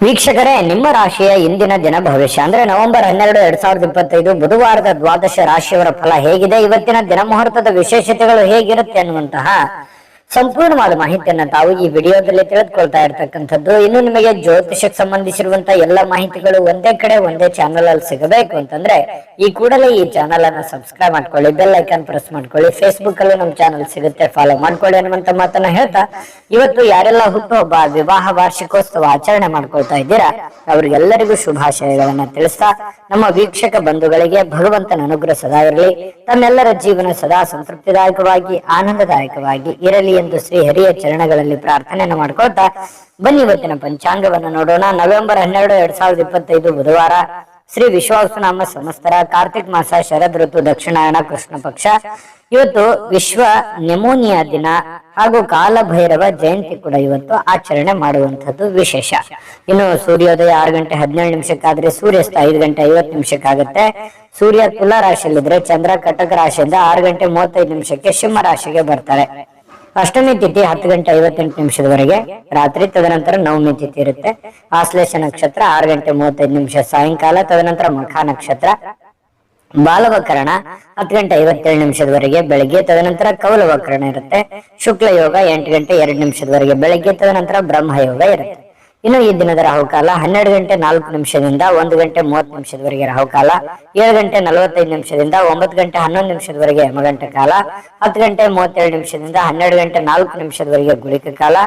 ವೀಕ್ಷಕರೇ, ನಿಮ್ಮ ರಾಶಿಯ ಇಂದಿನ ದಿನ ಭವಿಷ್ಯ ಅಂದ್ರೆ ನವೆಂಬರ್ 12, 2025 ಬುಧವಾರದ ದ್ವಾದಶ ರಾಶಿಯವರ ಫಲ ಹೇಗಿದೆ, ಇವತ್ತಿನ ದಿನ ಮುಹೂರ್ತದ ವಿಶೇಷತೆಗಳು ಹೇಗಿರುತ್ತೆ ಅನ್ನುವಂತಹ ಸಂಪೂರ್ಣವಾದ ಮಾಹಿತಿಯನ್ನ ತಾವು ಈ ವಿಡಿಯೋದಲ್ಲಿ ತಿಳಿದುಕೊಳ್ತಾ ಇರ್ತಕ್ಕಂಥದ್ದು. ಇನ್ನು ನಿಮಗೆ ಜ್ಯೋತಿಷಕ್ಕೆ ಸಂಬಂಧಿಸಿರುವಂತಹ ಎಲ್ಲ ಮಾಹಿತಿಗಳು ಒಂದೇ ಕಡೆ ಒಂದೇ ಚಾನಲ್ ಅಲ್ಲಿ ಸಿಗಬೇಕು ಅಂತಂದ್ರೆ ಈ ಕೂಡಲೇ ಈ ಚಾನಲ್ ಅನ್ನ ಸಬ್ಸ್ಕ್ರೈಬ್ ಮಾಡ್ಕೊಳ್ಳಿ, ಬೆಲ್ ಐಕಾನ್ ಪ್ರೆಸ್ ಮಾಡ್ಕೊಳ್ಳಿ, ಫೇಸ್ಬುಕ್ ಅಲ್ಲೂ ನಮ್ಮ ಚಾನಲ್ ಸಿಗುತ್ತೆ, ಫಾಲೋ ಮಾಡ್ಕೊಳ್ಳಿ ಅನ್ನುವಂತ ಮಾತನ್ನ ಹೇಳ್ತಾ, ಇವತ್ತು ಯಾರೆಲ್ಲ ಹುಟ್ಟುಹಬ್ಬ, ವಿವಾಹ ವಾರ್ಷಿಕೋತ್ಸವ ಆಚರಣೆ ಮಾಡ್ಕೊಳ್ತಾ ಇದ್ದೀರಾ ಅವರಿಗೆಲ್ಲರಿಗೂ ಶುಭಾಶಯಗಳನ್ನ ತಿಳಿಸ್ತಾ, ನಮ್ಮ ವೀಕ್ಷಕ ಬಂಧುಗಳಿಗೆ ಭಗವಂತನ ಅನುಗ್ರಹ ಸದಾ ಇರಲಿ, ತಮ್ಮೆಲ್ಲರ ಜೀವನ ಸದಾ ಸಂತೃಪ್ತಿದಾಯಕವಾಗಿ ಆನಂದದಾಯಕವಾಗಿ ಇರಲಿ ಎಂದು ಶ್ರೀ ಹರಿಯ ಚರಣಗಳಲ್ಲಿ ಪ್ರಾರ್ಥನೆಯನ್ನು ಮಾಡ್ಕೊಳ್ತಾ ಬನ್ನಿ ಇವತ್ತಿನ ಪಂಚಾಂಗವನ್ನು ನೋಡೋಣ. ನವೆಂಬರ್ 12, 2025 ಬುಧವಾರ, ಶ್ರೀ ವಿಶ್ವಾವಸುನಾಮ ಸಂವತ್ಸರ, ಕಾರ್ತಿಕ್ ಮಾಸ, ಶರದ್ ಋತು, ದಕ್ಷಿಣಾಯಣ, ಕೃಷ್ಣ ಪಕ್ಷ. ಇವತ್ತು ವಿಶ್ವ ನ್ಯೂಮೋನಿಯಾ ದಿನ ಹಾಗೂ ಕಾಲಭೈರವ ಜಯಂತಿ ಕೂಡ ಇವತ್ತು ಆಚರಣೆ ಮಾಡುವಂತದ್ದು ವಿಶೇಷ. ಇನ್ನು ಸೂರ್ಯೋದಯ 6 ಗಂಟೆ 17 ನಿಮಿಷಕ್ಕಾದ್ರೆ ಸೂರ್ಯಾಸ್ತ 5 ಗಂಟೆ 50 ನಿಮಿಷಕ್ಕಾಗುತ್ತೆ. ಸೂರ್ಯ ತುಲಾ ರಾಶಿಯಲ್ಲಿದ್ರೆ ಚಂದ್ರ ಕಟಕ ರಾಶಿಯಿಂದ 6 ಗಂಟೆ 35 ನಿಮಿಷಕ್ಕೆ ಸಿಂಹ ರಾಶಿಗೆ ಬರ್ತಾರೆ. ಅಷ್ಟಮಿ ತಿಥಿ 10 ಗಂಟೆ 58 ನಿಮಿಷದವರೆಗೆ ರಾತ್ರಿ, ತದನಂತರ ನವಮಿ ತಿಥಿ ಇರುತ್ತೆ. ಆಶ್ಲೇಷ ನಕ್ಷತ್ರ 6 ಗಂಟೆ 35 ನಿಮಿಷ ಸಾಯಂಕಾಲ, ತದನಂತರ ಮಖ ನಕ್ಷತ್ರ. ಬಾಲವಕರಣ 10 ಗಂಟೆ 57 ನಿಮಿಷದವರೆಗೆ ಬೆಳಗ್ಗೆ, ತದನಂತರ ಕೌಲವಕರಣ ಇರುತ್ತೆ. ಶುಕ್ಲ ಯೋಗ 8 ಗಂಟೆ 2 ನಿಮಿಷದವರೆಗೆ ಬೆಳಗ್ಗೆ, ತದನಂತರ ಬ್ರಹ್ಮ ಯೋಗ ಇರುತ್ತೆ. ಇನ್ನು ಈ ದಿನದ ರಾಹುಕಾಲ 12 ಗಂಟೆ 4 ನಿಮಿಷದಿಂದ 1 ಗಂಟೆ 30 ನಿಮಿಷದವರೆಗೆ ರಾಹುಕಾಲ, 7 ಗಂಟೆ 45 ನಿಮಿಷದಿಂದ 9 ಗಂಟೆ 11 ನಿಮಿಷದವರೆಗೆ ಯಮಗಂಟ ಕಾಲ, 10 ಗಂಟೆ 37 ನಿಮಿಷದಿಂದ 12 ಗಂಟೆ 4 ನಿಮಿಷದವರೆಗೆ ಗುಳಿಕ ಕಾಲ,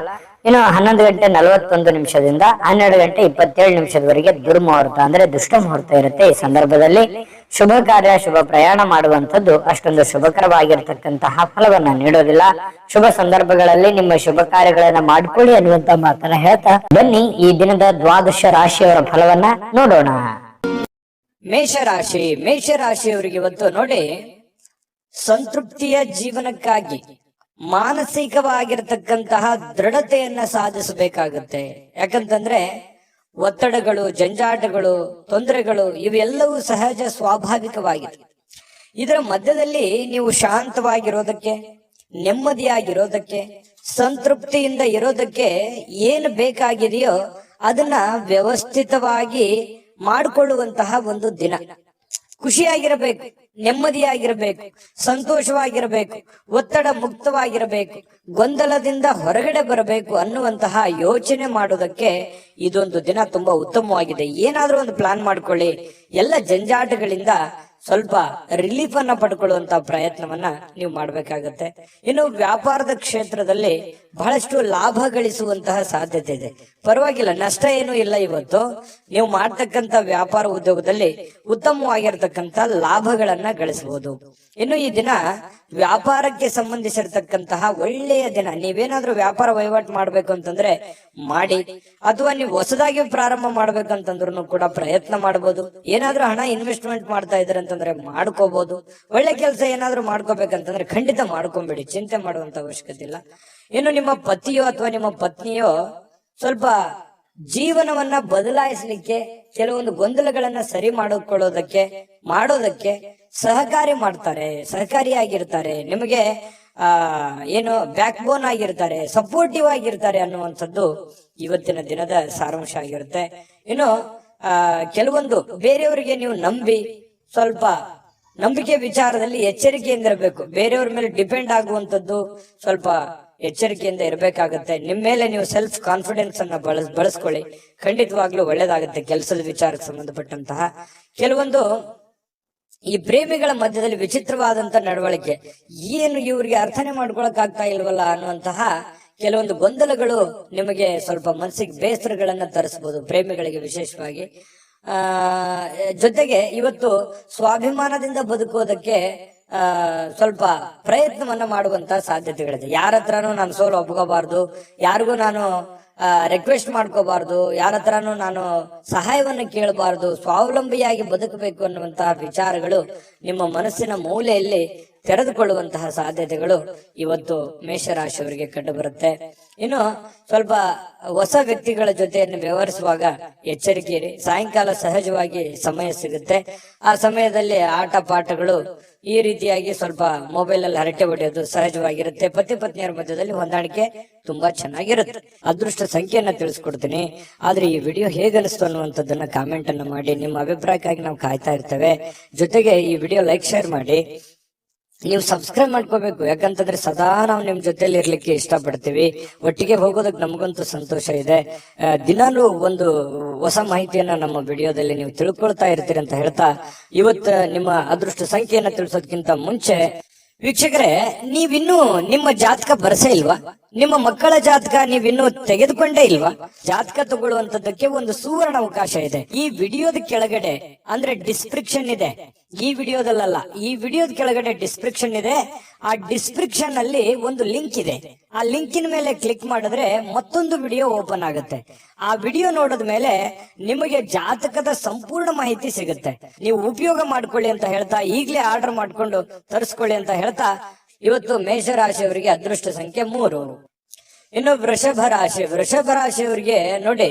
ಇನ್ನು 11 ಗಂಟೆ 41 ನಿಮಿಷದಿಂದ 12 ಗಂಟೆ 27 ನಿಮಿಷದವರೆಗೆ ದುರ್ಮುಹೂರ್ತ ಅಂದ್ರೆ ದುಷ್ಟ ಮುಹೂರ್ತ ಇರುತ್ತೆ. ಈ ಸಂದರ್ಭದಲ್ಲಿ ಶುಭ ಕಾರ್ಯ, ಶುಭ ಪ್ರಯಾಣ ಮಾಡುವಂತದ್ದು ಅಷ್ಟೊಂದು ಶುಭಕರವಾಗಿರ್ತಕ್ಕಂತಹ ಫಲವನ್ನ ನೀಡೋದಿಲ್ಲ. ಶುಭ ಸಂದರ್ಭಗಳಲ್ಲಿ ನಿಮ್ಮ ಶುಭ ಕಾರ್ಯಗಳನ್ನ ಮಾಡಿಕೊಳ್ಳಿ ಅನ್ನುವಂತ ಮಾತನ್ನ ಹೇಳ್ತಾ ಬನ್ನಿ ಈ ದಿನದ ದ್ವಾದಶ ರಾಶಿಯವರ ಫಲವನ್ನ ನೋಡೋಣ. ಮೇಷರಾಶಿಯವರಿಗೆ ಇವತ್ತು ನೋಡಿ, ಸಂತೃಪ್ತಿಯ ಜೀವನಕ್ಕಾಗಿ ಮಾನಸಿಕವಾಗಿರ್ತಕ್ಕಂತಹ ದೃಢತೆಯನ್ನ ಸಾಧಿಸಬೇಕಾಗುತ್ತೆ. ಯಾಕಂತಂದ್ರೆ ಒತ್ತಡಗಳು, ಜಂಜಾಟಗಳು, ತೊಂದರೆಗಳು ಇವೆಲ್ಲವೂ ಸಹಜ, ಸ್ವಾಭಾವಿಕವಾಗಿದೆ. ಇದರ ಮಧ್ಯದಲ್ಲಿ ನೀವು ಶಾಂತವಾಗಿರೋದಕ್ಕೆ, ನೆಮ್ಮದಿಯಾಗಿರೋದಕ್ಕೆ, ಸಂತೃಪ್ತಿಯಿಂದ ಇರೋದಕ್ಕೆ ಏನು ಬೇಕಾಗಿದೆಯೋ ಅದನ್ನ ವ್ಯವಸ್ಥಿತವಾಗಿ ಮಾಡಿಕೊಳ್ಳುವಂತಹ ಒಂದು ದಿನ. ಖುಷಿಯಾಗಿರಬೇಕು, ನೆಮ್ಮದಿಯಾಗಿರಬೇಕು, ಸಂತೋಷವಾಗಿರಬೇಕು, ಒತ್ತಡ ಮುಕ್ತವಾಗಿರಬೇಕು, ಗೊಂದಲದಿಂದ ಹೊರಗಡೆ ಬರಬೇಕು ಅನ್ನುವಂತಹ ಯೋಚನೆ ಮಾಡೋದಕ್ಕೆ ಇದೊಂದು ದಿನ ತುಂಬಾ ಉತ್ತಮವಾಗಿದೆ. ಏನಾದ್ರೂ ಒಂದು ಪ್ಲಾನ್ ಮಾಡ್ಕೊಳ್ಳಿ, ಎಲ್ಲ ಜಂಜಾಟಗಳಿಂದ ಸ್ವಲ್ಪ ರಿಲೀಫ್ ಅನ್ನ ಪಡ್ಕೊಳ್ಳುವಂತ ಪ್ರಯತ್ನವನ್ನ ನೀವು ಮಾಡ್ಬೇಕಾಗತ್ತೆ. ಇನ್ನು ವ್ಯಾಪಾರದ ಕ್ಷೇತ್ರದಲ್ಲಿ ಬಹಳಷ್ಟು ಲಾಭ ಗಳಿಸುವಂತಹ ಸಾಧ್ಯತೆ ಇದೆ. ಪರವಾಗಿಲ್ಲ, ನಷ್ಟ ಏನೂ ಇಲ್ಲ. ಇವತ್ತು ನೀವು ಮಾಡ್ತಕ್ಕಂಥ ವ್ಯಾಪಾರ ಉದ್ಯೋಗದಲ್ಲಿ ಉತ್ತಮವಾಗಿರ್ತಕ್ಕಂಥ ಲಾಭಗಳನ್ನ ಗಳಿಸಬಹುದು. ಇನ್ನು ಈ ದಿನ ವ್ಯಾಪಾರಕ್ಕೆ ಸಂಬಂಧಿಸಿರ್ತಕ್ಕಂತಹ ಒಳ್ಳೆಯ ದಿನ. ನೀವೇನಾದ್ರೂ ವ್ಯಾಪಾರ ವಹಿವಾಟು ಮಾಡ್ಬೇಕು ಅಂತಂದ್ರೆ ಮಾಡಿ, ಅಥವಾ ನೀವು ಹೊಸದಾಗಿ ಪ್ರಾರಂಭ ಮಾಡ್ಬೇಕಂತಂದ್ರೂ ಕೂಡ ಪ್ರಯತ್ನ ಮಾಡಬಹುದು. ಏನಾದ್ರೂ ಹಣ ಇನ್ವೆಸ್ಟ್ಮೆಂಟ್ ಮಾಡ್ತಾ ಇದ್ರೆ ಅಂತಂದ್ರೆ ಮಾಡ್ಕೋಬಹುದು. ಒಳ್ಳೆ ಕೆಲಸ ಏನಾದ್ರೂ ಮಾಡ್ಕೋಬೇಕಂತಂದ್ರೆ ಖಂಡಿತ ಮಾಡ್ಕೊಂಬೇಡಿ, ಚಿಂತೆ ಮಾಡುವಂತ ಅವಶ್ಯಕತೆ ಇಲ್ಲ. ಇನ್ನು ನಿಮ್ಮ ಪತಿಯೋ ಅಥವಾ ನಿಮ್ಮ ಪತ್ನಿಯೋ ಸ್ವಲ್ಪ ಜೀವನವನ್ನ ಬದಲಾಯಿಸಲಿಕ್ಕೆ, ಕೆಲವೊಂದು ಗೊಂದಲಗಳನ್ನ ಸರಿ ಮಾಡೋದಕ್ಕೆ ಸಹಕಾರಿಯಾಗಿರ್ತಾರೆ. ನಿಮಗೆ ಏನು ಬ್ಯಾಕ್ ಬೋನ್ ಆಗಿರ್ತಾರೆ, ಸಪೋರ್ಟಿವ್ ಆಗಿರ್ತಾರೆ ಅನ್ನುವಂಥದ್ದು ಇವತ್ತಿನ ದಿನದ ಸಾರಾಂಶ ಆಗಿರುತ್ತೆ. ಇನ್ನು ಕೆಲವೊಂದು ಬೇರೆಯವರಿಗೆ ನೀವು ನಂಬಿ ಸ್ವಲ್ಪ ನಂಬಿಕೆ ವಿಚಾರದಲ್ಲಿ ಎಚ್ಚರಿಕೆಯಿಂದ ಇರಬೇಕು. ಬೇರೆಯವ್ರ ಮೇಲೆ ಡಿಪೆಂಡ್ ಆಗುವಂತದ್ದು ಸ್ವಲ್ಪ ಎಚ್ಚರಿಕೆಯಿಂದ ಇರಬೇಕಾಗತ್ತೆ. ನಿಮ್ಮ ಮೇಲೆ ನೀವು ಸೆಲ್ಫ್ ಕಾನ್ಫಿಡೆನ್ಸ್ ಅನ್ನ ಬಳಸ್ಕೊಳ್ಳಿ, ಖಂಡಿತವಾಗ್ಲೂ ಒಳ್ಳೇದಾಗುತ್ತೆ. ಕೆಲಸದ ವಿಚಾರಕ್ಕೆ ಸಂಬಂಧಪಟ್ಟಂತಹ ಕೆಲವೊಂದು ಈ ಪ್ರೇಮಿಗಳ ಮಧ್ಯದಲ್ಲಿ ವಿಚಿತ್ರವಾದಂತ ನಡವಳಿಕೆ, ಏನು ಇವ್ರಿಗೆ ಅರ್ಥನೆ ಮಾಡ್ಕೊಳಕ್ ಆಗ್ತಾ ಇಲ್ವಲ್ಲ ಅನ್ನುವಂತಹ ಕೆಲವೊಂದು ಗೊಂದಲಗಳು ನಿಮಗೆ ಸ್ವಲ್ಪ ಮನಸ್ಸಿಗೆ ಬೇಸರಗಳನ್ನ ತರಿಸಬಹುದು, ಪ್ರೇಮಿಗಳಿಗೆ ವಿಶೇಷವಾಗಿ. ಜೊತೆಗೆ ಇವತ್ತು ಸ್ವಾಭಿಮಾನದಿಂದ ಬದುಕೋದಕ್ಕೆ ಸ್ವಲ್ಪ ಪ್ರಯತ್ನವನ್ನ ಮಾಡುವಂತ ಸಾಧ್ಯತೆಗಳಿದೆ. ಯಾರ ಹತ್ರನೂ ನಾನು ಸೋಲು ಒಪ್ಕೋಬಾರ್ದು, ಯಾರಿಗೂ ನಾನು ರಿಕ್ವೆಸ್ಟ್ ಮಾಡ್ಕೋಬಾರ್ದು, ಯಾರ ಹತ್ರನೂ ನಾನು ಸಹಾಯವನ್ನು ಕೇಳಬಾರ್ದು, ಸ್ವಾವಲಂಬಿಯಾಗಿ ಬದುಕಬೇಕು ಅನ್ನುವಂತಹ ವಿಚಾರಗಳು ನಿಮ್ಮ ಮನಸ್ಸಿನ ಮೂಲೆಯಲ್ಲಿ ತೆರೆದುಕೊಳ್ಳುವಂತಹ ಸಾಧ್ಯತೆಗಳು ಇವತ್ತು ಮೇಷರಾಶಿಯವರಿಗೆ ಕಂಡು ಬರುತ್ತೆ. ಇನ್ನು ಸ್ವಲ್ಪ ಹೊಸ ವ್ಯಕ್ತಿಗಳ ಜೊತೆಯನ್ನು ವ್ಯವಹರಿಸುವಾಗ ಎಚ್ಚರಿಕೆ ಇರಿ. ಸಾಯಂಕಾಲ ಸಹಜವಾಗಿ ಸಮಯ ಸಿಗುತ್ತೆ. ಆ ಸಮಯದಲ್ಲಿ ಆಟ ಪಾಠಗಳು ಈ ರೀತಿಯಾಗಿ ಸ್ವಲ್ಪ ಮೊಬೈಲ್ ಅಲ್ಲಿ ಹರಟೆ ಹೊಡೆಯೋದು ಸಹಜವಾಗಿರುತ್ತೆ. ಪತಿ ಪತ್ನಿಯರ ಮಧ್ಯದಲ್ಲಿ ಹೊಂದಾಣಿಕೆ ತುಂಬಾ ಚೆನ್ನಾಗಿರುತ್ತೆ. ಅದೃಷ್ಟ ಸಂಖ್ಯೆಯನ್ನ ತಿಳಿಸ್ಕೊಡ್ತೀನಿ. ಆದ್ರೆ ಈ ವಿಡಿಯೋ ಹೇಗನಿಸ್ತು ಅನ್ನುವಂಥದ್ದನ್ನ ಕಾಮೆಂಟ್ ಅನ್ನ ಮಾಡಿ. ನಿಮ್ಮ ಅಭಿಪ್ರಾಯಕ್ಕಾಗಿ ನಾವು ಕಾಯ್ತಾ ಇರ್ತೇವೆ. ಜೊತೆಗೆ ಈ ವಿಡಿಯೋ ಲೈಕ್ ಶೇರ್ ಮಾಡಿ. ನೀವು ಸಬ್ಸ್ಕ್ರೈಬ್ ಮಾಡ್ಕೋಬೇಕು, ಯಾಕಂತಂದ್ರೆ ಸದಾ ನಾವು ನಿಮ್ ಜೊತೆಲಿ ಇರ್ಲಿಕ್ಕೆ ಇಷ್ಟಪಡ್ತೀವಿ. ಒಟ್ಟಿಗೆ ಹೋಗೋದಕ್ಕೆ ನಮಗಂತೂ ಸಂತೋಷ ಇದೆ. ದಿನಾಲೂ ಒಂದು ಹೊಸ ಮಾಹಿತಿಯನ್ನ ನಮ್ಮ ವಿಡಿಯೋದಲ್ಲಿ ನೀವು ತಿಳ್ಕೊಳ್ತಾ ಇರ್ತೀರಿ ಅಂತ ಹೇಳ್ತಾ, ಇವತ್ತು ನಿಮ್ಮ ಅದೃಷ್ಟ ಸಂಖ್ಯೆಯನ್ನ ತಿಳಿಸೋದಕ್ಕಿಂತ ಮುಂಚೆ ವೀಕ್ಷಕರೇ, ನೀವಿನ್ನೂ ನಿಮ್ಮ ಜಾತಕ ಬರಸೇ ಇಲ್ವಾ? ನಿಮ್ಮ ಮಕ್ಕಳ ಜಾತಕ ನೀವಿನ್ನೂ ತೆಗೆದುಕೊಂಡೇ ಇಲ್ವಾ? ಜಾತಕ ತಗೊಳ್ಳುವಂತದ್ದಕ್ಕೆ ಒಂದು ಸುವರ್ಣ ಅವಕಾಶ ಇದೆ. ಈ ವಿಡಿಯೋದ ಕೆಳಗಡೆ ಅಂದ್ರೆ ಡಿಸ್ಕ್ರಿಪ್ಷನ್ ಇದೆ. ಈ ವಿಡಿಯೋದಲ್ಲ, ಈ ವಿಡಿಯೋದ ಕೆಳಗಡೆ ಡಿಸ್ಕ್ರಿಪ್ಷನ್ ಇದೆ. ಆ ಡಿಸ್ಕ್ರಿಪ್ಷನ್ ಅಲ್ಲಿ ಒಂದು ಲಿಂಕ್ ಇದೆ. ಆ ಲಿಂಕಿನ ಮೇಲೆ ಕ್ಲಿಕ್ ಮಾಡಿದ್ರೆ ಮತ್ತೊಂದು ವಿಡಿಯೋ ಓಪನ್ ಆಗುತ್ತೆ. ಆ ವಿಡಿಯೋ ನೋಡಿದ ಮೇಲೆ ನಿಮಗೆ ಜಾತಕದ ಸಂಪೂರ್ಣ ಮಾಹಿತಿ ಸಿಗುತ್ತೆ. ನೀವು ಉಪಯೋಗ ಮಾಡ್ಕೊಳ್ಳಿ ಅಂತ ಹೇಳ್ತಾ, ಈಗಲೇ ಆರ್ಡರ್ ಮಾಡ್ಕೊಂಡು ತರಿಸ್ಕೊಳ್ಳಿ ಅಂತ ಹೇಳ್ತಾ, ಇವತ್ತು ಮೇಷರಾಶಿಯವರಿಗೆ ಅದೃಷ್ಟ ಸಂಖ್ಯೆ 3. ಇನ್ನು ವೃಷಭ ರಾಶಿಯವರಿಗೆ ನೋಡಿ,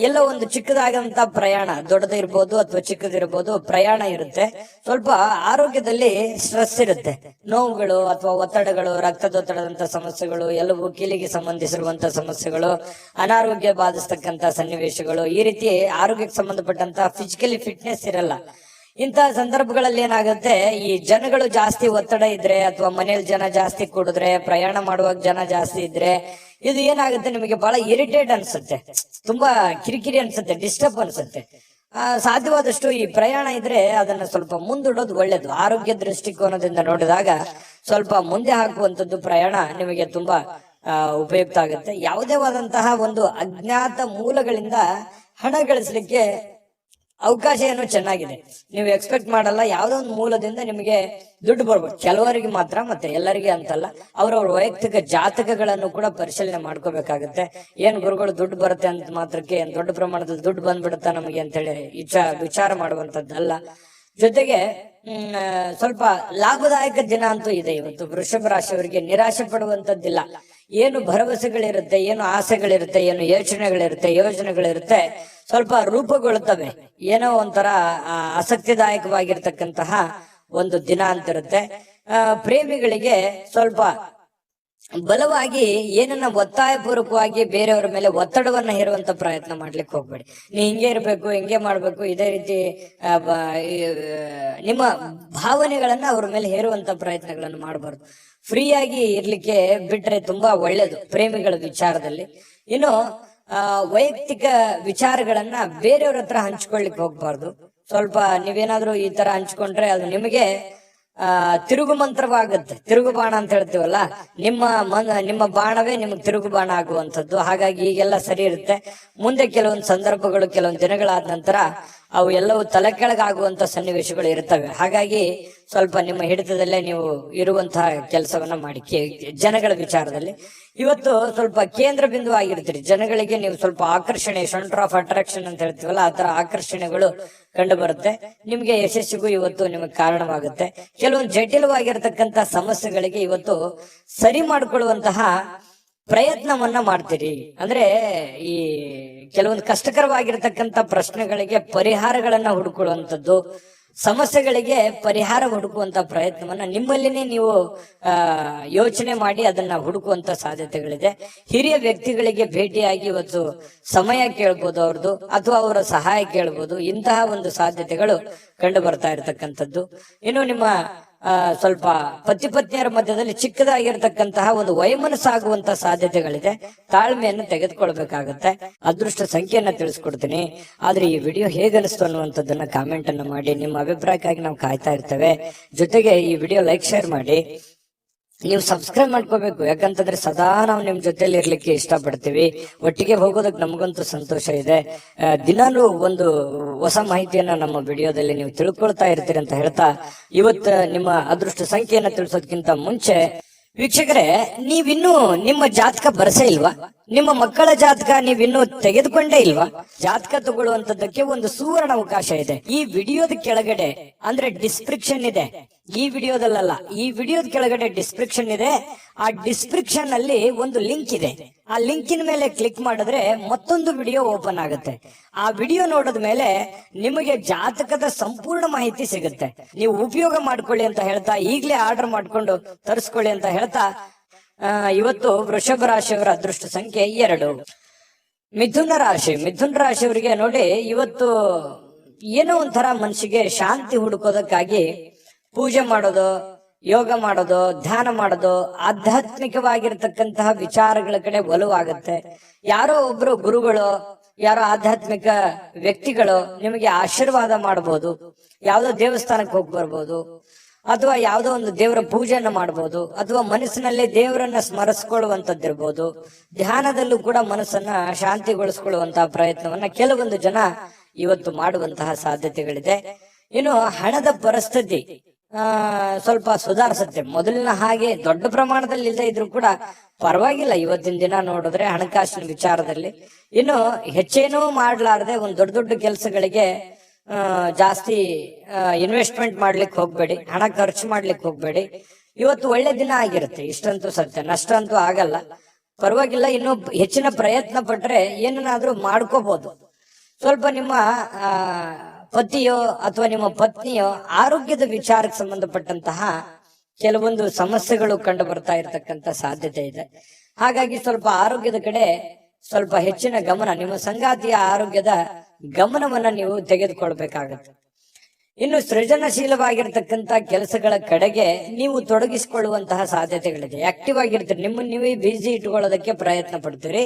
ಎಲ್ಲ ಒಂದು ಚಿಕ್ಕದಾಗಂತ ಪ್ರಯಾಣ, ದೊಡ್ಡದಿರ್ಬೋದು ಅಥವಾ ಚಿಕ್ಕದಿರ್ಬೋದು, ಪ್ರಯಾಣ ಇರುತ್ತೆ. ಸ್ವಲ್ಪ ಆರೋಗ್ಯದಲ್ಲಿ ಸ್ಟ್ರೆಸ್ ಇರುತ್ತೆ, ನೋವುಗಳು ಅಥವಾ ಒತ್ತಡಗಳು, ರಕ್ತದೊತ್ತಡದಂತ ಸಮಸ್ಯೆಗಳು, ಎಲ್ಲವೂ ಕೀಲಿಗೆ ಸಂಬಂಧಿಸಿರುವಂತ ಸಮಸ್ಯೆಗಳು, ಅನಾರೋಗ್ಯ ಬಾಧಿಸ್ತಕ್ಕಂತ ಸನ್ನಿವೇಶಗಳು, ಈ ರೀತಿ ಆರೋಗ್ಯಕ್ಕೆ ಸಂಬಂಧಪಟ್ಟಂತ ಫಿಸಿಕಲಿ ಫಿಟ್ನೆಸ್ ಇರಲ್ಲ. ಇಂತಹ ಸಂದರ್ಭಗಳಲ್ಲಿ ಏನಾಗುತ್ತೆ, ಈ ಜನಗಳು ಜಾಸ್ತಿ ಒತ್ತಡ ಇದ್ರೆ ಅಥವಾ ಮನೇಲಿ ಜನ ಜಾಸ್ತಿ ಕೂಡಿದ್ರೆ, ಪ್ರಯಾಣ ಮಾಡುವಾಗ ಜನ ಜಾಸ್ತಿ ಇದ್ರೆ, ಇದು ಏನಾಗುತ್ತೆ, ನಿಮಗೆ ಬಹಳ ಇರಿಟೇಟ್ ಅನ್ಸುತ್ತೆ, ತುಂಬಾ ಕಿರಿಕಿರಿ ಅನ್ಸುತ್ತೆ, ಡಿಸ್ಟರ್ಬ್ ಅನ್ಸುತ್ತೆ. ಸಾಧ್ಯವಾದಷ್ಟು ಈ ಪ್ರಯಾಣ ಇದ್ರೆ ಅದನ್ನ ಸ್ವಲ್ಪ ಮುಂದೂಡೋದು ಒಳ್ಳೇದು. ಆರೋಗ್ಯ ದೃಷ್ಟಿಕೋನದಿಂದ ನೋಡಿದಾಗ ಸ್ವಲ್ಪ ಮುಂದೆ ಹಾಕುವಂತದ್ದು ಪ್ರಯಾಣ ನಿಮಗೆ ತುಂಬಾ ಉಪಯುಕ್ತ ಆಗುತ್ತೆ. ಯಾವುದೇ ಆದಂತಹ ಒಂದು ಅಜ್ಞಾತ ಮೂಲಗಳಿಂದ ಹಣ ಗಳಿಸಲಿಕ್ಕೆ ಅವಕಾಶ ಏನೋ ಚೆನ್ನಾಗಿದೆ. ನೀವು ಎಕ್ಸ್ಪೆಕ್ಟ್ ಮಾಡಲ್ಲ, ಯಾವ್ದೋ ಒಂದು ಮೂಲದಿಂದ ನಿಮಗೆ ದುಡ್ಡು ಬರ್ಬೋದು. ಕೆಲವರಿಗೆ ಮಾತ್ರ, ಮತ್ತೆ ಎಲ್ಲರಿಗೆ ಅಂತಲ್ಲ. ಅವ್ರವ್ರ ವೈಯಕ್ತಿಕ ಜಾತಕಗಳನ್ನು ಕೂಡ ಪರಿಶೀಲನೆ ಮಾಡ್ಕೋಬೇಕಾಗತ್ತೆ. ಏನ್ ಗುರುಗಳು ದುಡ್ಡು ಬರುತ್ತೆ ಅಂತ ಮಾತ್ರಕ್ಕೆ ಏನ್ ದೊಡ್ಡ ಪ್ರಮಾಣದಲ್ಲಿ ದುಡ್ಡು ಬಂದ್ಬಿಡುತ್ತಾ ನಮಗೆ ಅಂತ ಹೇಳಿ ವಿಚಾರ ಮಾಡುವಂತದ್ದಲ್ಲ. ಜೊತೆಗೆ ಸ್ವಲ್ಪ ಲಾಭದಾಯಕ ದಿನ ಅಂತೂ ಇದೆ ಇವತ್ತು. ವೃಷಭ ರಾಶಿಯವರಿಗೆ ನಿರಾಶೆ ಪಡುವಂತದ್ದಿಲ್ಲ. ಏನು ಭರವಸೆಗಳಿರುತ್ತೆ, ಏನು ಆಸೆಗಳಿರುತ್ತೆ, ಏನು ಯೋಜನೆಗಳಿರುತ್ತೆ, ಸ್ವಲ್ಪ ರೂಪುಗೊಳ್ಳುತ್ತವೆ. ಏನೋ ಒಂಥರ ಆಸಕ್ತಿದಾಯಕವಾಗಿರ್ತಕ್ಕಂತಹ ಒಂದು ದಿನ ಅಂತಿರುತ್ತೆ. ಪ್ರೇಮಿಗಳಿಗೆ ಸ್ವಲ್ಪ ಬಲವಾಗಿ ಏನನ್ನ ಒತ್ತಾಯ ಪೂರ್ವಕವಾಗಿ ಬೇರೆಯವರ ಮೇಲೆ ಒತ್ತಡವನ್ನ ಹೇರುವಂತ ಪ್ರಯತ್ನ ಮಾಡ್ಲಿಕ್ಕೆ ಹೋಗ್ಬೇಡಿ. ನೀ ಹಿಂಗೆ ಇರ್ಬೇಕು, ಹಿಂಗೆ ಮಾಡ್ಬೇಕು, ಇದೇ ರೀತಿ ನಿಮ್ಮ ಭಾವನೆಗಳನ್ನ ಅವ್ರ ಮೇಲೆ ಹೇರುವಂತ ಪ್ರಯತ್ನಗಳನ್ನು ಮಾಡಬಾರ್ದು. ಫ್ರೀಯಾಗಿ ಇರ್ಲಿಕ್ಕೆ ಬಿಟ್ರೆ ತುಂಬಾ ಒಳ್ಳೇದು ಪ್ರೇಮಿಗಳ ವಿಚಾರದಲ್ಲಿ. ಇನ್ನು ವೈಯಕ್ತಿಕ ವಿಚಾರಗಳನ್ನ ಬೇರೆಯವ್ರ ಹತ್ರ ಹಂಚ್ಕೊಳ್ಲಿಕ್ಕೆ ಹೋಗ್ಬಾರ್ದು. ಸ್ವಲ್ಪ ನೀವೇನಾದ್ರೂ ಈ ತರ ಹಂಚ್ಕೊಂಡ್ರೆ ಅದು ನಿಮಗೆ ತಿರುಗು ಮಂತ್ರವಾಗುತ್ತೆ. ತಿರುಗು ಬಾಣ ಅಂತ ಹೇಳ್ತೀವಲ್ಲ, ನಿಮ್ಮ ಬಾಣವೇ ನಿಮ್ಗೆ ತಿರುಗು ಬಾಣ ಆಗುವಂಥದ್ದು. ಹಾಗಾಗಿ ಈಗೆಲ್ಲ ಸರಿ ಇರುತ್ತೆ. ಮುಂದೆ ಕೆಲವೊಂದು ಸಂದರ್ಭಗಳು, ಕೆಲವೊಂದು ದಿನಗಳಾದ ನಂತರ ಅವು ಎಲ್ಲವೂ ತಲೆ ಕೆಳಗಾಗುವಂತ ಸನ್ನಿವೇಶಗಳು ಇರ್ತವೆ. ಹಾಗಾಗಿ ಸ್ವಲ್ಪ ನಿಮ್ಮ ಹಿಡಿತದಲ್ಲೇ ನೀವು ಇರುವಂತಹ ಕೆಲಸವನ್ನ ಮಾಡಿ. ಜನಗಳ ವಿಚಾರದಲ್ಲಿ ಇವತ್ತು ಸ್ವಲ್ಪ ಕೇಂದ್ರ ಬಿಂದು ಆಗಿರ್ತೀರಿ. ಜನಗಳಿಗೆ ನೀವು ಸ್ವಲ್ಪ ಆಕರ್ಷಣೆ, ಸೆಂಟರ್ ಆಫ್ ಅಟ್ರಾಕ್ಷನ್ ಅಂತ ಹೇಳ್ತೀವಲ್ಲ, ಆ ತರ ಆಕರ್ಷಣೆಗಳು ಕಂಡು ಬರುತ್ತೆ. ನಿಮ್ಗೆ ಯಶಸ್ಸಿಗೂ ಇವತ್ತು ನಿಮಗೆ ಕಾರಣವಾಗುತ್ತೆ. ಕೆಲವೊಂದು ಜಟಿಲವಾಗಿರ್ತಕ್ಕಂಥ ಸಮಸ್ಯೆಗಳಿಗೆ ಇವತ್ತು ಸರಿ ಮಾಡಿಕೊಳ್ಳುವಂತಹ ಪ್ರಯತ್ನವನ್ನ ಮಾಡ್ತೀರಿ. ಅಂದ್ರೆ ಈ ಕೆಲವೊಂದು ಕಷ್ಟಕರವಾಗಿರ್ತಕ್ಕಂಥ ಪ್ರಶ್ನೆಗಳಿಗೆ ಪರಿಹಾರಗಳನ್ನ ಹುಡುಕೊಳ್ಳುವಂಥದ್ದು, ಸಮಸ್ಯೆಗಳಿಗೆ ಪರಿಹಾರ ಹುಡುಕುವಂತ ಪ್ರಯತ್ನವನ್ನ ನಿಮ್ಮಲ್ಲಿನೇ ನೀವು ಯೋಚನೆ ಮಾಡಿ ಅದನ್ನ ಹುಡುಕುವಂತ ಸಾಧ್ಯತೆಗಳಿದೆ. ಹಿರಿಯ ವ್ಯಕ್ತಿಗಳಿಗೆ ಭೇಟಿಯಾಗಿ ಇವತ್ತು ಸಮಯ ಕೇಳ್ಬೋದು ಅವ್ರದ್ದು, ಅಥವಾ ಅವರ ಸಹಾಯ ಕೇಳ್ಬೋದು. ಇಂತಹ ಒಂದು ಸಾಧ್ಯತೆಗಳು ಕಂಡು ಬರ್ತಾ ಇರತಕ್ಕಂಥದ್ದು. ಇನ್ನು ನಿಮ್ಮ ಸ್ವಲ್ಪ ಪತಿ ಪತ್ನಿಯರ ಮಧ್ಯದಲ್ಲಿ ಚಿಕ್ಕದಾಗಿರ್ತಕ್ಕಂತಹ ಒಂದು ವೈಮನಸ್ಸಾಗುವಂತ ಸಾಧ್ಯತೆಗಳಿದೆ. ತಾಳ್ಮೆಯನ್ನು ತೆಗೆದುಕೊಳ್ಬೇಕಾಗತ್ತೆ. ಅದೃಷ್ಟ ಸಂಖ್ಯೆಯನ್ನ ತಿಳಿಸ್ಕೊಡ್ತೀನಿ. ಆದ್ರೆ ಈ ವಿಡಿಯೋ ಹೇಗನಿಸ್ತು ಅನ್ನುವಂಥದ್ದನ್ನ ಕಾಮೆಂಟ್ ಅನ್ನ ಮಾಡಿ. ನಿಮ್ಮ ಅಭಿಪ್ರಾಯಕ್ಕಾಗಿ ನಾವು ಕಾಯ್ತಾ ಇರ್ತೇವೆ. ಜೊತೆಗೆ ಈ ವಿಡಿಯೋ ಲೈಕ್ ಶೇರ್ ಮಾಡಿ. ನೀವು ಸಬ್ಸ್ಕ್ರೈಬ್ ಮಾಡ್ಕೋಬೇಕು, ಯಾಕಂತಂದ್ರೆ ಸದಾ ನಾವು ನಿಮ್ ಜೊತೆಲಿ ಇರ್ಲಿಕ್ಕೆ ಇಷ್ಟಪಡ್ತೀವಿ. ಒಟ್ಟಿಗೆ ಹೋಗೋದಕ್ಕೆ ನಮಗಂತೂ ಸಂತೋಷ ಇದೆ. ದಿನಾಲೂ ಒಂದು ಹೊಸ ಮಾಹಿತಿಯನ್ನ ನಮ್ಮ ವಿಡಿಯೋದಲ್ಲಿ ನೀವು ತಿಳ್ಕೊಳ್ತಾ ಇರ್ತೀರಿ ಅಂತ ಹೇಳ್ತಾ, ಇವತ್ತು ನಿಮ್ಮ ಅದೃಷ್ಟ ಸಂಖ್ಯೆಯನ್ನ ತಿಳಿಸೋದಕ್ಕಿಂತ ಮುಂಚೆ ವೀಕ್ಷಕರೇ, ನೀವಿನ್ನೂ ನಿಮ್ಮ ಜಾತಕ ಬರಸೇ ಇಲ್ವಾ? ನಿಮ್ಮ ಮಕ್ಕಳ ಜಾತಕ ನೀವಿನ್ನೂ ತೆಗೆದುಕೊಂಡೇ ಇಲ್ವಾ? ಜಾತಕ ತಗೊಳ್ಳುವಂತದ್ದಕ್ಕೆ ಒಂದು ಸುವರ್ಣ ಅವಕಾಶ ಇದೆ. ಈ ವಿಡಿಯೋದ ಕೆಳಗಡೆ ಅಂದ್ರೆ ಡಿಸ್ಕ್ರಿಪ್ಷನ್ ಇದೆ. ಈ ವಿಡಿಯೋದಲ್ಲ, ಈ ವಿಡಿಯೋದ ಕೆಳಗಡೆ ಡಿಸ್ಕ್ರಿಪ್ಷನ್ ಇದೆ. ಆ ಡಿಸ್ಕ್ರಿಪ್ಷನ್ ಅಲ್ಲಿ ಒಂದು ಲಿಂಕ್ ಇದೆ. ಆ ಲಿಂಕಿನ ಮೇಲೆ ಕ್ಲಿಕ್ ಮಾಡಿದ್ರೆ ಮತ್ತೊಂದು ವಿಡಿಯೋ ಓಪನ್ ಆಗುತ್ತೆ. ಆ ವಿಡಿಯೋ ನೋಡಿದ ಮೇಲೆ ನಿಮಗೆ ಜಾತಕದ ಸಂಪೂರ್ಣ ಮಾಹಿತಿ ಸಿಗುತ್ತೆ. ನೀವು ಉಪಯೋಗ ಮಾಡ್ಕೊಳ್ಳಿ ಅಂತ ಹೇಳ್ತಾ, ಈಗಲೇ ಆರ್ಡರ್ ಮಾಡ್ಕೊಂಡು ತರಿಸ್ಕೊಳ್ಳಿ ಅಂತ ಹೇಳ್ತಾ, ಇವತ್ತು ವೃಷಭ ರಾಶಿಯವರ ಅದೃಷ್ಟ ಸಂಖ್ಯೆ 2. ಮಿಥುನ ರಾಶಿಯವರಿಗೆ ನೋಡಿ, ಇವತ್ತು ಏನೋ ಒಂಥರ ಮನಸ್ಸಿಗೆ ಶಾಂತಿ ಹುಡುಕೋದಕ್ಕಾಗಿ ಪೂಜೆ ಮಾಡೋದು, ಯೋಗ ಮಾಡೋದು, ಧ್ಯಾನ ಮಾಡೋದು, ಆಧ್ಯಾತ್ಮಿಕವಾಗಿರ್ತಕ್ಕಂತಹ ವಿಚಾರಗಳ ಕಡೆ ಒಲವಾಗುತ್ತೆ. ಯಾರೋ ಒಬ್ರು ಗುರುಗಳು, ಯಾರೋ ಆಧ್ಯಾತ್ಮಿಕ ವ್ಯಕ್ತಿಗಳು ನಿಮಗೆ ಆಶೀರ್ವಾದ ಮಾಡಬಹುದು. ಯಾವ್ದೋ ದೇವಸ್ಥಾನಕ್ಕೆ ಹೋಗಿ ಬರ್ಬೋದು, ಅಥವಾ ಯಾವುದೋ ಒಂದು ದೇವರ ಪೂಜೆಯನ್ನ ಮಾಡಬಹುದು, ಅಥವಾ ಮನಸ್ಸಿನಲ್ಲಿ ದೇವರನ್ನ ಸ್ಮರಿಸ್ಕೊಳ್ಳುವಂತದ್ದಿರ್ಬೋದು. ಧ್ಯಾನದಲ್ಲೂ ಕೂಡ ಮನಸ್ಸನ್ನ ಶಾಂತಿಗೊಳಿಸ್ಕೊಳ್ಳುವಂತಹ ಪ್ರಯತ್ನವನ್ನ ಕೆಲವೊಂದು ಜನ ಇವತ್ತು ಮಾಡುವಂತಹ ಸಾಧ್ಯತೆಗಳಿದೆ. ಇನ್ನು ಹಣದ ಪರಿಸ್ಥಿತಿ ಸ್ವಲ್ಪ ಸುಧಾರಿಸುತ್ತೆ. ಮೊದಲಿನ ಹಾಗೆ ದೊಡ್ಡ ಪ್ರಮಾಣದಲ್ಲಿ ಇಲ್ಲದೆ ಇದ್ರೂ ಕೂಡ ಪರವಾಗಿಲ್ಲ. ಇವತ್ತಿನ ದಿನ ನೋಡಿದ್ರೆ ಹಣಕಾಸಿನ ವಿಚಾರದಲ್ಲಿ ಇನ್ನು ಹೆಚ್ಚೇನೂ ಮಾಡ್ಲಾರ್ದೆ ಒಂದು ದೊಡ್ಡ ದೊಡ್ಡ ಕೆಲಸಗಳಿಗೆ ಜಾಸ್ತಿ ಇನ್ವೆಸ್ಟ್ಮೆಂಟ್ ಮಾಡ್ಲಿಕ್ಕೆ ಹೋಗ್ಬೇಡಿ, ಹಣ ಖರ್ಚು ಮಾಡ್ಲಿಕ್ಕೆ ಹೋಗ್ಬೇಡಿ. ಇವತ್ತು ಒಳ್ಳೆ ದಿನ ಆಗಿರುತ್ತೆ, ಇಷ್ಟಂತೂ ಸತ್ಯ. ನಷ್ಟ ಅಂತೂ ಆಗಲ್ಲ, ಪರವಾಗಿಲ್ಲ. ಇನ್ನು ಹೆಚ್ಚಿನ ಪ್ರಯತ್ನ ಪಟ್ರೆ ಏನನ್ನಾದ್ರೂ ಮಾಡ್ಕೋಬಹುದು. ಸ್ವಲ್ಪ ನಿಮ್ಮ ಪತಿಯೋ ಅಥವಾ ನಿಮ್ಮ ಪತ್ನಿಯೋ ಆರೋಗ್ಯದ ವಿಚಾರಕ್ಕೆ ಸಂಬಂಧಪಟ್ಟಂತಹ ಕೆಲವೊಂದು ಸಮಸ್ಯೆಗಳು ಕಂಡು ಬರ್ತಾ ಇರತಕ್ಕಂತ ಸಾಧ್ಯತೆ ಇದೆ. ಹಾಗಾಗಿ ಸ್ವಲ್ಪ ಆರೋಗ್ಯದ ಕಡೆ ಸ್ವಲ್ಪ ಹೆಚ್ಚಿನ ಗಮನ, ನಿಮ್ಮ ಸಂಗಾತಿಯ ಆರೋಗ್ಯದ ಗಮನವನ್ನ ನೀವು ತೆಗೆದುಕೊಳ್ಬೇಕಾಗತ್ತೆ. ಇನ್ನು ಸೃಜನಶೀಲವಾಗಿರ್ತಕ್ಕಂತ ಕೆಲಸಗಳ ಕಡೆಗೆ ನೀವು ತೊಡಗಿಸಿಕೊಳ್ಳುವಂತಹ ಸಾಧ್ಯತೆಗಳಿದೆ. ಆಕ್ಟಿವ್ ಆಗಿರ್ತೀರಿ, ನಿಮ್ಮನ್ನ ನೀವೇ ಬಿಸಿ ಇಟ್ಕೊಳ್ಳೋದಕ್ಕೆ ಪ್ರಯತ್ನ ಪಡ್ತೀರಿ.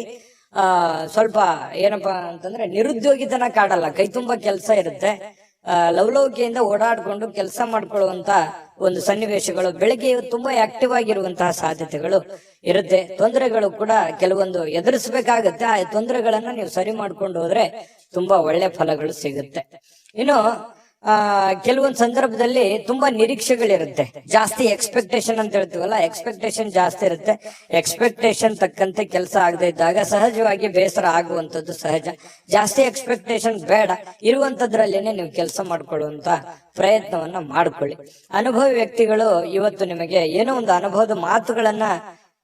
ಸ್ವಲ್ಪ ಏನಪ್ಪಾ ಅಂತಂದ್ರೆ ನಿರುದ್ಯೋಗಿತನ ಕಾಡಲ್ಲ, ಕೈ ತುಂಬಾ ಕೆಲಸ ಇರುತ್ತೆ. ಲವಲವಿಕೆಯಿಂದ ಓಡಾಡ್ಕೊಂಡು ಕೆಲಸ ಮಾಡ್ಕೊಳ್ಳುವಂತ ಒಂದು ಸನ್ನಿವೇಶಗಳು, ಬೆಳಗ್ಗೆ ತುಂಬಾ ಆಕ್ಟಿವ್ ಆಗಿರುವಂತಹ ಸಾಧ್ಯತೆಗಳು ಇರುತ್ತೆ. ತೊಂದರೆಗಳು ಕೂಡ ಕೆಲವೊಂದು ಎದುರಿಸಬೇಕಾಗತ್ತೆ. ಆ ತೊಂದರೆಗಳನ್ನ ನೀವು ಸರಿ ಮಾಡ್ಕೊಂಡು ಹೋದ್ರೆ ತುಂಬಾ ಒಳ್ಳೆ ಫಲಗಳು ಸಿಗುತ್ತೆ. ಇನ್ನು ಕೆಲವೊಂದು ಸಂದರ್ಭದಲ್ಲಿ ತುಂಬಾ ನಿರೀಕ್ಷೆಗಳಿರುತ್ತೆ, ಜಾಸ್ತಿ ಎಕ್ಸ್ಪೆಕ್ಟೇಷನ್ ಅಂತ ಹೇಳ್ತೀವಲ್ಲ, ಎಕ್ಸ್ಪೆಕ್ಟೇಷನ್ ಜಾಸ್ತಿ ಇರುತ್ತೆ. ಎಕ್ಸ್ಪೆಕ್ಟೇಷನ್ ತಕ್ಕಂತೆ ಕೆಲಸ ಆಗದೆ ಇದ್ದಾಗ ಸಹಜವಾಗಿ ಬೇಸರ ಆಗುವಂತದ್ದು ಸಹಜ. ಜಾಸ್ತಿ ಎಕ್ಸ್ಪೆಕ್ಟೇಷನ್ ಬೇಡ, ಇರುವಂತದ್ರಲ್ಲೇನೆ ನೀವು ಕೆಲಸ ಮಾಡ್ಕೊಳ್ಳುವಂತ ಪ್ರಯತ್ನವನ್ನ ಮಾಡ್ಕೊಳ್ಳಿ. ಅನುಭವಿ ವ್ಯಕ್ತಿಗಳು ಇವತ್ತು ನಿಮಗೆ ಏನೋ ಒಂದು ಅನುಭವದ ಮಾತುಗಳನ್ನ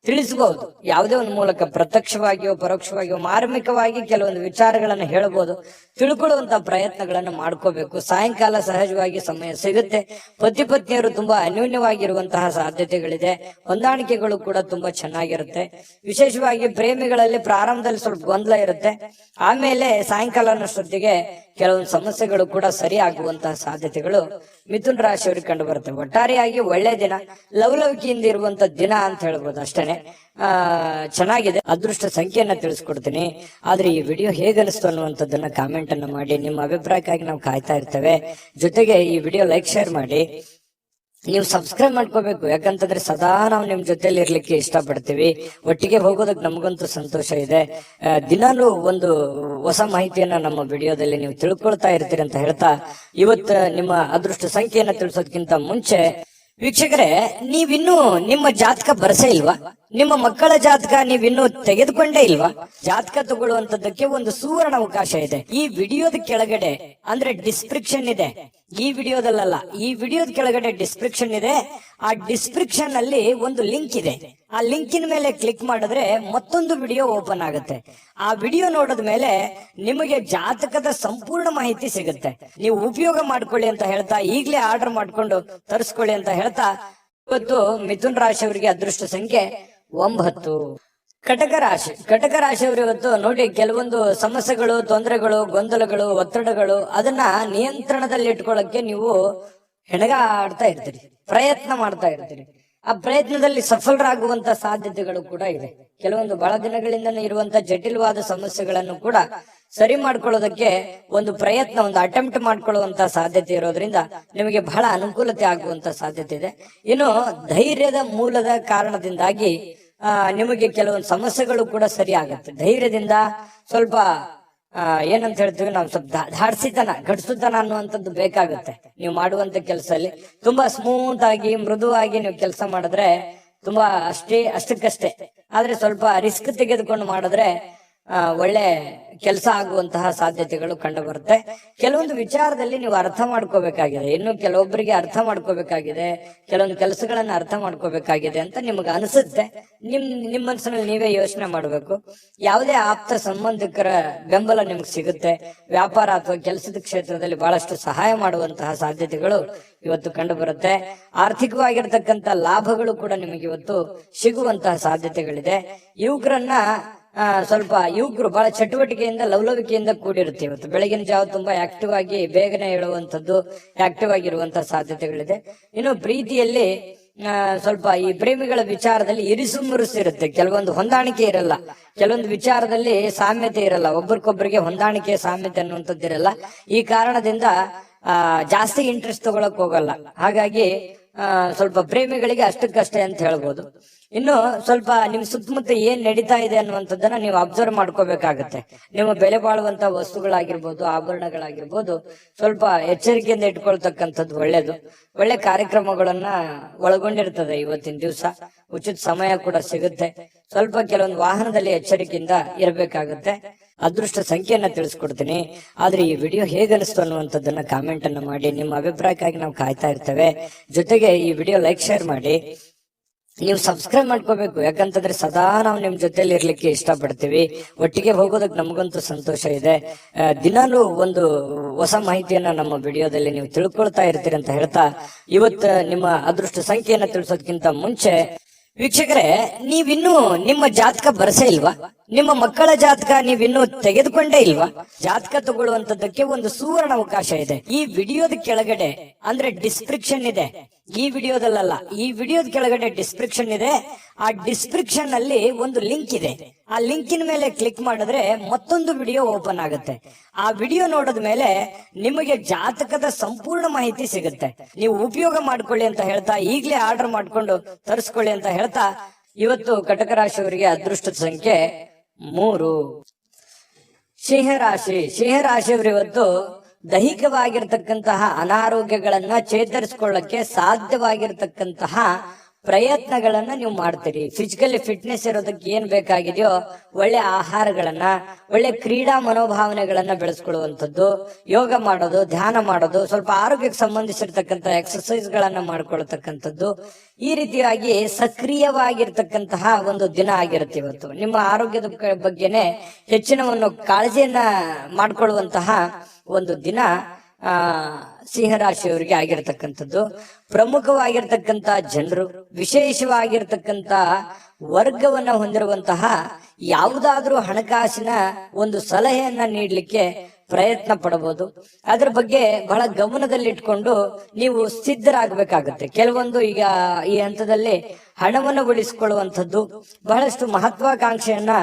ತಿಳಿಸಬಹುದು. ಯಾವುದೇ ಒಂದು ಮೂಲಕ ಪ್ರತ್ಯಕ್ಷವಾಗಿಯೋ ಪರೋಕ್ಷವಾಗಿಯೋ ಮಾರ್ಮಿಕವಾಗಿ ಕೆಲವೊಂದು ವಿಚಾರಗಳನ್ನ ಹೇಳಬಹುದು. ತಿಳ್ಕೊಳ್ಳುವಂತ ಪ್ರಯತ್ನಗಳನ್ನ ಮಾಡ್ಕೋಬೇಕು. ಸಾಯಂಕಾಲ ಸಹಜವಾಗಿ ಸಮಯ ಸಿಗುತ್ತೆ. ಪತಿ ಪತ್ನಿಯರು ತುಂಬಾ ಅನ್ಯೋನ್ಯವಾಗಿರುವಂತಹ ಸಾಧ್ಯತೆಗಳಿದೆ. ಹೊಂದಾಣಿಕೆಗಳು ಕೂಡ ತುಂಬಾ ಚೆನ್ನಾಗಿರುತ್ತೆ. ವಿಶೇಷವಾಗಿ ಪ್ರೇಮಿಗಳಲ್ಲಿ ಪ್ರಾರಂಭದಲ್ಲಿ ಸ್ವಲ್ಪ ಗೊಂದಲ ಇರುತ್ತೆ, ಆಮೇಲೆ ಸಾಯಂಕಾಲ ಅನ್ನೋಷ್ಟೊತ್ತಿಗೆ ಕೆಲವೊಂದು ಸಮಸ್ಯೆಗಳು ಕೂಡ ಸರಿ ಆಗುವಂತಹ ಸಾಧ್ಯತೆಗಳು ಮಿಥುನ ರಾಶಿಯವರಿಗೆ ಕಂಡು ಬರುತ್ತೆ. ಒಟ್ಟಾರೆಯಾಗಿ ಒಳ್ಳೆ ದಿನ, ಲವಲವಿಕೆಯಿಂದ ಇರುವಂತ ದಿನ ಅಂತ ಹೇಳ್ಬೋದು ಅಷ್ಟೇನೆ. ಚೆನ್ನಾಗಿದೆ. ಅದೃಷ್ಟ ಸಂಖ್ಯೆಯನ್ನ ತಿಳಿಸ್ಕೊಡ್ತೀನಿ. ಆದ್ರೆ ಈ ವಿಡಿಯೋ ಹೇಗನಿಸ್ತು ಅನ್ನುವಂಥದ್ದನ್ನ ಕಾಮೆಂಟ್ ಅನ್ನ ಮಾಡಿ. ನಿಮ್ಮ ಅಭಿಪ್ರಾಯಕ್ಕಾಗಿ ನಾವು ಕಾಯ್ತಾ ಇರ್ತೇವೆ. ಜೊತೆಗೆ ಈ ವಿಡಿಯೋ ಲೈಕ್ ಶೇರ್ ಮಾಡಿ. ನೀವು ಸಬ್ಸ್ಕ್ರೈಬ್ ಮಾಡ್ಕೋಬೇಕು, ಯಾಕಂತಂದ್ರೆ ಸದಾ ನಾವು ನಿಮ್ ಜೊತೆಲಿ ಇರ್ಲಿಕ್ಕೆ ಇಷ್ಟಪಡ್ತೀವಿ. ಒಟ್ಟಿಗೆ ಹೋಗೋದಕ್ಕೆ ನಮಗಂತೂ ಸಂತೋಷ ಇದೆ. ದಿನಾಲೂ ಒಂದು ಹೊಸ ಮಾಹಿತಿಯನ್ನ ನಮ್ಮ ವಿಡಿಯೋದಲ್ಲಿ ನೀವು ತಿಳ್ಕೊಳ್ತಾ ಇರ್ತೀರಿ ಅಂತ ಹೇಳ್ತಾ, ಇವತ್ತು ನಿಮ್ಮ ಅದೃಷ್ಟ ಸಂಖ್ಯೆಯನ್ನ ತಿಳಿಸೋದಕ್ಕಿಂತ ಮುಂಚೆ ವೀಕ್ಷಕರೇ, ನೀವಿನ್ನೂ ನಿಮ್ಮ ಜಾತಕ ಬರಸೇ ಇಲ್ವಾ? ನಿಮ್ಮ ಮಕ್ಕಳ ಜಾತಕ ನೀವಿನ್ನೂ ತೆಗೆದುಕೊಂಡೇ ಇಲ್ವಾ? ಜಾತಕ ತಗೊಳ್ಳುವಂತದ್ದಕ್ಕೆ ಒಂದು ಸುವರ್ಣ ಅವಕಾಶ ಇದೆ. ಈ ವಿಡಿಯೋದ ಕೆಳಗಡೆ ಅಂದ್ರೆ ಡಿಸ್ಕ್ರಿಪ್ಷನ್ ಇದೆ. ಈ ವಿಡಿಯೋದಲ್ಲ, ಈ ವಿಡಿಯೋದ ಕೆಳಗಡೆ ಡಿಸ್ಕ್ರಿಪ್ಷನ್ ಇದೆ. ಆ ಡಿಸ್ಕ್ರಿಪ್ಷನ್ ಅಲ್ಲಿ ಒಂದು ಲಿಂಕ್ ಇದೆ. ಆ ಲಿಂಕಿನ ಮೇಲೆ ಕ್ಲಿಕ್ ಮಾಡಿದ್ರೆ ಮತ್ತೊಂದು ವಿಡಿಯೋ ಓಪನ್ ಆಗುತ್ತೆ. ಆ ವಿಡಿಯೋ ನೋಡಿದ ಮೇಲೆ ನಿಮಗೆ ಜಾತಕದ ಸಂಪೂರ್ಣ ಮಾಹಿತಿ ಸಿಗುತ್ತೆ. ನೀವು ಉಪಯೋಗ ಮಾಡ್ಕೊಳ್ಳಿ ಅಂತ ಹೇಳ್ತಾ, ಈಗಲೇ ಆರ್ಡರ್ ಮಾಡ್ಕೊಂಡು ತರಿಸ್ಕೊಳ್ಳಿ ಅಂತ ಹೇಳ್ತಾ, ಇವತ್ತು ಮಿಥುನ ರಾಶಿಯವರಿಗೆ ಅದೃಷ್ಟ ಸಂಖ್ಯೆ 9. ಕಟಕ ರಾಶಿಯವರು ಇವತ್ತು ನೋಡಿ, ಕೆಲವೊಂದು ಸಮಸ್ಯೆಗಳು, ತೊಂದರೆಗಳು, ಗೊಂದಲಗಳು, ಒತ್ತಡಗಳು, ಅದನ್ನ ನಿಯಂತ್ರಣದಲ್ಲಿ ಇಟ್ಕೊಳ್ಳಕ್ಕೆ ನೀವು ಹೆಣಗಾಡ್ತಾ ಇರ್ತೀರಿ, ಪ್ರಯತ್ನ ಮಾಡ್ತಾ ಇರ್ತೀರಿ. ಆ ಪ್ರಯತ್ನದಲ್ಲಿ ಸಫಲರಾಗುವಂತ ಸಾಧ್ಯತೆಗಳು ಕೂಡ ಇದೆ. ಕೆಲವೊಂದು ಬಹಳ ದಿನಗಳಿಂದ ಇರುವಂತ ಜಟಿಲವಾದ ಸಮಸ್ಯೆಗಳನ್ನು ಕೂಡ ಸರಿ ಮಾಡ್ಕೊಳ್ಳೋದಕ್ಕೆ ಒಂದು ಪ್ರಯತ್ನ, ಒಂದು ಅಟೆಂಪ್ಟ್ ಮಾಡ್ಕೊಳ್ಳುವಂತ ಸಾಧ್ಯತೆ ಇರೋದ್ರಿಂದ ನಿಮಗೆ ಬಹಳ ಅನುಕೂಲತೆ ಆಗುವಂತ ಸಾಧ್ಯತೆ ಇದೆ. ಇನ್ನು ಧೈರ್ಯದ ಮೂಲದ ಕಾರಣದಿಂದಾಗಿ ನಿಮಗೆ ಕೆಲವೊಂದು ಸಮಸ್ಯೆಗಳು ಕೂಡ ಸರಿ ಆಗುತ್ತೆ. ಧೈರ್ಯದಿಂದ ಸ್ವಲ್ಪ ಏನಂತ ಹೇಳ್ತೀವಿ ನಾವು, ಸ್ವಲ್ಪ ಧಾಡ್ಸಿತನ, ಗಡ್ಸುತನ ಅನ್ನುವಂಥದ್ದು ಬೇಕಾಗುತ್ತೆ. ನೀವು ಮಾಡುವಂತ ಕೆಲಸದಲ್ಲಿ ತುಂಬಾ ಸ್ಮೂತ್ ಆಗಿ, ಮೃದುವಾಗಿ ನೀವು ಕೆಲಸ ಮಾಡಿದ್ರೆ ತುಂಬಾ ಅಷ್ಟಕ್ಕಷ್ಟೇ. ಆದ್ರೆ ಸ್ವಲ್ಪ ರಿಸ್ಕ್ ತೆಗೆದುಕೊಂಡು ಮಾಡಿದ್ರೆ ಒಳ್ಳೆ ಕೆಲಸ ಆಗುವಂತಹ ಸಾಧ್ಯತೆಗಳು ಕಂಡು ಬರುತ್ತೆ. ಕೆಲವೊಂದು ವಿಚಾರದಲ್ಲಿ ನೀವು ಅರ್ಥ ಮಾಡ್ಕೋಬೇಕಾಗಿದೆ, ಇನ್ನು ಕೆಲವೊಬ್ಬರಿಗೆ ಅರ್ಥ ಮಾಡ್ಕೋಬೇಕಾಗಿದೆ, ಕೆಲವೊಂದು ಕೆಲಸಗಳನ್ನ ಅರ್ಥ ಮಾಡ್ಕೋಬೇಕಾಗಿದೆ ಅಂತ ನಿಮ್ಗೆ ಅನಿಸುತ್ತೆ. ನಿಮ್ಮ ಮನಸ್ಸಿನಲ್ಲಿ ನೀವೇ ಯೋಚನೆ ಮಾಡಬೇಕು. ಯಾವುದೇ ಆಪ್ತ ಸಂಬಂಧಿಕರ ಬೆಂಬಲ ನಿಮ್ಗೆ ಸಿಗುತ್ತೆ. ವ್ಯಾಪಾರ ಅಥವಾ ಕೆಲಸದ ಕ್ಷೇತ್ರದಲ್ಲಿ ಬಹಳಷ್ಟು ಸಹಾಯ ಮಾಡುವಂತಹ ಸಾಧ್ಯತೆಗಳು ಇವತ್ತು ಕಂಡು ಬರುತ್ತೆ. ಆರ್ಥಿಕವಾಗಿರ್ತಕ್ಕಂಥ ಲಾಭಗಳು ಕೂಡ ನಿಮಗೆ ಇವತ್ತು ಸಿಗುವಂತಹ ಸಾಧ್ಯತೆಗಳಿದೆ. ಯುವಕರು ಬಹಳ ಚಟುವಟಿಕೆಯಿಂದ ಲವಲವಿಕೆಯಿಂದ ಕೂಡಿರುತ್ತೆ. ಇವತ್ತು ಬೆಳಗಿನ ಜಾವ ತುಂಬಾ ಆಕ್ಟಿವ್ ಆಗಿ ಬೇಗನೆ ಹೇಳುವಂತದ್ದು, ಆಕ್ಟಿವ್ ಆಗಿರುವಂತಹ ಸಾಧ್ಯತೆಗಳಿದೆ. ಇನ್ನು ಪ್ರೀತಿಯಲ್ಲಿ ಸ್ವಲ್ಪ ಈ ಪ್ರೇಮಿಗಳ ವಿಚಾರದಲ್ಲಿ ಇರಿಸುಮುರುಸಿರುತ್ತೆ. ಕೆಲವೊಂದು ಹೊಂದಾಣಿಕೆ ಇರಲ್ಲ, ಕೆಲವೊಂದು ವಿಚಾರದಲ್ಲಿ ಸಾಮ್ಯತೆ ಇರಲ್ಲ, ಒಬ್ರಿಗೊಬ್ಬರಿಗೆ ಹೊಂದಾಣಿಕೆ ಸಾಮ್ಯತೆ ಅನ್ನುವಂಥದ್ದು ಇರಲ್ಲ. ಈ ಕಾರಣದಿಂದ ಜಾಸ್ತಿ ಇಂಟ್ರೆಸ್ಟ್ ತಗೊಳಕ್ ಹೋಗಲ್ಲ. ಹಾಗಾಗಿ ಸ್ವಲ್ಪ ಪ್ರೇಮಿಗಳಿಗೆ ಅಷ್ಟಕ್ಕಷ್ಟೇ ಅಂತ ಹೇಳ್ಬೋದು. ಇನ್ನು ಸ್ವಲ್ಪ ನಿಮ್ ಸುತ್ತಮುತ್ತ ಏನ್ ನಡೀತಾ ಇದೆ ಅನ್ನುವಂಥದ್ದನ್ನ ನೀವು ಅಬ್ಸರ್ವ್ ಮಾಡ್ಕೋಬೇಕಾಗತ್ತೆ. ನಿಮ್ಮ ಬೆಲೆ ಬಾಳುವಂತ ವಸ್ತುಗಳಾಗಿರ್ಬೋದು, ಆಭರಣಗಳಾಗಿರ್ಬೋದು, ಸ್ವಲ್ಪ ಎಚ್ಚರಿಕೆಯಿಂದ ಇಟ್ಕೊಳ್ತಕ್ಕಂಥದ್ದು ಒಳ್ಳೇದು. ಒಳ್ಳೆ ಕಾರ್ಯಕ್ರಮಗಳನ್ನ ಒಳಗೊಂಡಿರ್ತದೆ ಇವತ್ತಿನ ದಿವಸ. ಉಚಿತ ಸಮಯ ಕೂಡ ಸಿಗುತ್ತೆ. ಸ್ವಲ್ಪ ಕೆಲವೊಂದು ವಾಹನದಲ್ಲಿ ಎಚ್ಚರಿಕೆಯಿಂದ ಇರಬೇಕಾಗುತ್ತೆ. ಅದೃಷ್ಟ ಸಂಖ್ಯೆಯನ್ನ ತಿಳಿಸ್ಕೊಡ್ತೀನಿ. ಆದ್ರೆ ಈ ವಿಡಿಯೋ ಹೇಗನಿಸ್ತು ಅನ್ನುವಂಥದ್ದನ್ನ ಕಾಮೆಂಟ್ ಅನ್ನ ಮಾಡಿ. ನಿಮ್ಮ ಅಭಿಪ್ರಾಯಕ್ಕಾಗಿ ನಾವು ಕಾಯ್ತಾ ಇರ್ತೇವೆ. ಜೊತೆಗೆ ಈ ವಿಡಿಯೋ ಲೈಕ್, ಶೇರ್ ಮಾಡಿ. ನೀವು ಸಬ್ಸ್ಕ್ರೈಬ್ ಮಾಡ್ಕೋಬೇಕು, ಯಾಕಂತಂದ್ರೆ ಸದಾ ನಾವು ನಿಮ್ ಜೊತೆಲಿ ಇರ್ಲಿಕ್ಕೆ ಇಷ್ಟಪಡ್ತೀವಿ. ಒಟ್ಟಿಗೆ ಹೋಗೋದಕ್ಕೆ ನಮಗಂತೂ ಸಂತೋಷ ಇದೆ. ದಿನಾಲೂ ಒಂದು ಹೊಸ ಮಾಹಿತಿಯನ್ನ ನಮ್ಮ ವಿಡಿಯೋದಲ್ಲಿ ನೀವು ತಿಳ್ಕೊಳ್ತಾ ಇರ್ತೀರಿ ಅಂತ ಹೇಳ್ತಾ, ಇವತ್ತು ನಿಮ್ಮ ಅದೃಷ್ಟ ಸಂಖ್ಯೆಯನ್ನ ತಿಳಿಸೋದಕ್ಕಿಂತ ಮುಂಚೆ ವೀಕ್ಷಕರೇ, ನೀವಿನ್ನೂ ನಿಮ್ಮ ಜಾತಕ ಬರಸೇ ಇಲ್ವಾ? ನಿಮ್ಮ ಮಕ್ಕಳ ಜಾತಕ ನೀವಿನ್ನೂ ತೆಗೆದುಕೊಂಡೇ ಇಲ್ವಾ? ಜಾತಕ ತಗೊಳ್ಳುವಂತದ್ದಕ್ಕೆ ಒಂದು ಸುವರ್ಣ ಅವಕಾಶ ಇದೆ. ಈ ವಿಡಿಯೋದ ಕೆಳಗಡೆ ಅಂದ್ರೆ ಡಿಸ್ಕ್ರಿಪ್ಷನ್ ಇದೆ. ಈ ವಿಡಿಯೋದಲ್ಲ, ಈ ವಿಡಿಯೋದ ಕೆಳಗಡೆ ಡಿಸ್ಕ್ರಿಪ್ಷನ್ ಇದೆ. ಆ ಡಿಸ್ಕ್ರಿಪ್ಷನ್ ಅಲ್ಲಿ ಒಂದು ಲಿಂಕ್ ಇದೆ. ಆ ಲಿಂಕಿನ ಮೇಲೆ ಕ್ಲಿಕ್ ಮಾಡಿದ್ರೆ ಮತ್ತೊಂದು ವಿಡಿಯೋ ಓಪನ್ ಆಗುತ್ತೆ. ಆ ವಿಡಿಯೋ ನೋಡಿದ ಮೇಲೆ ನಿಮಗೆ ಜಾತಕದ ಸಂಪೂರ್ಣ ಮಾಹಿತಿ ಸಿಗುತ್ತೆ. ನೀವು ಉಪಯೋಗ ಮಾಡ್ಕೊಳ್ಳಿ ಅಂತ ಹೇಳ್ತಾ, ಈಗಲೇ ಆರ್ಡರ್ ಮಾಡ್ಕೊಂಡು ತರಿಸ್ಕೊಳ್ಳಿ ಅಂತ ಹೇಳ್ತಾ, ಇವತ್ತು ಕಟಕ ರಾಶಿಯವರಿಗೆ ಅದೃಷ್ಟದ ಸಂಖ್ಯೆ 3. ಸಿಂಹರಾಶಿಯವರು ಇವತ್ತು ದೈಹಿಕವಾಗಿರ್ತಕ್ಕಂತಹ ಅನಾರೋಗ್ಯಗಳನ್ನ ಚೇತರಿಸಿಕೊಳ್ಳಕ್ಕೆ ಸಾಧ್ಯವಾಗಿರ್ತಕ್ಕಂತಹ ಪ್ರಯತ್ನಗಳನ್ನ ನೀವು ಮಾಡ್ತೀರಿ. ಫಿಸಿಕಲಿ ಫಿಟ್ನೆಸ್ ಇರೋದಕ್ಕೆ ಏನ್ ಬೇಕಾಗಿದೆಯೋ ಒಳ್ಳೆ ಆಹಾರಗಳನ್ನ, ಒಳ್ಳೆ ಕ್ರೀಡಾ ಮನೋಭಾವನೆಗಳನ್ನ ಬೆಳೆಸ್ಕೊಳ್ಳುವಂಥದ್ದು, ಯೋಗ ಮಾಡೋದು, ಧ್ಯಾನ ಮಾಡೋದು, ಸ್ವಲ್ಪ ಆರೋಗ್ಯಕ್ಕೆ ಸಂಬಂಧಿಸಿರ್ತಕ್ಕಂಥ ಎಕ್ಸರ್ಸೈಸ್ ಗಳನ್ನ ಮಾಡ್ಕೊಳ್ತಕ್ಕಂಥದ್ದು, ಈ ರೀತಿಯಾಗಿ ಸಕ್ರಿಯವಾಗಿರ್ತಕ್ಕಂತಹ ಒಂದು ದಿನ ಆಗಿರುತ್ತೆ ಇವತ್ತು. ನಿಮ್ಮ ಆರೋಗ್ಯದ ಬಗ್ಗೆನೆ ಹೆಚ್ಚಿನ ಒಂದು ಕಾಳಜಿಯನ್ನ ಮಾಡ್ಕೊಳ್ಳುವಂತಹ ಒಂದು ದಿನ ಸಿಂಹರಾಶಿಯವರಿಗೆ ಆಗಿರ್ತಕ್ಕಂಥದ್ದು. ಪ್ರಮುಖವಾಗಿರ್ತಕ್ಕಂಥ ಜನರು, ವಿಶೇಷವಾಗಿರ್ತಕ್ಕಂಥ ವರ್ಗವನ್ನ ಹೊಂದಿರುವಂತಹ ಯಾವುದಾದ್ರೂ ಹಣಕಾಸಿನ ಒಂದು ಸಲಹೆಯನ್ನ ನೀಡಲಿಕ್ಕೆ ಪ್ರಯತ್ನ ಪಡಬಹುದು. ಅದ್ರ ಬಗ್ಗೆ ಬಹಳ ಗಮನದಲ್ಲಿಟ್ಕೊಂಡು ನೀವು ಸಿದ್ಧರಾಗಬೇಕಾಗುತ್ತೆ. ಕೆಲವೊಂದು ಈಗ ಈ ಹಂತದಲ್ಲಿ ಹಣವನ್ನು ಉಳಿಸಿಕೊಳ್ಳುವಂಥದ್ದು, ಬಹಳಷ್ಟು ಮಹತ್ವಾಕಾಂಕ್ಷೆಯನ್ನ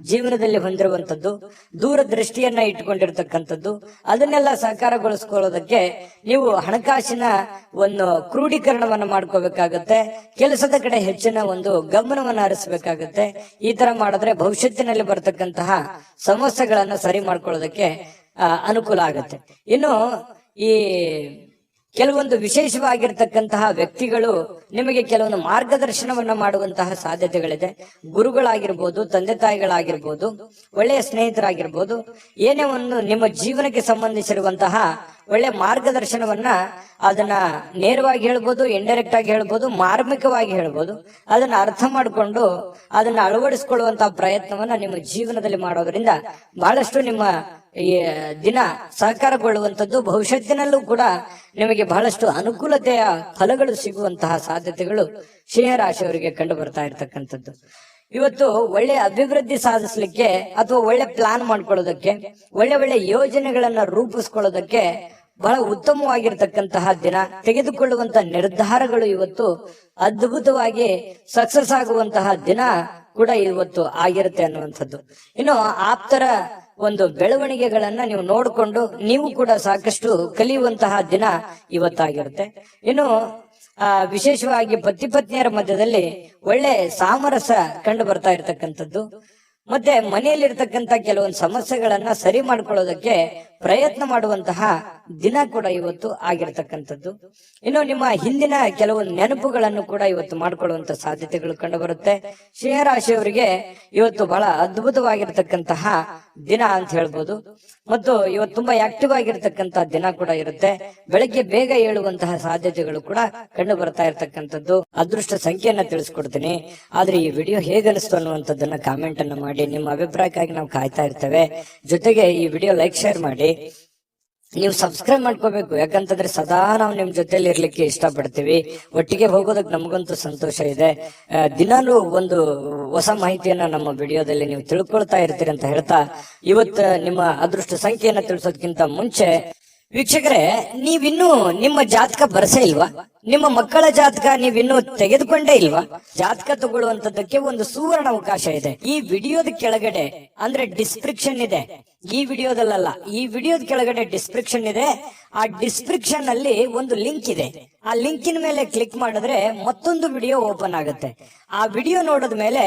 ಜೀವನದಲ್ಲಿ ಹೊಂದಿರುವಂಥದ್ದು, ದೂರದೃಷ್ಟಿಯನ್ನ ಇಟ್ಕೊಂಡಿರ್ತಕ್ಕಂಥದ್ದು, ಅದನ್ನೆಲ್ಲ ಸಾಕಾರಗೊಳಿಸ್ಕೊಳ್ಳೋದಕ್ಕೆ ನೀವು ಹಣಕಾಸಿನ ಒಂದು ಕ್ರೋಢೀಕರಣವನ್ನ ಮಾಡ್ಕೋಬೇಕಾಗತ್ತೆ. ಕೆಲಸದ ಕಡೆ ಹೆಚ್ಚಿನ ಒಂದು ಗಮನವನ್ನ ಹರಿಸಬೇಕಾಗತ್ತೆ. ಈ ತರ ಮಾಡಿದ್ರೆ ಭವಿಷ್ಯತ್ತಿನಲ್ಲಿ ಬರ್ತಕ್ಕಂತಹ ಸಮಸ್ಯೆಗಳನ್ನ ಸರಿ ಮಾಡ್ಕೊಳ್ಳೋದಕ್ಕೆ ಅನುಕೂಲ ಆಗುತ್ತೆ. ಇನ್ನು ಈ ಕೆಲವೊಂದು ವಿಶೇಷವಾಗಿರ್ತಕ್ಕಂತಹ ವ್ಯಕ್ತಿಗಳು ನಿಮಗೆ ಕೆಲವೊಂದು ಮಾರ್ಗದರ್ಶನವನ್ನ ಮಾಡುವಂತಹ ಸಾಧ್ಯತೆಗಳಿದೆ. ಗುರುಗಳಾಗಿರ್ಬೋದು, ತಂದೆ ತಾಯಿಗಳಾಗಿರ್ಬೋದು, ಒಳ್ಳೆಯ ಸ್ನೇಹಿತರಾಗಿರ್ಬೋದು, ಏನೇ ಒಂದು ನಿಮ್ಮ ಜೀವನಕ್ಕೆ ಸಂಬಂಧಿಸಿರುವಂತಹ ಒಳ್ಳೆ ಮಾರ್ಗದರ್ಶನವನ್ನ ಅದನ್ನ ನೇರವಾಗಿ ಹೇಳ್ಬೋದು, ಇಂಡೈರೆಕ್ಟ್ ಆಗಿ ಹೇಳ್ಬೋದು, ಮಾರ್ಮಿಕವಾಗಿ ಹೇಳ್ಬೋದು, ಅದನ್ನ ಅರ್ಥ ಮಾಡಿಕೊಂಡು ಅದನ್ನ ಅಳವಡಿಸಿಕೊಳ್ಳುವಂತಹ ಪ್ರಯತ್ನವನ್ನ ನಿಮ್ಮ ಜೀವನದಲ್ಲಿ ಮಾಡೋದ್ರಿಂದ ಬಹಳಷ್ಟು ನಿಮ್ಮ ಈ ದಿನ ಸಹಕಾರಗೊಳ್ಳುವಂಥದ್ದು, ಭವಿಷ್ಯತ್ತಿನಲ್ಲೂ ಕೂಡ ನಿಮಗೆ ಬಹಳಷ್ಟು ಅನುಕೂಲತೆಯ ಫಲಗಳು ಸಿಗುವಂತಹ ಸಾಧ್ಯತೆಗಳು ಸಿಂಹರಾಶಿಯವರಿಗೆ ಕಂಡು ಬರ್ತಾ ಇರ್ತಕ್ಕಂಥದ್ದು. ಇವತ್ತು ಒಳ್ಳೆ ಅಭಿವೃದ್ಧಿ ಸಾಧಿಸ್ಲಿಕ್ಕೆ ಅಥವಾ ಒಳ್ಳೆ ಪ್ಲಾನ್ ಮಾಡ್ಕೊಳ್ಳೋದಕ್ಕೆ, ಒಳ್ಳೆ ಯೋಜನೆಗಳನ್ನ ರೂಪಿಸ್ಕೊಳ್ಳೋದಕ್ಕೆ ಬಹಳ ಉತ್ತಮವಾಗಿರ್ತಕ್ಕಂತಹ ದಿನ. ತೆಗೆದುಕೊಳ್ಳುವಂತಹ ನಿರ್ಧಾರಗಳು ಇವತ್ತು ಅದ್ಭುತವಾಗಿ ಸಕ್ಸಸ್ ಆಗುವಂತಹ ದಿನ ಕೂಡ ಇವತ್ತು ಆಗಿರುತ್ತೆ ಅನ್ನುವಂಥದ್ದು. ಇನ್ನು ಆಪ್ತರ ಒಂದು ಬೆಳವಣಿಗೆಗಳನ್ನ ನೀವು ನೋಡಿಕೊಂಡು ನೀವು ಕೂಡ ಸಾಕಷ್ಟು ಕಲಿಯುವಂತಹ ದಿನ ಇವತ್ತಾಗಿರುತ್ತೆ. ಇನ್ನು ವಿಶೇಷವಾಗಿ ಪತಿ ಪತ್ನಿಯರ ಮಧ್ಯದಲ್ಲಿ ಒಳ್ಳೆ ಸಾಮರಸ್ಯ ಕಂಡು ಬರ್ತಾ ಇರತಕ್ಕಂಥದ್ದು, ಮತ್ತೆ ಮನೆಯಲ್ಲಿರ್ತಕ್ಕಂಥ ಕೆಲವೊಂದು ಸಮಸ್ಯೆಗಳನ್ನ ಸರಿ ಮಾಡ್ಕೊಳ್ಳೋದಕ್ಕೆ ಪ್ರಯತ್ನ ಮಾಡುವಂತಹ ದಿನ ಕೂಡ ಇವತ್ತು ಆಗಿರತಕ್ಕಂಥದ್ದು. ಇನ್ನು ನಿಮ್ಮ ಹಿಂದಿನ ಕೆಲವು ನೆನಪುಗಳನ್ನು ಕೂಡ ಇವತ್ತು ಮಾಡ್ಕೊಳ್ಳುವಂತ ಸಾಧ್ಯತೆಗಳು ಕಂಡು ಬರುತ್ತೆ. ಸಿಂಹ ರಾಶಿಯವರಿಗೆ ಇವತ್ತು ಬಹಳ ಅದ್ಭುತವಾಗಿರ್ತಕ್ಕಂತಹ ದಿನ ಅಂತ ಹೇಳ್ಬೋದು. ಮತ್ತು ಇವತ್ತು ತುಂಬಾ ಆಕ್ಟಿವ್ ಆಗಿರ್ತಕ್ಕಂತಹ ದಿನ ಕೂಡ ಇರುತ್ತೆ. ಬೆಳಗ್ಗೆ ಬೇಗ ಏಳುವಂತಹ ಸಾಧ್ಯತೆಗಳು ಕೂಡ ಕಂಡು ಬರ್ತಾ ಇರತಕ್ಕಂಥದ್ದು. ಅದೃಷ್ಟ ಸಂಖ್ಯೆಯನ್ನ ತಿಳಿಸ್ಕೊಡ್ತೀನಿ. ಆದ್ರೆ ಈ ವಿಡಿಯೋ ಹೇಗನಿಸ್ತು ಅನ್ನುವಂಥದ್ದನ್ನ ಕಾಮೆಂಟ್ ಅನ್ನ ಮಾಡಿ. ನಿಮ್ಮ ಅಭಿಪ್ರಾಯಕ್ಕಾಗಿ ನಾವು ಕಾಯ್ತಾ ಇರ್ತೇವೆ. ಜೊತೆಗೆ ಈ ವಿಡಿಯೋ ಲೈಕ್ ಶೇರ್ ಮಾಡಿ. ನೀವು ಸಬ್ಸ್ಕ್ರೈಬ್ ಮಾಡ್ಕೋಬೇಕು, ಯಾಕಂತಂದ್ರೆ ಸದಾ ನಾವು ನಿಮ್ ಜೊತೆಲಿ ಇರ್ಲಿಕ್ಕೆ ಇಷ್ಟಪಡ್ತೀವಿ. ಒಟ್ಟಿಗೆ ಹೋಗೋದಕ್ಕೆ ನಮಗಂತೂ ಸಂತೋಷ ಇದೆ. ದಿನಾಲೂ ಒಂದು ಹೊಸ ಮಾಹಿತಿಯನ್ನ ನಮ್ಮ ವಿಡಿಯೋದಲ್ಲಿ ನೀವು ತಿಳ್ಕೊಳ್ತಾ ಇರ್ತೀರಿ ಅಂತ ಹೇಳ್ತಾ, ಇವತ್ತು ನಿಮ್ಮ ಅದೃಷ್ಟ ಸಂಖ್ಯೆಯನ್ನ ತಿಳಿಸೋದಕ್ಕಿಂತ ಮುಂಚೆ ವೀಕ್ಷಕರೇ, ನೀವಿನ್ನೂ ನಿಮ್ಮ ಜಾತಕ ಬರಸೇ ಇಲ್ವಾ? ನಿಮ್ಮ ಮಕ್ಕಳ ಜಾತಕ ನೀವಿನ್ನೂ ತೆಗೆದುಕೊಂಡೇ ಇಲ್ವಾ? ಜಾತಕ ತಗೊಳ್ಳುವಂತದ್ದಕ್ಕೆ ಒಂದು ಸುವರ್ಣ ಅವಕಾಶ ಇದೆ. ಈ ವಿಡಿಯೋದ ಕೆಳಗಡೆ ಅಂದ್ರೆ ಡಿಸ್ಕ್ರಿಪ್ಷನ್ ಇದೆ. ಈ ವಿಡಿಯೋದಲ್ಲ, ಈ ವಿಡಿಯೋದ ಕೆಳಗಡೆ ಡಿಸ್ಕ್ರಿಪ್ಷನ್ ಇದೆ. ಆ ಡಿಸ್ಕ್ರಿಪ್ಷನ್ ಅಲ್ಲಿ ಒಂದು ಲಿಂಕ್ ಇದೆ. ಆ ಲಿಂಕಿನ ಮೇಲೆ ಕ್ಲಿಕ್ ಮಾಡಿದ್ರೆ ಮತ್ತೊಂದು ವಿಡಿಯೋ ಓಪನ್ ಆಗುತ್ತೆ. ಆ ವಿಡಿಯೋ ನೋಡಿದ ಮೇಲೆ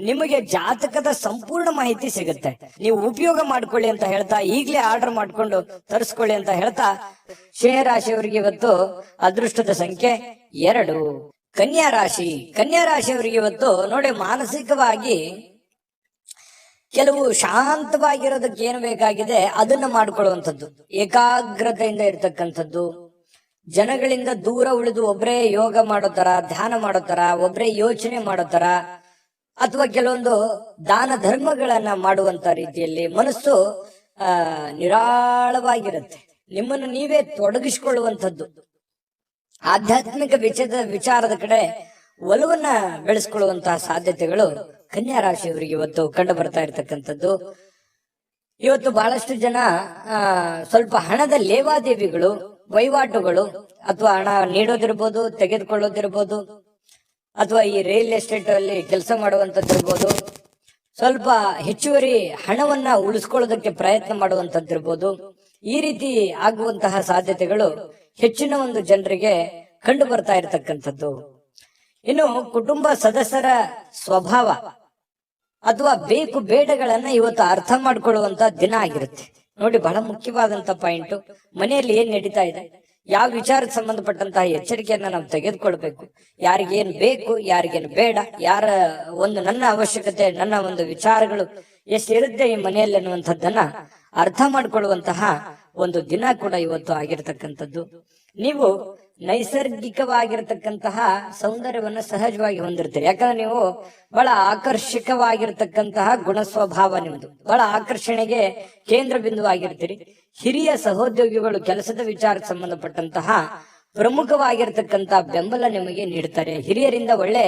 ನಿಮಗೆ ಜಾತಕದ ಸಂಪೂರ್ಣ ಮಾಹಿತಿ ಸಿಗುತ್ತೆ. ನೀವು ಉಪಯೋಗ ಮಾಡ್ಕೊಳ್ಳಿ ಅಂತ ಹೇಳ್ತಾ, ಈಗಲೇ ಆರ್ಡರ್ ಮಾಡ್ಕೊಂಡು ತರಿಸ್ಕೊಳ್ಳಿ ಅಂತ ಹೇಳ್ತಾ, ಸಿಂಹ ರಾಶಿಯವರಿಗೆ ಇವತ್ತು ಅದೃಷ್ಟದ ಸಂಖ್ಯೆ 2. ಕನ್ಯಾ ರಾಶಿ. ಕನ್ಯಾ ರಾಶಿಯವರಿಗೆ ಇವತ್ತು ನೋಡಿ, ಮಾನಸಿಕವಾಗಿ ಕೆಲವು ಶಾಂತವಾಗಿರೋದಕ್ಕೆ ಏನು ಬೇಕಾಗಿದೆ ಅದನ್ನ ಮಾಡ್ಕೊಳ್ಳುವಂಥದ್ದು, ಏಕಾಗ್ರತೆಯಿಂದ ಇರ್ತಕ್ಕಂಥದ್ದು, ಜನಗಳಿಂದ ದೂರ ಉಳಿದು ಒಬ್ಬರೇ ಯೋಗ ಮಾಡೋ ತರ, ಧ್ಯಾನ ಮಾಡೋ ತರ, ಒಬ್ಬರೇ ಯೋಚನೆ ಮಾಡೋ ತರ, ಅಥವಾ ಕೆಲವೊಂದು ದಾನ ಧರ್ಮಗಳನ್ನ ಮಾಡುವಂತ ರೀತಿಯಲ್ಲಿ ಮನಸ್ಸು ನಿರಾಳವಾಗಿರುತ್ತೆ. ನಿಮ್ಮನ್ನು ನೀವೇ ತೊಡಗಿಸಿಕೊಳ್ಳುವಂಥದ್ದು, ಆಧ್ಯಾತ್ಮಿಕ ವಿಚಾರದ ಕಡೆ ಒಲವನ್ನ ಬೆಳೆಸ್ಕೊಳ್ಳುವಂತಹ ಸಾಧ್ಯತೆಗಳು ಕನ್ಯಾ ರಾಶಿಯವರಿಗೆ ಇವತ್ತು ಕಂಡು ಬರ್ತಾ ಇರತಕ್ಕಂಥದ್ದು. ಇವತ್ತು ಬಹಳಷ್ಟು ಜನ ಸ್ವಲ್ಪ ಹಣದ ಲೇವಾದೇವಿಗಳು, ವಹಿವಾಟುಗಳು, ಅಥವಾ ಹಣ ನೀಡೋದಿರ್ಬೋದು, ತೆಗೆದುಕೊಳ್ಳೋದಿರ್ಬೋದು, ಅಥವಾ ಈ ರಿಯಲ್ ಎಸ್ಟೇಟ್ ಅಲ್ಲಿ ಕೆಲಸ ಮಾಡುವಂತದ್ದಿರ್ಬೋದು, ಸ್ವಲ್ಪ ಹೆಚ್ಚುವರಿ ಹಣವನ್ನ ಉಳಿಸ್ಕೊಳ್ಳೋದಕ್ಕೆ ಪ್ರಯತ್ನ ಮಾಡುವಂತದ್ದಿರ್ಬೋದು. ಈ ರೀತಿ ಆಗುವಂತಹ ಸಾಧ್ಯತೆಗಳು ಹೆಚ್ಚಿನ ಒಂದು ಜನರಿಗೆ ಕಂಡು ಬರ್ತಾ ಇರತಕ್ಕಂಥದ್ದು. ಇನ್ನು ಕುಟುಂಬ ಸದಸ್ಯರ ಸ್ವಭಾವ ಅಥವಾ ಬೇಕು ಬೇಡಗಳನ್ನ ಇವತ್ತು ಅರ್ಥ ಮಾಡ್ಕೊಳ್ಳುವಂತ ದಿನ ಆಗಿರುತ್ತೆ. ನೋಡಿ, ಬಹಳ ಮುಖ್ಯವಾದಂತ ಪಾಯಿಂಟ್, ಮನೆಯಲ್ಲಿ ಏನ್ ನಡೀತಾ ಇದೆ, ಯಾವ ವಿಚಾರಕ್ಕೆ ಸಂಬಂಧಪಟ್ಟಂತಹ ಎಚ್ಚರಿಕೆಯನ್ನ ನಾವು ತೆಗೆದುಕೊಳ್ಬೇಕು. ಯಾರಿಗೇನ್ ಬೇಕು, ಯಾರಿಗೇನು ಬೇಡ, ಯಾರ ಒಂದು ನನ್ನ ಅವಶ್ಯಕತೆ, ನನ್ನ ಒಂದು ವಿಚಾರಗಳು ಎಷ್ಟಿರುತ್ತೆ ಈ ಮನೆಯಲ್ಲಿ ಅನ್ನುವಂಥದ್ದನ್ನ ಅರ್ಥ ಮಾಡ್ಕೊಳ್ಳುವಂತಹ ಒಂದು ದಿನ ಕೂಡ ಇವತ್ತು ಆಗಿರ್ತಕ್ಕಂಥದ್ದು. ನೀವು ನೈಸರ್ಗಿಕವಾಗಿರ್ತಕ್ಕಂತಹ ಸೌಂದರ್ಯವನ್ನ ಸಹಜವಾಗಿ ಹೊಂದಿರ್ತೀರಿ. ಯಾಕಂದ್ರೆ ನೀವು ಬಹಳ ಆಕರ್ಷಕವಾಗಿರ್ತಕ್ಕಂತಹ ಗುಣ ಸ್ವಭಾವ ನಿಮ್ದು, ಬಹಳ ಆಕರ್ಷಣೆಗೆ ಕೇಂದ್ರ ಬಿಂದು ಆಗಿರ್ತೀರಿ. ಹಿರಿಯ ಸಹೋದ್ಯೋಗಿಗಳು ಕೆಲಸದ ವಿಚಾರಕ್ಕೆ ಸಂಬಂಧಪಟ್ಟಂತಹ ಪ್ರಮುಖವಾಗಿರ್ತಕ್ಕಂತಹ ಬೆಂಬಲ ನಿಮಗೆ ನೀಡ್ತಾರೆ. ಹಿರಿಯರಿಂದ ಒಳ್ಳೆ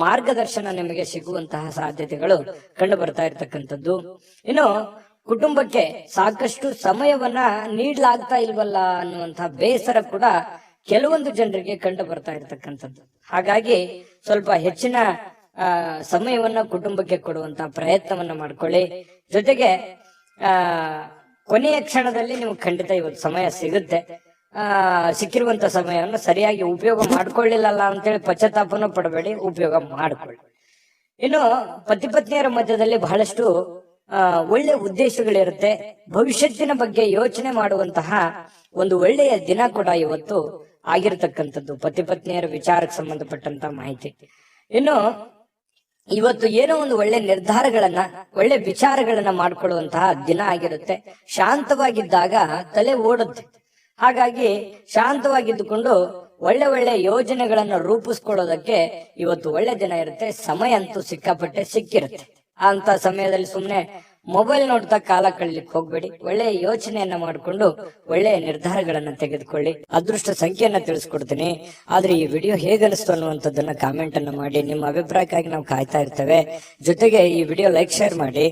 ಮಾರ್ಗದರ್ಶನ ನಿಮಗೆ ಸಿಗುವಂತಹ ಸಾಧ್ಯತೆಗಳು ಕಂಡು ಬರ್ತಾ ಇರ್ತಕ್ಕಂಥದ್ದು. ಇನ್ನು ಕುಟುಂಬಕ್ಕೆ ಸಾಕಷ್ಟು ಸಮಯವನ್ನ ನೀಡಲಾಗ್ತಾ ಇಲ್ವಲ್ಲ ಅನ್ನುವಂತಹ ಬೇಸರ ಕೂಡ ಕೆಲವೊಂದು ಜನರಿಗೆ ಕಂಡು ಬರ್ತಾ ಇರತಕ್ಕಂಥದ್ದು. ಹಾಗಾಗಿ ಸ್ವಲ್ಪ ಹೆಚ್ಚಿನ ಸಮಯವನ್ನ ಕುಟುಂಬಕ್ಕೆ ಕೊಡುವಂತಹ ಪ್ರಯತ್ನವನ್ನ ಮಾಡ್ಕೊಳ್ಳಿ. ಜೊತೆಗೆ ಕೊನೆಯ ಕ್ಷಣದಲ್ಲಿ ನಿಮ್ಗೆ ಖಂಡಿತ ಇವತ್ತು ಸಮಯ ಸಿಗುತ್ತೆ. ಸಿಕ್ಕಿರುವಂತ ಸಮಯವನ್ನು ಸರಿಯಾಗಿ ಉಪಯೋಗ ಮಾಡ್ಕೊಳ್ಳಿಲ್ಲಲ್ಲ ಅಂತೇಳಿ ಪಶ್ಚಾತ್ತಾಪನ ಪಡಬೇಡಿ, ಉಪಯೋಗ ಮಾಡ್ಕೊಳ್ಳಿ. ಇನ್ನು ಪತಿ ಪತ್ನಿಯರ ಮಧ್ಯದಲ್ಲಿ ಬಹಳಷ್ಟು ಒಳ್ಳೆ ಉದ್ದೇಶಗಳಿರುತ್ತೆ. ಭವಿಷ್ಯತ್ತಿನ ಬಗ್ಗೆ ಯೋಚನೆ ಮಾಡುವಂತಹ ಒಂದು ಒಳ್ಳೆಯ ದಿನ ಕೂಡ ಇವತ್ತು ಆಗಿರತಕ್ಕಂಥದ್ದು, ಪತಿ ಪತ್ನಿಯರ ವಿಚಾರಕ್ಕೆ ಸಂಬಂಧಪಟ್ಟಂತ ಮಾಹಿತಿ. ಇನ್ನು ಇವತ್ತು ಏನೋ ಒಂದು ಒಳ್ಳೆ ನಿರ್ಧಾರಗಳನ್ನ, ಒಳ್ಳೆ ವಿಚಾರಗಳನ್ನ ಮಾಡ್ಕೊಳ್ಳುವಂತಹ ದಿನ ಆಗಿರುತ್ತೆ. ಶಾಂತವಾಗಿದ್ದಾಗ ತಲೆ ಓಡುತ್ತೆ. ಹಾಗಾಗಿ ಶಾಂತವಾಗಿದ್ದುಕೊಂಡು ಒಳ್ಳೆ ಒಳ್ಳೆ ಯೋಜನೆಗಳನ್ನ ರೂಪಿಸ್ಕೊಳ್ಳೋದಕ್ಕೆ ಇವತ್ತು ಒಳ್ಳೆ ದಿನ ಇರುತ್ತೆ. ಸಮಯ ಅಂತೂ ಸಿಕ್ಕಾಪಟ್ಟೆ ಸಿಕ್ಕಿರುತ್ತೆ. ಅಂತ ಸಮಯದಲ್ಲಿ ಸುಮ್ನೆ ಮೊಬೈಲ್ ನೋಡ್ತಾ ಕಾಲ ಕಳಲಿಕ್ಕೆ ಹೋಗ್ಬೇಡಿ. ಒಳ್ಳೆಯ ಯೋಚನೆಯನ್ನ ಮಾಡಿಕೊಂಡು ಒಳ್ಳೆಯ ನಿರ್ಧಾರಗಳನ್ನ ತೆಗೆದುಕೊಳ್ಳಿ. ಅದೃಷ್ಟ ಸಂಖ್ಯೆಯನ್ನ ತಿಳಿಸ್ಕೊಡ್ತೀನಿ. ಆದ್ರೆ ಈ ವಿಡಿಯೋ ಹೇಗನಿಸ್ತು ಅನ್ನುವಂಥದ್ದನ್ನ ಕಾಮೆಂಟ್ ಅನ್ನ ಮಾಡಿ. ನಿಮ್ಮ ಅಭಿಪ್ರಾಯಕ್ಕಾಗಿ ನಾವು ಕಾಯ್ತಾ ಇರ್ತೇವೆ. ಜೊತೆಗೆ ಈ ವಿಡಿಯೋ ಲೈಕ್ ಶೇರ್ ಮಾಡಿ.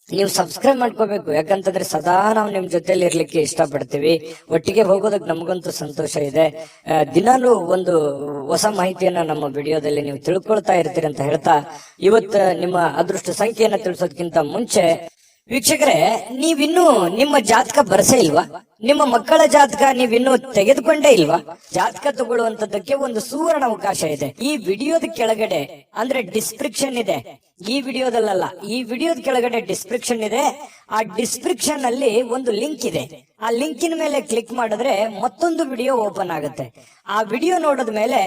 ನೀವು ಸಬ್ಸ್ಕ್ರೈಬ್ ಮಾಡ್ಕೋಬೇಕು, ಯಾಕಂತಂದ್ರೆ ಸದಾ ನಾವು ನಿಮ್ ಜೊತೆಲಿ ಇರ್ಲಿಕ್ಕೆ ಇಷ್ಟಪಡ್ತೀವಿ. ಒಟ್ಟಿಗೆ ಹೋಗೋದಕ್ಕೆ ನಮಗಂತೂ ಸಂತೋಷ ಇದೆ. ದಿನಾಲೂ ಒಂದು ಹೊಸ ಮಾಹಿತಿಯನ್ನ ನಮ್ಮ ವಿಡಿಯೋದಲ್ಲಿ ನೀವು ತಿಳ್ಕೊಳ್ತಾ ಇರ್ತೀರಿ ಅಂತ ಹೇಳ್ತಾ, ಇವತ್ತು ನಿಮ್ಮ ಅದೃಷ್ಟ ಸಂಖ್ಯೆಯನ್ನ ತಿಳಿಸೋದಕ್ಕಿಂತ ಮುಂಚೆ ವೀಕ್ಷಕರೇ, ನೀವಿನ್ನೂ ನಿಮ್ಮ ಜಾತಕ ಬರಸೇ ಇಲ್ವಾ? ನಿಮ್ಮ ಮಕ್ಕಳ ಜಾತಕ ನೀವಿನ್ನೂ ತೆಗೆದುಕೊಂಡೇ ಇಲ್ವಾ? ಜಾತಕ ತಗೊಳ್ಳುವಂತದ್ದಕ್ಕೆ ಒಂದು ಸುವರ್ಣ ಅವಕಾಶ ಇದೆ. ಈ ವಿಡಿಯೋದ ಕೆಳಗಡೆ ಅಂದ್ರೆ ಡಿಸ್ಕ್ರಿಪ್ಷನ್ ಇದೆ. ಈ ವಿಡಿಯೋದಲ್ಲ, ಈ ವಿಡಿಯೋದ ಕೆಳಗಡೆ ಡಿಸ್ಕ್ರಿಪ್ಷನ್ ಇದೆ. ಆ ಡಿಸ್ಕ್ರಿಪ್ಷನ್ ಅಲ್ಲಿ ಒಂದು ಲಿಂಕ್ ಇದೆ. ಆ ಲಿಂಕಿನ ಮೇಲೆ ಕ್ಲಿಕ್ ಮಾಡಿದ್ರೆ ಮತ್ತೊಂದು ವಿಡಿಯೋ ಓಪನ್ ಆಗುತ್ತೆ. ಆ ವಿಡಿಯೋ ನೋಡಿದ ಮೇಲೆ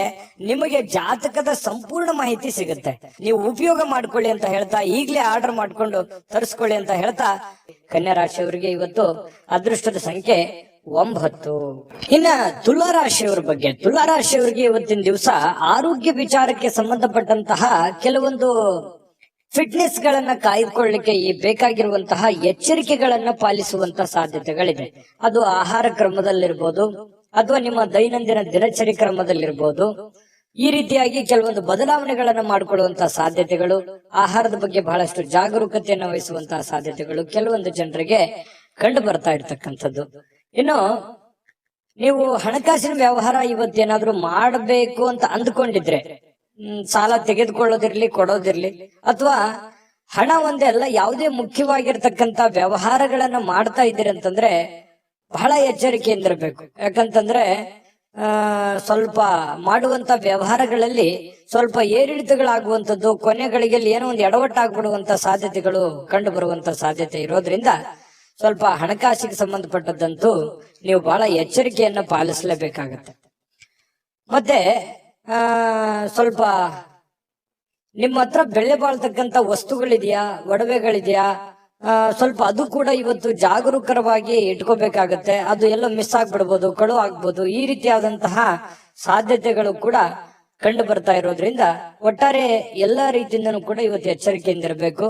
ನಿಮಗೆ ಜಾತಕದ ಸಂಪೂರ್ಣ ಮಾಹಿತಿ ಸಿಗುತ್ತೆ. ನೀವು ಉಪಯೋಗ ಮಾಡ್ಕೊಳ್ಳಿ ಅಂತ ಹೇಳ್ತಾ, ಈಗಲೇ ಆರ್ಡರ್ ಮಾಡ್ಕೊಂಡು ತರಿಸ್ಕೊಳ್ಳಿ ಅಂತ ಹೇಳ್ತಾ, ಕನ್ಯಾ ರಾಶಿಯವರಿಗೆ ಇವತ್ತು ಅದೃಷ್ಟದ ಸಂಖ್ಯೆ 9. ಇನ್ನ ತುಲಾ ರಾಶಿಯವರ ಬಗ್ಗೆ, ತುಲಾ ರಾಶಿಯವರಿಗೆ ಇವತ್ತಿನ ದಿವಸ ಆರೋಗ್ಯ ವಿಚಾರಕ್ಕೆ ಸಂಬಂಧಪಟ್ಟಂತಹ ಕೆಲವೊಂದು ಫಿಟ್ನೆಸ್ ಗಳನ್ನ ಕಾಯ್ದುಕೊಳ್ಳಲಿಕ್ಕೆ ಬೇಕಾಗಿರುವಂತಹ ಎಚ್ಚರಿಕೆಗಳನ್ನ ಪಾಲಿಸುವಂತಹ ಸಾಧ್ಯತೆಗಳಿದೆ. ಅದು ಆಹಾರ ಕ್ರಮದಲ್ಲಿರ್ಬೋದು ಅಥವಾ ನಿಮ್ಮ ದೈನಂದಿನ ದಿನಚರಿ ಕ್ರಮದಲ್ಲಿರ್ಬೋದು. ಈ ರೀತಿಯಾಗಿ ಕೆಲವೊಂದು ಬದಲಾವಣೆಗಳನ್ನ ಮಾಡಿಕೊಳ್ಳುವಂತಹ ಸಾಧ್ಯತೆಗಳು, ಆಹಾರದ ಬಗ್ಗೆ ಬಹಳಷ್ಟು ಜಾಗರೂಕತೆಯನ್ನು ವಹಿಸುವಂತಹ ಸಾಧ್ಯತೆಗಳು ಕೆಲವೊಂದು ಜನರಿಗೆ ಕಂಡು ಬರ್ತಾ ಇರ್ತಕ್ಕಂಥದ್ದು. ಇನ್ನು ನೀವು ಹಣಕಾಸಿನ ವ್ಯವಹಾರ ಇವತ್ತೇನಾದ್ರೂ ಮಾಡಬೇಕು ಅಂತ ಅಂದ್ಕೊಂಡಿದ್ರೆ, ಸಾಲ ತೆಗೆದುಕೊಳ್ಳೋದಿರ್ಲಿ ಕೊಡೋದಿರ್ಲಿ, ಅಥವಾ ಹಣ ಒಂದೇ ಅಲ್ಲ, ಯಾವುದೇ ಮುಖ್ಯವಾಗಿರ್ತಕ್ಕಂಥ ವ್ಯವಹಾರಗಳನ್ನ ಮಾಡ್ತಾ ಇದ್ದೀರಿ ಅಂತಂದ್ರೆ ಬಹಳ ಎಚ್ಚರಿಕೆಯಿಂದಿರಬೇಕು. ಯಾಕಂತಂದ್ರೆ ಸ್ವಲ್ಪ ಮಾಡುವಂತ ವ್ಯವಹಾರಗಳಲ್ಲಿ ಸ್ವಲ್ಪ ಏರಿಳಿತಗಳಾಗುವಂಥದ್ದು, ಕೊನೆಗಳಿಗೆಲ್ಲಿ ಏನೋ ಒಂದು ಎಡವಟ್ಟಾಗ್ಬಿಡುವಂತ ಸಾಧ್ಯತೆಗಳು ಕಂಡು ಬರುವಂತ ಸಾಧ್ಯತೆ ಇರೋದ್ರಿಂದ ಸ್ವಲ್ಪ ಹಣಕಾಸಿಗೆ ಸಂಬಂಧಪಟ್ಟದ್ದಂತೂ ನೀವು ಬಹಳ ಎಚ್ಚರಿಕೆಯನ್ನ ಪಾಲಿಸಲೇಬೇಕಾಗತ್ತೆ. ಮತ್ತೆ ಸ್ವಲ್ಪ ನಿಮ್ಮ ಹತ್ರ ಬೆಲೆ ಬಾಳ್ತಕ್ಕಂತ ವಸ್ತುಗಳಿದೆಯಾ, ಒಡವೆಗಳಿದೆಯಾ, ಸ್ವಲ್ಪ ಅದು ಕೂಡ ಇವತ್ತು ಜಾಗರೂಕರವಾಗಿ ಇಟ್ಕೋಬೇಕಾಗತ್ತೆ. ಅದು ಎಲ್ಲೋ ಮಿಸ್ ಆಗ್ಬಿಡ್ಬೋದು, ಕಳು ಆಗ್ಬೋದು. ಈ ರೀತಿಯಾದಂತಹ ಸಾಧ್ಯತೆಗಳು ಕೂಡ ಕಂಡು ಬರ್ತಾ ಇರೋದ್ರಿಂದ ಒಟ್ಟಾರೆ ಎಲ್ಲಾ ರೀತಿಯಿಂದನೂ ಕೂಡ ಇವತ್ತು ಎಚ್ಚರಿಕೆಯಿಂದಿರಬೇಕು.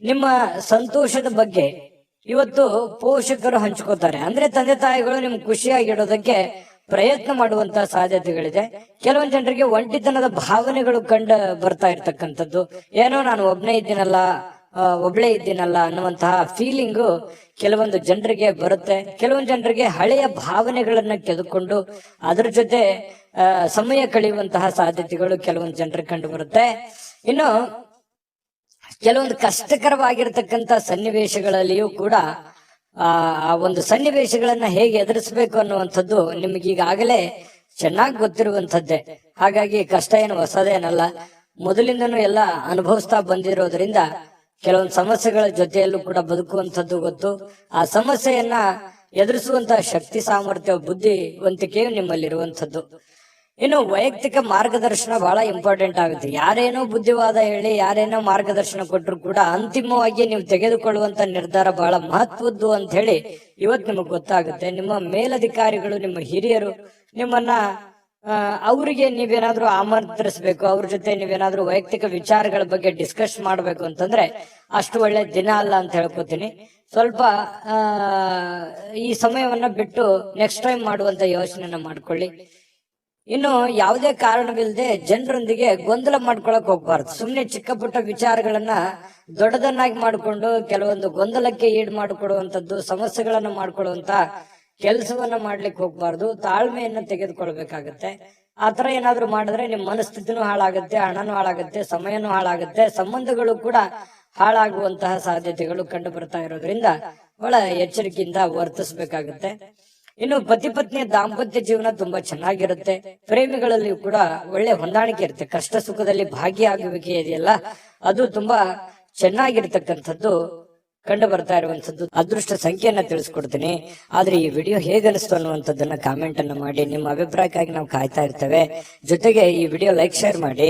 ನಿಮ್ಮ ಸಂತೋಷದ ಬಗ್ಗೆ ಇವತ್ತು ಪೋಷಕರು ಹಂಚ್ಕೋತಾರೆ. ಅಂದ್ರೆ ತಂದೆ ತಾಯಿಗಳು ನಿಮ್ಗೆ ಖುಷಿಯಾಗಿಡೋದಕ್ಕೆ ಪ್ರಯತ್ನ ಮಾಡುವಂತಹ ಸಾಧ್ಯತೆಗಳಿದೆ. ಕೆಲವೊಂದು ಜನರಿಗೆ ಒಂಟಿತನದ ಭಾವನೆಗಳು ಕಂಡು ಬರ್ತಾ ಇರ್ತಕ್ಕಂಥದ್ದು. ಏನೋ ನಾನು ಒಬ್ನೇ ಇದ್ದೀನಲ್ಲ ಅನ್ನುವಂತಹ ಫೀಲಿಂಗು ಕೆಲವೊಂದು ಜನರಿಗೆ ಬರುತ್ತೆ. ಕೆಲವೊಂದು ಜನರಿಗೆ ಹಳೆಯ ಭಾವನೆಗಳನ್ನ ಕೆದಕೊಂಡು ಅದ್ರ ಜೊತೆ ಸಮಯ ಕಳೆಯುವಂತಹ ಸಾಧ್ಯತೆಗಳು ಕೆಲವೊಂದು ಜನರಿಗೆ ಕಂಡು ಬರುತ್ತೆ. ಇನ್ನು ಕೆಲವೊಂದು ಕಷ್ಟಕರವಾಗಿರ್ತಕ್ಕಂಥ ಸನ್ನಿವೇಶಗಳಲ್ಲಿಯೂ ಕೂಡ ಆ ಒಂದು ಸನ್ನಿವೇಶಗಳನ್ನ ಹೇಗೆ ಎದುರಿಸಬೇಕು ಅನ್ನುವಂಥದ್ದು ನಿಮಗೀಗಾಗಲೇ ಚೆನ್ನಾಗಿ ಗೊತ್ತಿರುವಂಥದ್ದೇ. ಹಾಗಾಗಿ ಕಷ್ಟ ಏನು ಹೊಸದೇನಲ್ಲ, ಮೊದಲಿಂದನೂ ಎಲ್ಲ ಅನುಭವಿಸ್ತಾ ಬಂದಿರೋದ್ರಿಂದ ಕೆಲವೊಂದು ಸಮಸ್ಯೆಗಳ ಜೊತೆಯಲ್ಲೂ ಕೂಡ ಬದುಕುವಂಥದ್ದು ಗೊತ್ತು. ಆ ಸಮಸ್ಯೆಯನ್ನ ಎದುರಿಸುವಂತಹ ಶಕ್ತಿ, ಸಾಮರ್ಥ್ಯ, ಬುದ್ಧಿವಂತಿಕೆಯು ನಿಮ್ಮಲ್ಲಿರುವಂಥದ್ದು. ಇನ್ನು ವೈಯಕ್ತಿಕ ಮಾರ್ಗದರ್ಶನ ಬಹಳ ಇಂಪಾರ್ಟೆಂಟ್ ಆಗುತ್ತೆ. ಯಾರೇನೋ ಬುದ್ಧಿವಾದ ಹೇಳಿ, ಯಾರೇನೋ ಮಾರ್ಗದರ್ಶನ ಕೊಟ್ಟರು ಕೂಡ ಅಂತಿಮವಾಗಿ ನೀವು ತೆಗೆದುಕೊಳ್ಳುವಂತ ನಿರ್ಧಾರ ಬಹಳ ಮಹತ್ವದ್ದು ಅಂತ ಹೇಳಿ ಇವತ್ತು ನಿಮಗೆ ಗೊತ್ತಾಗುತ್ತೆ. ನಿಮ್ಮ ಮೇಲಧಿಕಾರಿಗಳು, ನಿಮ್ಮ ಹಿರಿಯರು ನಿಮ್ಮನ್ನ ಅವರಿಗೆ ನೀವೇನಾದ್ರೂ ಆಮಂತ್ರಿಸಬೇಕು, ಅವ್ರ ಜೊತೆ ನೀವೇನಾದ್ರೂ ವೈಯಕ್ತಿಕ ವಿಚಾರಗಳ ಬಗ್ಗೆ ಡಿಸ್ಕಸ್ ಮಾಡ್ಬೇಕು ಅಂತಂದ್ರೆ ಅಷ್ಟು ಒಳ್ಳೆ ದಿನ ಅಲ್ಲ ಅಂತ ಹೇಳ್ಕೊತೀನಿ. ಸ್ವಲ್ಪ ಈ ಸಮಯವನ್ನ ಬಿಟ್ಟು ನೆಕ್ಸ್ಟ್ ಟೈಮ್ ಮಾಡುವಂತ ಯೋಚನೆಯನ್ನ ಮಾಡ್ಕೊಳ್ಳಿ. ಇನ್ನು ಯಾವುದೇ ಕಾರಣವಿಲ್ಲದೆ ಜನರೊಂದಿಗೆ ಗೊಂದಲ ಮಾಡ್ಕೊಳಕ್ ಹೋಗ್ಬಾರ್ದು. ಸುಮ್ನೆ ಚಿಕ್ಕ ಪುಟ್ಟ ವಿಚಾರಗಳನ್ನ ದೊಡ್ಡದನ್ನಾಗಿ ಮಾಡಿಕೊಂಡು ಕೆಲವೊಂದು ಗೊಂದಲಕ್ಕೆ ಈಡು ಮಾಡಿಕೊಡುವಂತದ್ದು, ಸಮಸ್ಯೆಗಳನ್ನ ಮಾಡ್ಕೊಳ್ಳುವಂತ ಕೆಲಸವನ್ನ ಮಾಡ್ಲಿಕ್ಕೆ ಹೋಗ್ಬಾರ್ದು. ತಾಳ್ಮೆಯನ್ನ ತೆಗೆದುಕೊಳ್ಬೇಕಾಗತ್ತೆ. ಆತರ ಏನಾದ್ರು ಮಾಡಿದ್ರೆ ನಿಮ್ ಮನಸ್ಥಿತಿನೂ ಹಾಳಾಗುತ್ತೆ, ಹಣನೂ ಹಾಳಾಗುತ್ತೆ, ಸಮಯನೂ ಹಾಳಾಗುತ್ತೆ, ಸಂಬಂಧಗಳು ಕೂಡ ಹಾಳಾಗುವಂತಹ ಸಾಧ್ಯತೆಗಳು ಕಂಡು ಬರ್ತಾ ಇರೋದ್ರಿಂದ ಬಹಳ ಎಚ್ಚರಿಕೆಯಿಂದ ವರ್ತಿಸ್ಬೇಕಾಗತ್ತೆ. ಇನ್ನು ಪತಿ ಪತ್ನಿಯ ದಾಂಪತ್ಯ ಜೀವನ ತುಂಬಾ ಚೆನ್ನಾಗಿರುತ್ತೆ. ಪ್ರೇಮಿಗಳಲ್ಲಿ ಕೂಡ ಒಳ್ಳೆ ಹೊಂದಾಣಿಕೆ ಇರುತ್ತೆ. ಕಷ್ಟ ಸುಖದಲ್ಲಿ ಭಾಗಿಯಾಗುವಿಕೆ ಇದೆಯಲ್ಲ, ಅದು ತುಂಬಾ ಚೆನ್ನಾಗಿರ್ತಕ್ಕಂಥದ್ದು ಕಂಡು ಬರ್ತಾ ಇರುವಂತದ್ದು. ಅದೃಷ್ಟ ಸಂಖ್ಯೆಯನ್ನ ತಿಳಿಸ್ಕೊಡ್ತೀನಿ. ಆದ್ರೆ ಈ ವಿಡಿಯೋ ಹೇಗನಿಸ್ತು ಅನ್ನುವಂಥದ್ದನ್ನ ಕಾಮೆಂಟ್ ಅನ್ನ ಮಾಡಿ. ನಿಮ್ಮ ಅಭಿಪ್ರಾಯಕ್ಕಾಗಿ ನಾವು ಕಾಯ್ತಾ ಇರ್ತೇವೆ. ಜೊತೆಗೆ ಈ ವಿಡಿಯೋ ಲೈಕ್, ಶೇರ್ ಮಾಡಿ.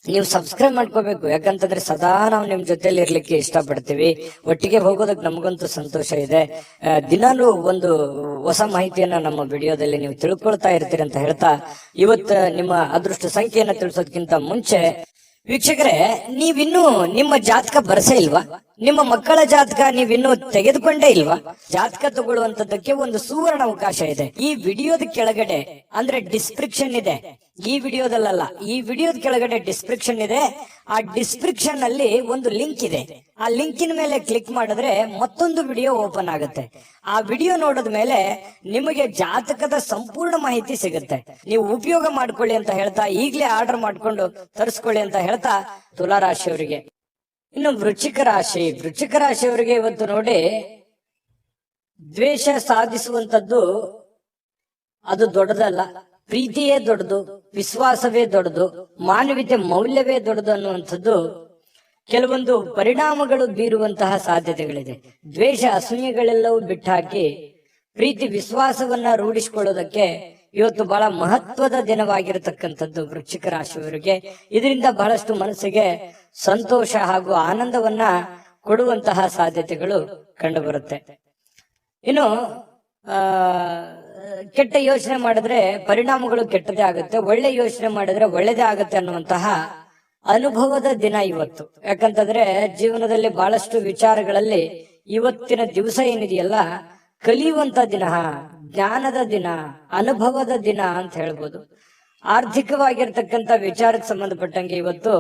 ನೀವು ಸಬ್ಸ್ಕ್ರೈಬ್ ಮಾಡ್ಕೋಬೇಕು. ಯಾಕಂತಂದ್ರೆ ಸದಾ ನಾವು ನಿಮ್ ಜೊತೆಲಿ ಇರ್ಲಿಕ್ಕೆ ಇಷ್ಟಪಡ್ತೀವಿ. ಒಟ್ಟಿಗೆ ಹೋಗೋದಕ್ಕೆ ನಮಗಂತೂ ಸಂತೋಷ ಇದೆ. ದಿನಾಲೂ ಒಂದು ಹೊಸ ಮಾಹಿತಿಯನ್ನ ನಮ್ಮ ವಿಡಿಯೋದಲ್ಲಿ ನೀವು ತಿಳ್ಕೊಳ್ತಾ ಇರ್ತೀರಿ ಅಂತ ಹೇಳ್ತಾ, ಇವತ್ತು ನಿಮ್ಮ ಅದೃಷ್ಟ ಸಂಖ್ಯೆಯನ್ನ ತಿಳಿಸೋದಕ್ಕಿಂತ ಮುಂಚೆ ವೀಕ್ಷಕರೇ, ನೀವಿನ್ನೂ ನಿಮ್ಮ ಜಾತಕ ಬರಸೇ ಇಲ್ವಾ? ನಿಮ್ಮ ಮಕ್ಕಳ ಜಾತಕ ನೀವಿನ್ನೂ ತೆಗೆದುಕೊಂಡೇ ಇಲ್ವಾ? ಜಾತಕ ತಗೊಳ್ಳುವಂತದ್ದಕ್ಕೆ ಒಂದು ಸುವರ್ಣ ಅವಕಾಶ ಇದೆ. ಈ ವಿಡಿಯೋದ ಕೆಳಗಡೆ ಅಂದ್ರೆ ಡಿಸ್ಕ್ರಿಪ್ಷನ್ ಇದೆ. ಈ ವಿಡಿಯೋದಲ್ಲ, ಈ ವಿಡಿಯೋದ ಕೆಳಗಡೆ ಡಿಸ್ಕ್ರಿಪ್ಷನ್ ಇದೆ. ಆ ಡಿಸ್ಕ್ರಿಪ್ಷನ್ ಅಲ್ಲಿ ಒಂದು ಲಿಂಕ್ ಇದೆ. ಆ ಲಿಂಕಿನ ಮೇಲೆ ಕ್ಲಿಕ್ ಮಾಡಿದ್ರೆ ಮತ್ತೊಂದು ವಿಡಿಯೋ ಓಪನ್ ಆಗುತ್ತೆ. ಆ ವಿಡಿಯೋ ನೋಡಿದ ಮೇಲೆ ನಿಮಗೆ ಜಾತಕದ ಸಂಪೂರ್ಣ ಮಾಹಿತಿ ಸಿಗುತ್ತೆ. ನೀವು ಉಪಯೋಗ ಮಾಡ್ಕೊಳ್ಳಿ ಅಂತ ಹೇಳ್ತಾ, ಈಗಲೇ ಆರ್ಡರ್ ಮಾಡ್ಕೊಂಡು ತರಿಸ್ಕೊಳ್ಳಿ ಅಂತ ಹೇಳ್ತಾ, ತುಲಾ ರಾಶಿಯವರಿಗೆ. ಇನ್ನು ವೃಶ್ಚಿಕ ರಾಶಿಯವರಿಗೆ ಇವತ್ತು ನೋಡಿ, ದ್ವೇಷ ಸಾಧಿಸುವಂತದ್ದು ಅದು ದೊಡ್ಡದಲ್ಲ, ಪ್ರೀತಿಯೇ ದೊಡ್ಡದು, ವಿಶ್ವಾಸವೇ ದೊಡ್ಡದು, ಮಾನವೀಯತೆ ಮೌಲ್ಯವೇ ದೊಡ್ಡದು ಅನ್ನುವಂಥದ್ದು ಕೆಲವೊಂದು ಪರಿಣಾಮಗಳು ಬೀರುವಂತಹ ಸಾಧ್ಯತೆಗಳಿದೆ. ದ್ವೇಷ ಅಸೂಯೆಗಳೆಲ್ಲವೂ ಬಿಟ್ಟಾಕಿ ಪ್ರೀತಿ ವಿಶ್ವಾಸವನ್ನ ರೂಢಿಸಿಕೊಳ್ಳೋದಕ್ಕೆ ಇವತ್ತು ಬಹಳ ಮಹತ್ವದ ದಿನವಾಗಿರತಕ್ಕಂಥದ್ದು ವೃಶ್ಚಿಕ ರಾಶಿಯವರಿಗೆ. ಇದರಿಂದ ಬಹಳಷ್ಟು ಮನಸ್ಸಿಗೆ ಸಂತೋಷ ಹಾಗೂ ಆನಂದವನ್ನ ಕೊಡುವಂತಹ ಸಾಧ್ಯತೆಗಳು ಕಂಡುಬರುತ್ತೆ. ಇನ್ನು ಕೆಟ್ಟ ಯೋಚನೆ ಮಾಡಿದ್ರೆ ಪರಿಣಾಮಗಳು ಕೆಟ್ಟದೇ ಆಗುತ್ತೆ, ಒಳ್ಳೆ ಯೋಚನೆ ಮಾಡಿದ್ರೆ ಒಳ್ಳೇದೇ ಆಗುತ್ತೆ ಅನ್ನುವಂತಹ ಅನುಭವದ ದಿನ ಇವತ್ತು. ಯಾಕಂತಂದ್ರೆ ಜೀವನದಲ್ಲಿ ಬಹಳಷ್ಟು ವಿಚಾರಗಳಲ್ಲಿ ಇವತ್ತಿನ ದಿವಸ ಏನಿದೆಯಲ್ಲ ಕಲಿಯುವಂತ ದಿನ, ಜ್ಞಾನದ ದಿನ, ಅನುಭವದ ದಿನ ಅಂತ ಹೇಳ್ಬೋದು. ಆರ್ಥಿಕವಾಗಿರ್ತಕ್ಕಂಥ ವಿಚಾರಕ್ಕೆ ಸಂಬಂಧಪಟ್ಟಂಗೆ ಇವತ್ತು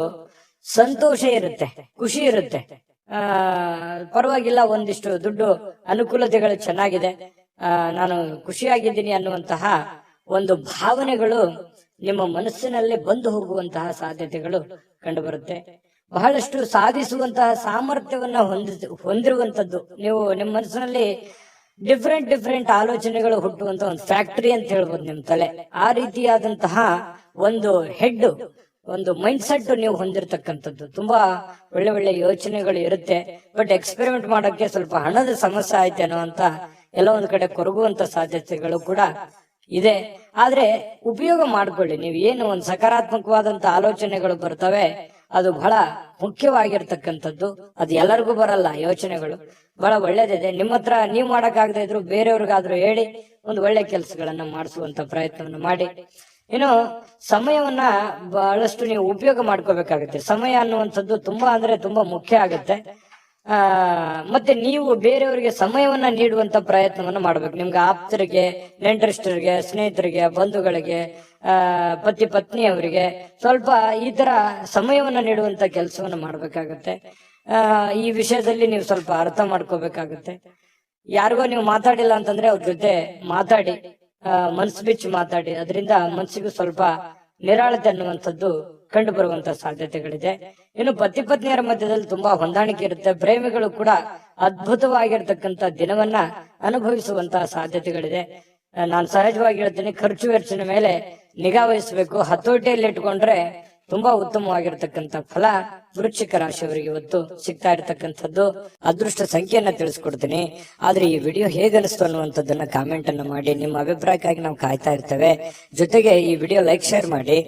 ಸಂತೋಷ ಇರುತ್ತೆ, ಖುಷಿ ಇರುತ್ತೆ. ಪರವಾಗಿಲ್ಲ, ಒಂದಿಷ್ಟು ದುಡ್ಡು ಅನುಕೂಲತೆಗಳು ಚೆನ್ನಾಗಿದೆ, ನಾನು ಖುಷಿಯಾಗಿದ್ದೀನಿ ಅನ್ನುವಂತಹ ಒಂದು ಭಾವನೆಗಳು ನಿಮ್ಮ ಮನಸ್ಸಿನಲ್ಲಿ ಬಂದು ಹೋಗುವಂತಹ ಸಾಧ್ಯತೆಗಳು ಕಂಡುಬರುತ್ತೆ. ಬಹಳಷ್ಟು ಸಾಧಿಸುವಂತಹ ಸಾಮರ್ಥ್ಯವನ್ನ ಹೊಂದಿರುವಂತದ್ದು. ನೀವು ನಿಮ್ಮ ಮನಸ್ಸಿನಲ್ಲಿ ಡಿಫ್ರೆಂಟ್ ಆಲೋಚನೆಗಳು ಹುಟ್ಟುವಂತ ಒಂದು ಫ್ಯಾಕ್ಟರಿ ಅಂತ ಹೇಳ್ಬೋದು ನಿಮ್ ತಲೆ. ಆ ರೀತಿಯಾದಂತಹ ಒಂದು ಹೆಡ್, ಒಂದು ಮೈಂಡ್ ಸೆಟ್ ನೀವು ಹೊಂದಿರತಕ್ಕಂಥದ್ದು. ತುಂಬಾ ಒಳ್ಳೆ ಯೋಚನೆಗಳು ಇರುತ್ತೆ. ಬಟ್ ಎಕ್ಸ್ಪೆರಿಮೆಂಟ್ ಮಾಡೋಕೆ ಸ್ವಲ್ಪ ಹಣದ ಸಮಸ್ಯೆ ಆಯ್ತು ಅನ್ನೋ ಅಂತ ಎಲ್ಲ ಒಂದ್ ಕಡೆ ಕೊರಗುವಂತ ಸಾಧ್ಯತೆಗಳು ಕೂಡ ಇದೆ. ಆದ್ರೆ ಉಪಯೋಗ ಮಾಡ್ಕೊಳ್ಳಿ. ನೀವು ಏನು ಒಂದು ಸಕಾರಾತ್ಮಕವಾದಂತ ಆಲೋಚನೆಗಳು ಬರ್ತವೆ, ಅದು ಬಹಳ ಮುಖ್ಯವಾಗಿರ್ತಕ್ಕಂಥದ್ದು. ಅದು ಎಲ್ಲರಿಗೂ ಬರಲ್ಲ. ಯೋಚನೆಗಳು ಬಹಳ ಒಳ್ಳೇದಿದೆ. ನಿಮ್ಮ ಹತ್ರ ನೀವು ಮಾಡಕ್ಕಾಗದೇ ಇದ್ರು ಬೇರೆಯವ್ರಿಗಾದ್ರೂ ಹೇಳಿ ಒಂದು ಒಳ್ಳೆ ಕೆಲಸಗಳನ್ನ ಮಾಡಿಸುವಂತ ಪ್ರಯತ್ನವನ್ನು ಮಾಡಿ. ಇನ್ನು ಸಮಯವನ್ನ ಬಹಳಷ್ಟು ನೀವು ಉಪಯೋಗ ಮಾಡ್ಕೋಬೇಕಾಗುತ್ತೆ. ಸಮಯ ಅನ್ನುವಂಥದ್ದು ತುಂಬಾ ಅಂದ್ರೆ ತುಂಬಾ ಮುಖ್ಯ ಆಗುತ್ತೆ. ಮತ್ತೆ ನೀವು ಬೇರೆಯವರಿಗೆ ಸಮಯವನ್ನ ನೀಡುವಂತ ಪ್ರಯತ್ನವನ್ನ ಮಾಡ್ಬೇಕು. ನಿಮ್ಗೆ ಆಪ್ತರಿಗೆ, ನೆಂಟರಿಷ್ಟರಿಗೆ, ಸ್ನೇಹಿತರಿಗೆ, ಬಂಧುಗಳಿಗೆ, ಪತಿ ಪತ್ನಿಯವರಿಗೆ ಸ್ವಲ್ಪ ಈ ತರ ಸಮಯವನ್ನ ನೀಡುವಂತ ಕೆಲಸವನ್ನ ಮಾಡ್ಬೇಕಾಗತ್ತೆ. ಈ ವಿಷಯದಲ್ಲಿ ನೀವು ಸ್ವಲ್ಪ ಅರ್ಥ ಮಾಡ್ಕೋಬೇಕಾಗುತ್ತೆ. ಯಾರಿಗೋ ನೀವು ಮಾತಾಡಿಲ್ಲ ಅಂತಂದ್ರೆ ಅವ್ರ ಜೊತೆ ಮಾತಾಡಿ, ಮನ್ಸು ಬಿಚ್ಚಿ ಮಾತಾಡಿ. ಅದರಿಂದ ಮನ್ಸಿಗೂ ಸ್ವಲ್ಪ ನಿರಾಳತೆ ಅನ್ನುವಂಥದ್ದು ಕಂಡು ಬರುವಂತ ಸಾಧ್ಯತೆಗಳಿದೆ. ಇನ್ನು ಪತಿ ಪತ್ನಿಯರ ಮಧ್ಯದಲ್ಲಿ ತುಂಬಾ ಹೊಂದಾಣಿಕೆ ಇರುತ್ತೆ. ಪ್ರೇಮಿಗಳು ಕೂಡ ಅದ್ಭುತವಾಗಿರ್ತಕ್ಕಂಥ ದಿನವನ್ನ ಅನುಭವಿಸುವಂತಹ ಸಾಧ್ಯತೆಗಳಿದೆ. ನಾನು ಸಹಜವಾಗಿ ಹೇಳ್ತೀನಿ, ಖರ್ಚು ವೆಚ್ಚದ ಮೇಲೆ ನಿಗಾ ವಹಿಸಬೇಕು. ಹತೋಟಿಯಲ್ಲಿ ಇಟ್ಕೊಂಡ್ರೆ ತುಂಬಾ ಉತ್ತಮವಾಗಿರ್ತಕ್ಕಂಥ ಫಲ ವೃಶ್ಚಿಕ ರಾಶಿಯವರಿಗೆ ಇವತ್ತು ಸಿಗ್ತಾ ಇರತಕ್ಕಂಥದ್ದು. ಅದೃಷ್ಟ ಸಂಖ್ಯೆಯನ್ನ ತಿಳಿಸ್ಕೊಡ್ತೀನಿ. ಆದ್ರೆ ಈ ವಿಡಿಯೋ ಹೇಗನಿಸ್ತು ಅನ್ನುವಂಥದ್ದನ್ನ ಕಾಮೆಂಟ್ ಅನ್ನ ಮಾಡಿ. ನಿಮ್ಮ ಅಭಿಪ್ರಾಯಕ್ಕಾಗಿ ನಾವು ಕಾಯ್ತಾ ಇರ್ತೇವೆ. ಜೊತೆಗೆ ಈ ವಿಡಿಯೋ ಲೈಕ್, ಶೇರ್ ಮಾಡಿ.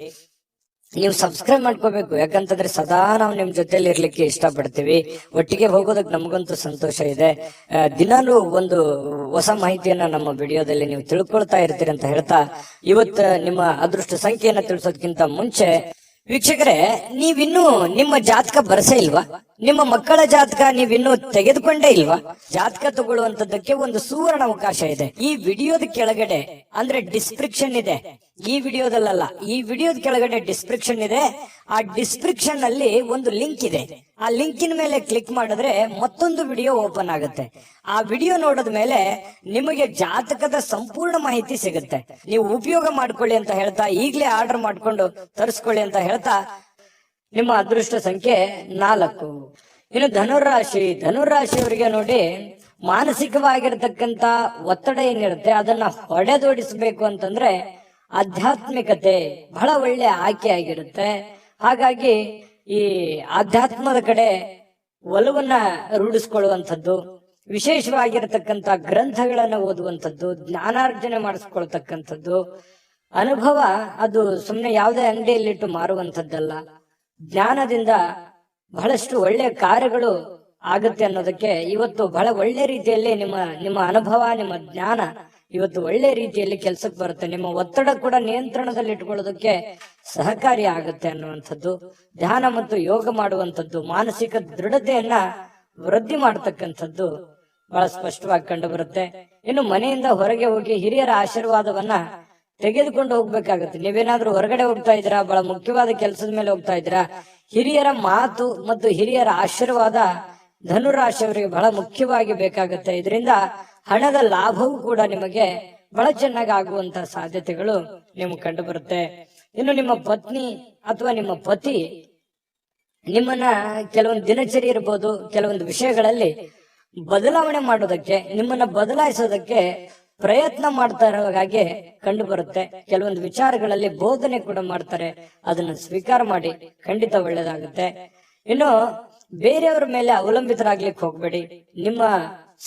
ನೀವು ಸಬ್ಸ್ಕ್ರೈಬ್ ಮಾಡ್ಕೋಬೇಕು. ಯಾಕಂತಂದ್ರೆ ಸದಾ ನಾವು ನಿಮ್ ಜೊತೆಲಿ ಇರ್ಲಿಕ್ಕೆ ಇಷ್ಟಪಡ್ತೀವಿ. ಒಟ್ಟಿಗೆ ಹೋಗೋದಕ್ಕೆ ನಮಗಂತೂ ಸಂತೋಷ ಇದೆ. ದಿನಾನು ಒಂದು ಹೊಸ ಮಾಹಿತಿಯನ್ನ ನಮ್ಮ ವಿಡಿಯೋದಲ್ಲಿ ನೀವು ತಿಳ್ಕೊಳ್ತಾ ಇರ್ತೀರಿ ಅಂತ ಹೇಳ್ತಾ, ಇವತ್ತು ನಿಮ್ಮ ಅದೃಷ್ಟ ಸಂಖ್ಯೆಯನ್ನ ತಿಳಿಸೋದಕ್ಕಿಂತ ಮುಂಚೆ ವೀಕ್ಷಕರೇ, ನೀವಿನ್ನೂ ನಿಮ್ಮ ಜಾತಕ ಬರಸೇ ಇಲ್ವಾ? ನಿಮ್ಮ ಮಕ್ಕಳ ಜಾತಕ ನೀವಿನ್ನೂ ತೆಗೆದುಕೊಂಡೇ ಇಲ್ವಾ? ಜಾತಕ ತಗೊಳ್ಳುವಂತದ್ದಕ್ಕೆ ಒಂದು ಸುವರ್ಣ ಅವಕಾಶ ಇದೆ. ಈ ವಿಡಿಯೋದ ಕೆಳಗಡೆ ಅಂದ್ರೆ ಡಿಸ್ಕ್ರಿಪ್ಷನ್ ಇದೆ. ಈ ವಿಡಿಯೋದಲ್ಲ, ಈ ವಿಡಿಯೋದ ಕೆಳಗಡೆ ಡಿಸ್ಕ್ರಿಪ್ಷನ್ ಇದೆ. ಆ ಡಿಸ್ಕ್ರಿಪ್ಷನ್ ಅಲ್ಲಿ ಒಂದು ಲಿಂಕ್ ಇದೆ. ಆ ಲಿಂಕಿನ ಮೇಲೆ ಕ್ಲಿಕ್ ಮಾಡಿದ್ರೆ ಮತ್ತೊಂದು ವಿಡಿಯೋ ಓಪನ್ ಆಗುತ್ತೆ. ಆ ವಿಡಿಯೋ ನೋಡಿದ ಮೇಲೆ ನಿಮಗೆ ಜಾತಕದ ಸಂಪೂರ್ಣ ಮಾಹಿತಿ ಸಿಗುತ್ತೆ. ನೀವು ಉಪಯೋಗ ಮಾಡ್ಕೊಳ್ಳಿ ಅಂತ ಹೇಳ್ತಾ, ಈಗಲೇ ಆರ್ಡರ್ ಮಾಡ್ಕೊಂಡು ತರಿಸ್ಕೊಳ್ಳಿ ಅಂತ ಹೇಳ್ತಾ, ನಿಮ್ಮ ಅದೃಷ್ಟ ಸಂಖ್ಯೆ 4. ಇನ್ನು ಧನುರಾಶಿಯವರಿಗೆ ನೋಡಿ, ಮಾನಸಿಕವಾಗಿರ್ತಕ್ಕಂತ ಒತ್ತಡ ಏನಿರುತ್ತೆ ಅದನ್ನ ಹೊಡೆದೋಡಿಸಬೇಕು ಅಂತಂದ್ರೆ ಆಧ್ಯಾತ್ಮಿಕತೆ ಬಹಳ ಒಳ್ಳೆ ಆಯ್ಕೆ ಆಗಿರುತ್ತೆ. ಹಾಗಾಗಿ ಈ ಆಧ್ಯಾತ್ಮದ ಕಡೆ ಒಲವನ್ನ ರೂಢಿಸ್ಕೊಳ್ಳುವಂಥದ್ದು, ವಿಶೇಷವಾಗಿರತಕ್ಕಂತ ಗ್ರಂಥಗಳನ್ನ ಓದುವಂಥದ್ದು, ಜ್ಞಾನಾರ್ಜನೆ ಮಾಡಿಸ್ಕೊಳ್ತಕ್ಕಂಥದ್ದು, ಅನುಭವ ಅದು ಸುಮ್ಮನೆ ಯಾವುದೇ ಅಂಗಡಿಯಲ್ಲಿಟ್ಟು ಮಾರುವಂಥದ್ದಲ್ಲ. ಜ್ಞಾನದಿಂದ ಬಹಳಷ್ಟು ಒಳ್ಳೆಯ ಕಾರ್ಯಗಳು ಆಗುತ್ತೆ ಅನ್ನೋದಕ್ಕೆ ಇವತ್ತು ಬಹಳ ಒಳ್ಳೆ ರೀತಿಯಲ್ಲಿ ನಿಮ್ಮ ಅನುಭವ, ನಿಮ್ಮ ಜ್ಞಾನ ಇವತ್ತು ಒಳ್ಳೆ ರೀತಿಯಲ್ಲಿ ಕೆಲಸಕ್ಕೆ ಬರುತ್ತೆ. ನಿಮ್ಮ ಒತ್ತಡ ಕೂಡ ನಿಯಂತ್ರಣದಲ್ಲಿ ಇಟ್ಕೊಳ್ಳೋದಕ್ಕೆ ಸಹಕಾರಿ ಆಗುತ್ತೆ ಅನ್ನುವಂಥದ್ದು. ಧ್ಯಾನ ಮತ್ತು ಯೋಗ ಮಾಡುವಂಥದ್ದು ಮಾನಸಿಕ ದೃಢತೆಯನ್ನ ವೃದ್ಧಿ ಮಾಡತಕ್ಕಂಥದ್ದು ಬಹಳ ಸ್ಪಷ್ಟವಾಗಿ ಕಂಡು ಬರುತ್ತೆ. ಇನ್ನು ಮನೆಯಿಂದ ಹೊರಗೆ ಹೋಗಿ ಹಿರಿಯರ ಆಶೀರ್ವಾದವನ್ನ ತೆಗೆದುಕೊಂಡು ಹೋಗ್ಬೇಕಾಗುತ್ತೆ. ನೀವೇನಾದ್ರೂ ಹೊರಗಡೆ ಹೋಗ್ತಾ ಇದ್ದೀರಾ, ಬಹಳ ಮುಖ್ಯವಾದ ಕೆಲಸದ ಮೇಲೆ ಹೋಗ್ತಾ ಇದ್ದೀರಾ, ಹಿರಿಯರ ಮಾತು ಮತ್ತು ಹಿರಿಯರ ಆಶೀರ್ವಾದ ಧನುರಾಶಿಯವರಿಗೆ ಬಹಳ ಮುಖ್ಯವಾಗಿ ಬೇಕಾಗುತ್ತೆ. ಇದರಿಂದ ಹಣದ ಲಾಭವೂ ಕೂಡ ನಿಮಗೆ ಬಹಳ ಚೆನ್ನಾಗಿ ಆಗುವಂತ ಸಾಧ್ಯತೆಗಳು ನಿಮ್ಗೆ ಕಂಡು ಬರುತ್ತೆ. ಇನ್ನು ನಿಮ್ಮ ಪತ್ನಿ ಅಥವಾ ನಿಮ್ಮ ಪತಿ ನಿಮ್ಮನ್ನ ಕೆಲವೊಂದು ದಿನಚರಿ ಇರ್ಬೋದು, ಕೆಲವೊಂದು ವಿಷಯಗಳಲ್ಲಿ ಬದಲಾವಣೆ ಮಾಡೋದಕ್ಕೆ, ನಿಮ್ಮನ್ನ ಬದಲಾಯಿಸೋದಕ್ಕೆ ಪ್ರಯತ್ನ ಮಾಡ್ತಾ ಇರೋ ಹಾಗೆ ಕಂಡು ಬರುತ್ತೆ. ಕೆಲವೊಂದು ವಿಚಾರಗಳಲ್ಲಿ ಬೋಧನೆ ಕೂಡ ಮಾಡ್ತಾರೆ. ಅದನ್ನ ಸ್ವೀಕಾರ ಮಾಡಿ, ಖಂಡಿತ ಒಳ್ಳೇದಾಗುತ್ತೆ. ಇನ್ನು ಬೇರೆಯವರ ಮೇಲೆ ಅವಲಂಬಿತರಾಗ್ಲಿಕ್ಕೆ ಹೋಗ್ಬೇಡಿ. ನಿಮ್ಮ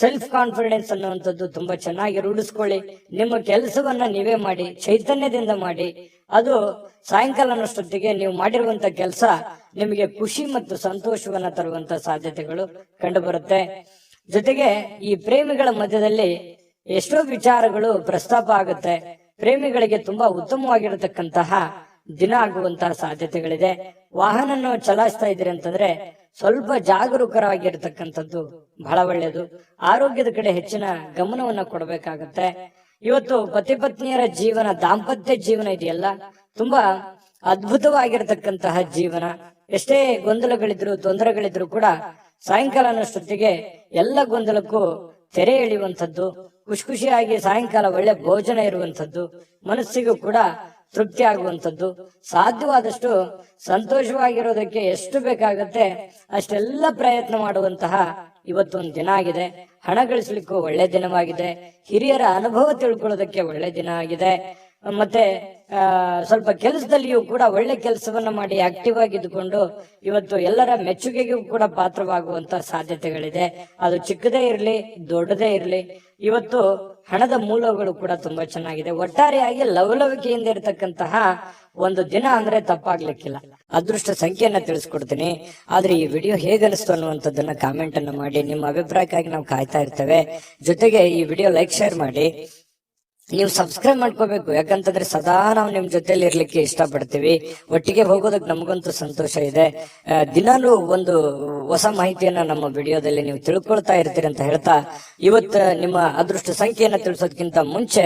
ಸೆಲ್ಫ್ ಕಾನ್ಫಿಡೆನ್ಸ್ ಅನ್ನುವಂಥದ್ದು ತುಂಬಾ ಚೆನ್ನಾಗಿ ರೂಢಿಸ್ಕೊಳ್ಳಿ. ನಿಮ್ಮ ಕೆಲಸವನ್ನ ನೀವೇ ಮಾಡಿ, ಚೈತನ್ಯದಿಂದ ಮಾಡಿ. ಅದು ಸಾಯಂಕಾಲ ಅನ್ನೋಷ್ಟೊತ್ತಿಗೆ ನೀವು ಮಾಡಿರುವಂತ ಕೆಲಸ ನಿಮಗೆ ಖುಷಿ ಮತ್ತು ಸಂತೋಷವನ್ನ ತರುವಂತ ಸಾಧ್ಯತೆಗಳು ಕಂಡು ಬರುತ್ತೆ. ಜೊತೆಗೆ ಈ ಪ್ರೇಮಿಗಳ ಮಧ್ಯದಲ್ಲಿ ಎಷ್ಟೋ ವಿಚಾರಗಳು ಪ್ರಸ್ತಾಪ ಆಗುತ್ತೆ. ಪ್ರೇಮಿಗಳಿಗೆ ತುಂಬಾ ಉತ್ತಮವಾಗಿರತಕ್ಕಂತಹ ದಿನ ಆಗುವಂತಹ ಸಾಧ್ಯತೆಗಳಿದೆ. ವಾಹನ ಚಲಾಯಿಸ್ತಾ ಇದ್ದೀರಿ ಅಂತಂದ್ರೆ ಸ್ವಲ್ಪ ಜಾಗರೂಕರಾಗಿರ್ತಕ್ಕಂಥದ್ದು ಬಹಳ ಒಳ್ಳೆಯದು. ಆರೋಗ್ಯದ ಕಡೆ ಹೆಚ್ಚಿನ ಗಮನವನ್ನ ಕೊಡಬೇಕಾಗತ್ತೆ. ಇವತ್ತು ಪತಿ ಪತ್ನಿಯರ ಜೀವನ, ದಾಂಪತ್ಯ ಜೀವನ ಇದೆಯಲ್ಲ, ತುಂಬಾ ಅದ್ಭುತವಾಗಿರತಕ್ಕಂತಹ ಜೀವನ. ಎಷ್ಟೇ ಗೊಂದಲಗಳಿದ್ರು, ತೊಂದರೆಗಳಿದ್ರು ಕೂಡ ಸಾಯಂಕಾಲ ಅನ್ನೋಷ್ಟೊತ್ತಿಗೆ ಎಲ್ಲ ಗೊಂದಲಕ್ಕೂ ತೆರೆ ಎಳೆಯುವಂಥದ್ದು, ಖುಷಿಯಾಗಿ ಸಾಯಂಕಾಲ ಒಳ್ಳೆ ಭೋಜನ ಇರುವಂಥದ್ದು, ಮನಸ್ಸಿಗೂ ಕೂಡ ತೃಪ್ತಿ ಆಗುವಂಥದ್ದು, ಸಾಧ್ಯವಾದಷ್ಟು ಸಂತೋಷವಾಗಿರೋದಕ್ಕೆ ಎಷ್ಟು ಬೇಕಾಗತ್ತೆ ಅಷ್ಟೆಲ್ಲ ಪ್ರಯತ್ನ ಮಾಡುವಂತಹ ಇವತ್ತೊಂದು ದಿನ ಆಗಿದೆ. ಹಣ ಗಳಿಸ್ಲಿಕ್ಕೂ ಒಳ್ಳೆ ದಿನವಾಗಿದೆ. ಹಿರಿಯರ ಅನುಭವ ತಿಳ್ಕೊಳ್ಳೋದಕ್ಕೆ ಒಳ್ಳೆ ದಿನ ಆಗಿದೆ. ಮತ್ತೆ ಸ್ವಲ್ಪ ಕೆಲಸದಲ್ಲಿಯೂ ಕೂಡ ಒಳ್ಳೆ ಕೆಲಸವನ್ನ ಮಾಡಿ ಆಕ್ಟಿವ್ ಆಗಿದ್ದುಕೊಂಡು ಇವತ್ತು ಎಲ್ಲರ ಮೆಚ್ಚುಗೆಗೂ ಕೂಡ ಪಾತ್ರವಾಗುವಂತ ಸಾಧ್ಯತೆಗಳಿದೆ. ಅದು ಚಿಕ್ಕದೇ ಇರಲಿ, ದೊಡ್ಡದೇ ಇರಲಿ, ಇವತ್ತು ಹಣದ ಮೂಲಗಳು ಕೂಡ ತುಂಬಾ ಚೆನ್ನಾಗಿದೆ. ಒಟ್ಟಾರೆಯಾಗಿ ಲವಲವಿಕೆಯಿಂದ ಇರತಕ್ಕಂತಹ ಒಂದು ದಿನ ಅಂದ್ರೆ ತಪ್ಪಾಗ್ಲಿಕ್ಕಿಲ್ಲ. ಅದೃಷ್ಟ ಸಂಖ್ಯೆಯನ್ನ ತಿಳಿಸ್ಕೊಡ್ತೀನಿ. ಆದ್ರೆ ಈ ವಿಡಿಯೋ ಹೇಗನಿಸ್ತು ಅನ್ನುವಂಥದ್ದನ್ನ ಕಾಮೆಂಟ್ ಅನ್ನ ಮಾಡಿ. ನಿಮ್ಮ ಅಭಿಪ್ರಾಯಕ್ಕಾಗಿ ನಾವು ಕಾಯ್ತಾ ಇರ್ತೇವೆ. ಜೊತೆಗೆ ಈ ವಿಡಿಯೋ ಲೈಕ್, ಶೇರ್ ಮಾಡಿ. ನೀವು ಸಬ್ಸ್ಕ್ರೈಬ್ ಮಾಡ್ಕೋಬೇಕು, ಯಾಕಂತಂದ್ರೆ ಸದಾ ನಾವು ನಿಮ್ ಜೊತೆಲಿ ಇರ್ಲಿಕ್ಕೆ ಇಷ್ಟಪಡ್ತೀವಿ. ಒಟ್ಟಿಗೆ ಹೋಗೋದಕ್ಕೆ ನಮಗಂತೂ ಸಂತೋಷ ಇದೆ. ದಿನಾಲೂ ಒಂದು ಹೊಸ ಮಾಹಿತಿಯನ್ನ ನಮ್ಮ ವಿಡಿಯೋದಲ್ಲಿ ನೀವು ತಿಳ್ಕೊಳ್ತಾ ಇರ್ತೀರಿ ಅಂತ ಹೇಳ್ತಾ, ಇವತ್ತು ನಿಮ್ಮ ಅದೃಷ್ಟ ಸಂಖ್ಯೆಯನ್ನ ತಿಳಿಸೋದಕ್ಕಿಂತ ಮುಂಚೆ